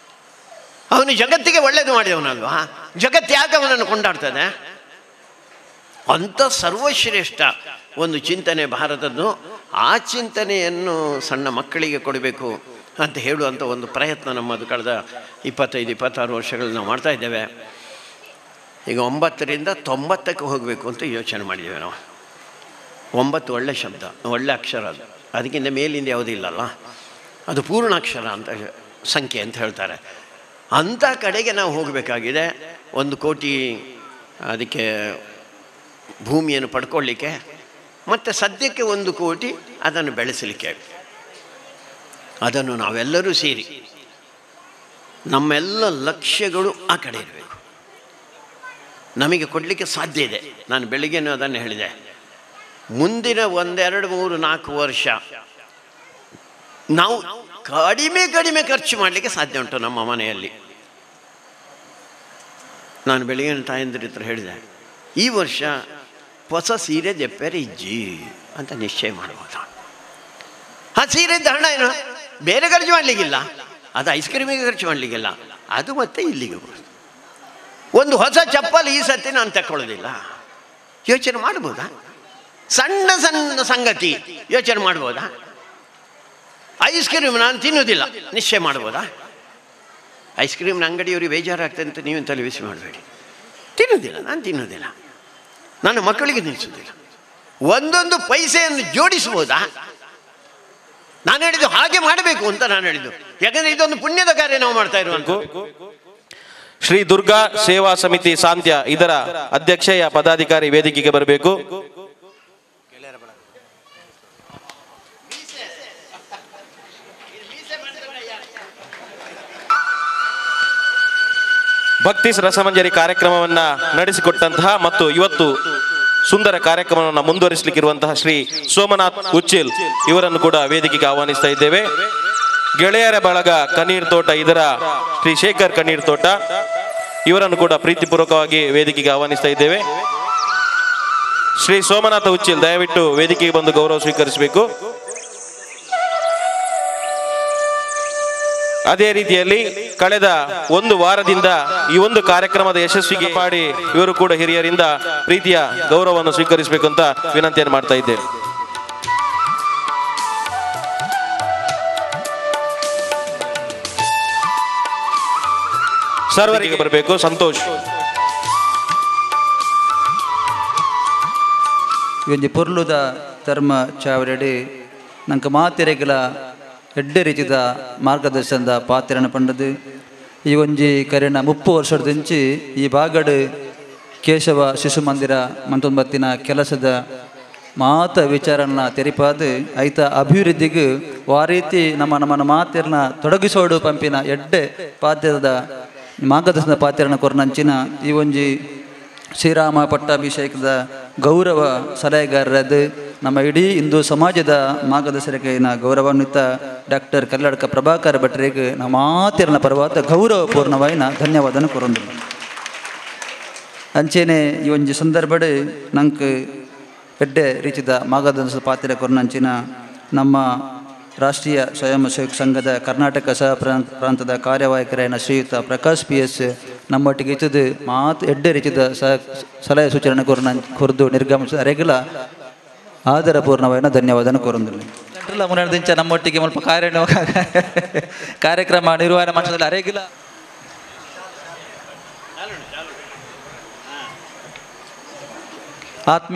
ಅವನು ಜಗತ್ತಿಗೆ ಒಳ್ಳೆಯದು ಮಾಡಿದವನಲ್ವಾ? ಜಗತ್ತು ಯಾಕೆ ಅವನನ್ನು ಕೊಂಡಾಡ್ತಾನೆ? ಅಂಥ ಸರ್ವಶ್ರೇಷ್ಠ ಒಂದು ಚಿಂತನೆ ಭಾರತದ್ದು. ಆ ಚಿಂತನೆಯನ್ನು ಸಣ್ಣ ಮಕ್ಕಳಿಗೆ ಕೊಡಬೇಕು ಅಂತ ಹೇಳುವಂಥ ಒಂದು ಪ್ರಯತ್ನ ನಮ್ಮದು ಕಳೆದ 25-26 ವರ್ಷಗಳು ನಾವು ಮಾಡ್ತಾ ಇದ್ದೇವೆ. ಈಗ 9ರಿಂದ 90ಕ್ಕೆ ಹೋಗಬೇಕು ಅಂತ ಯೋಚನೆ ಮಾಡಿದ್ದೇವೆ ನಾವು. 9 ಒಳ್ಳೆ ಶಬ್ದ, ಒಳ್ಳೆ ಅಕ್ಷರ, ಅದು ಅದಕ್ಕಿಂತ ಮೇಲಿಂದ ಯಾವುದೂ ಇಲ್ಲಲ್ಲ, ಅದು ಪೂರ್ಣಾಕ್ಷರ ಅಂತ ಸಂಖ್ಯೆ ಅಂತ ಹೇಳ್ತಾರೆ. ಅಂಥ ಕಡೆಗೆ ನಾವು ಹೋಗಬೇಕಾಗಿದೆ. 1 ಕೋಟಿ ಅದಕ್ಕೆ ಭೂಮಿಯನ್ನು ಪಡ್ಕೊಳ್ಳಿಕ್ಕೆ, ಮತ್ತು ಸದ್ಯಕ್ಕೆ 1 ಕೋಟಿ ಅದನ್ನು ಬೆಳೆಸಲಿಕ್ಕೆ. ಅದನ್ನು ನಾವೆಲ್ಲರೂ ಸೇರಿ ನಮ್ಮೆಲ್ಲ ಲಕ್ಷ್ಯಗಳು ಆ ಕಡೆ ಇರಬೇಕು. ನಮಗೆ ಕೊಡಲಿಕ್ಕೆ ಸಾಧ್ಯ ಇದೆ. ನಾನು ಬೆಳಿಗ್ಗೆನೂ ಅದನ್ನು ಹೇಳಿದೆ. ಮುಂದಿನ 1, 2, 3, 4 ವರ್ಷ ನಾವು ಕಡಿಮೆ ಖರ್ಚು ಮಾಡಲಿಕ್ಕೆ ಸಾಧ್ಯ ಉಂಟು ನಮ್ಮ ಮನೆಯಲ್ಲಿ. ನಾನು ಬೆಳಿಗ್ಗೆ ತಾಯಂದಿರ ಹತ್ರ ಹೇಳಿದೆ, ಈ ವರ್ಷ ಹೊಸ ಸೀರೆ ಜಪ್ಪೆರೆ ಇಜ್ಜಿ ಅಂತ ನಿಶ್ಚಯ ಮಾಡ್ಬೋದು. ಆ ಸೀರೆದ ಹಣ ಏನು ಬೇರೆ ಖರ್ಚು ಮಾಡಲಿಕ್ಕಿಲ್ಲ, ಅದು ಐಸ್ ಕ್ರೀಮಿಗೆ ಖರ್ಚು ಮಾಡಲಿಕ್ಕಿಲ್ಲ, ಅದು ಮತ್ತೆ ಇಲ್ಲಿಗೆ ಬರೋದು. ಒಂದು ಹೊಸ ಚಪ್ಪಲ್ ಈ ಸತಿ ನಾನು ತಗೊಳ್ಳೋದಿಲ್ಲ, ಯೋಚನೆ ಮಾಡ್ಬೋದಾ? ಸಣ್ಣ ಸಣ್ಣ ಸಂಗತಿ ಯೋಚನೆ ಮಾಡ್ಬೋದಾ? ಐಸ್ ಕ್ರೀಮ್ ನಾನು ತಿನ್ನೋದಿಲ್ಲ, ನಿಶ್ಚಯ ಮಾಡ್ಬೋದಾ? ಐಸ್ ಕ್ರೀಮ್ನ ಅಂಗಡಿಯವ್ರಿಗೆ ಬೇಜಾರಾಗ್ತದೆ ಅಂತ ನೀವು ತಲೆಬಿಸಿ ಮಾಡಬೇಡಿ. ತಿನ್ನೋದಿಲ್ಲ, ನಾನು ತಿನ್ನೋದಿಲ್ಲ, ನನ್ನ ಮಕ್ಕಳಿಗೆ ತಿನ್ನಿಸೋದಿಲ್ಲ. ಒಂದೊಂದು ಪೈಸೆಯನ್ನು ಜೋಡಿಸ್ಬೋದಾ? ನಾನು ಹೇಳಿದ್ದು ಹಾಗೆ ಮಾಡಬೇಕು ಅಂತ ನಾನು ಹೇಳಿದ್ದು. ಯಾಕಂದ್ರೆ ಇದೊಂದು ಪುಣ್ಯದ ಕಾರ್ಯ ನಾವು ಮಾಡ್ತಾ ಇರುವಂತ. ಶ್ರೀ ದುರ್ಗಾ ಸೇವಾ ಸಮಿತಿ ಸಾಂತ್ಯ ಇದರ ಅಧ್ಯಕ್ಷೆಯ ಪದಾಧಿಕಾರಿ ವೇದಿಕೆಗೆ ಬರಬೇಕು. ಭಕ್ತಿ ರಸಮಂಜರಿ ಕಾರ್ಯಕ್ರಮವನ್ನ ನಡೆಸಿಕೊಟ್ಟಂತಹ ಮತ್ತು ಇವತ್ತು ಸುಂದರ ಕಾರ್ಯಕ್ರಮವನ್ನು ಮುಂದುವರಿಸಲಿಕ್ಕಿರುವಂತಹ ಶ್ರೀ ಸೋಮನಾಥ್ ಉಚ್ಚಿಲ್ ಇವರನ್ನು ಕೂಡ ವೇದಿಕೆಗೆ ಆಹ್ವಾನಿಸ್ತಾ ಇದ್ದೇವೆ. ಗೆಳೆಯರ ಬಳಗ ಕಣ್ಣೀರ್ ತೋಟ ಇದರ ಶ್ರೀ ಶೇಖರ್ ಕಣ್ಣೀರ್ ತೋಟ ಇವರನ್ನು ಕೂಡ ಪ್ರೀತಿಪೂರ್ವಕವಾಗಿ ವೇದಿಕೆಗೆ ಆಹ್ವಾನಿಸ್ತಾ ಇದ್ದೇವೆ. ಶ್ರೀ ಸೋಮನಾಥ ಉಚ್ಚಿಲ್ ದಯವಿಟ್ಟು ವೇದಿಕೆಗೆ ಬಂದು ಗೌರವ ಸ್ವೀಕರಿಸಬೇಕು. ಅದೇ ರೀತಿಯಲ್ಲಿ ಕಳೆದ 1 ವಾರದಿಂದ ಈ ಒಂದು ಕಾರ್ಯಕ್ರಮದ ಯಶಸ್ವಿಗೆ ಮಾಡಿ ಇವರು ಕೂಡ ಹಿರಿಯರಿಂದ ಪ್ರೀತಿಯ ಗೌರವವನ್ನು ಸ್ವೀಕರಿಸಬೇಕು ಅಂತ ವಿನಂತಿಯನ್ನು ಮಾಡ್ತಾ ಇದ್ದೇವೆ. ಸರ್ವರಿಗೆ ಬರಬೇಕು. ಸಂತೋಷ್ ಇವಂಜಿ ಪೊರ್ಲುದ ಧರ್ಮ ಚಾವರಡಿ ನಂಗೆ ಮಾತೆರೆಗಳ ಎಡ್ಡೆ ರೀತಿದ ಮಾರ್ಗದರ್ಶನದ ಪಾತ್ರನ ಪಂಡದು. ಈ ಒಂಜಿ ಕರೆನ 30 ವರ್ಷದಿಂಚಿ ಈ ಬಾಗಡ್ ಕೇಶವ ಶಿಶು ಮಂದಿರ ಮಂತೊಂಬತ್ತಿನ ಕೆಲಸದ ಮಾತ ವಿಚಾರನ ತೆರಿಪಾದು ಐತ ಅಭಿವೃದ್ಧಿಗೆ ಆ ರೀತಿ ನಮ್ಮನ ಮಾತಿರನ್ನ ತೊಡಗಿಸೋಡು ಪಂಪಿನ ಎಡ್ಡೆ ಪಾತ್ರದ ಮಾರ್ಗದರ್ಶನದ ಪಾತ್ರನ ಕೊರನಂಚಿನ ಈ ಒಂಜಿ ಶ್ರೀರಾಮ ಪಟ್ಟಾಭಿಷೇಕದ ಗೌರವ ಸಲಹೆಗಾರರದು ನಮ್ಮ ಇಡೀ ಹಿಂದೂ ಸಮಾಜದ ಮಾರ್ಗದರ್ಶಕನ ಗೌರವಾನ್ವಿತ ಡಾಕ್ಟರ್ ಕಲ್ಲಡ್ಕ ಪ್ರಭಾಕರ ಭಟ್ರಿಗೆ ನಮ್ಮ ಮಾತಿರನ ಪರವಾದ ಗೌರವಪೂರ್ಣವಾಯಿನ ಧನ್ಯವಾದನ ಕೊರೊಂದು. ಅಂಚೆನೆ ಈ ಒಂಜಿ ಸಂದರ್ಭಡ್ ನಂಗೆ ಎಡ್ಡೆ ರೀತಿದ ಮಾರ್ಗದರ್ಶನ ಪಾತ್ರ ಕೊರನಂಚಿನ ನಮ್ಮ ರಾಷ್ಟ್ರೀಯ ಸ್ವಯಂ ಸೇವಕ ಸಂಘದ ಕರ್ನಾಟಕ ಸಹ ಪ್ರಾಂತದ ಕಾರ್ಯವಾಹಕರಾಯನ ಶ್ರೀಯುತ ಪ್ರಕಾಶ್ PS ನಮ್ಮೊಟ್ಟಿಗೆ ಇದ್ದದ್ದು ಎಡ್ಡೆ ರೀತಿದ ಸಲಹೆ ಸೂಚನೆ ಕೊರದು ನಿರ್ಗಮಿಸಿದ ಅರೆಗಲ ಆದರಪೂರ್ಣವಾದ ಧನ್ಯವಾದನ ಕೋರುವುದಿಲ್ಲ. ಮುನ್ನಡೆದಿಂಚ ನಮ್ಮೊಟ್ಟಿಗೆ ಸ್ವಲ್ಪ ಕಾರ್ಯಕ್ರಮ ನಿರ್ವಹಣೆ ಮಾಡಿದಲ್ಲಿ ಅರೆಗಿಲ್ಲ ಆತ್ಮೀಯ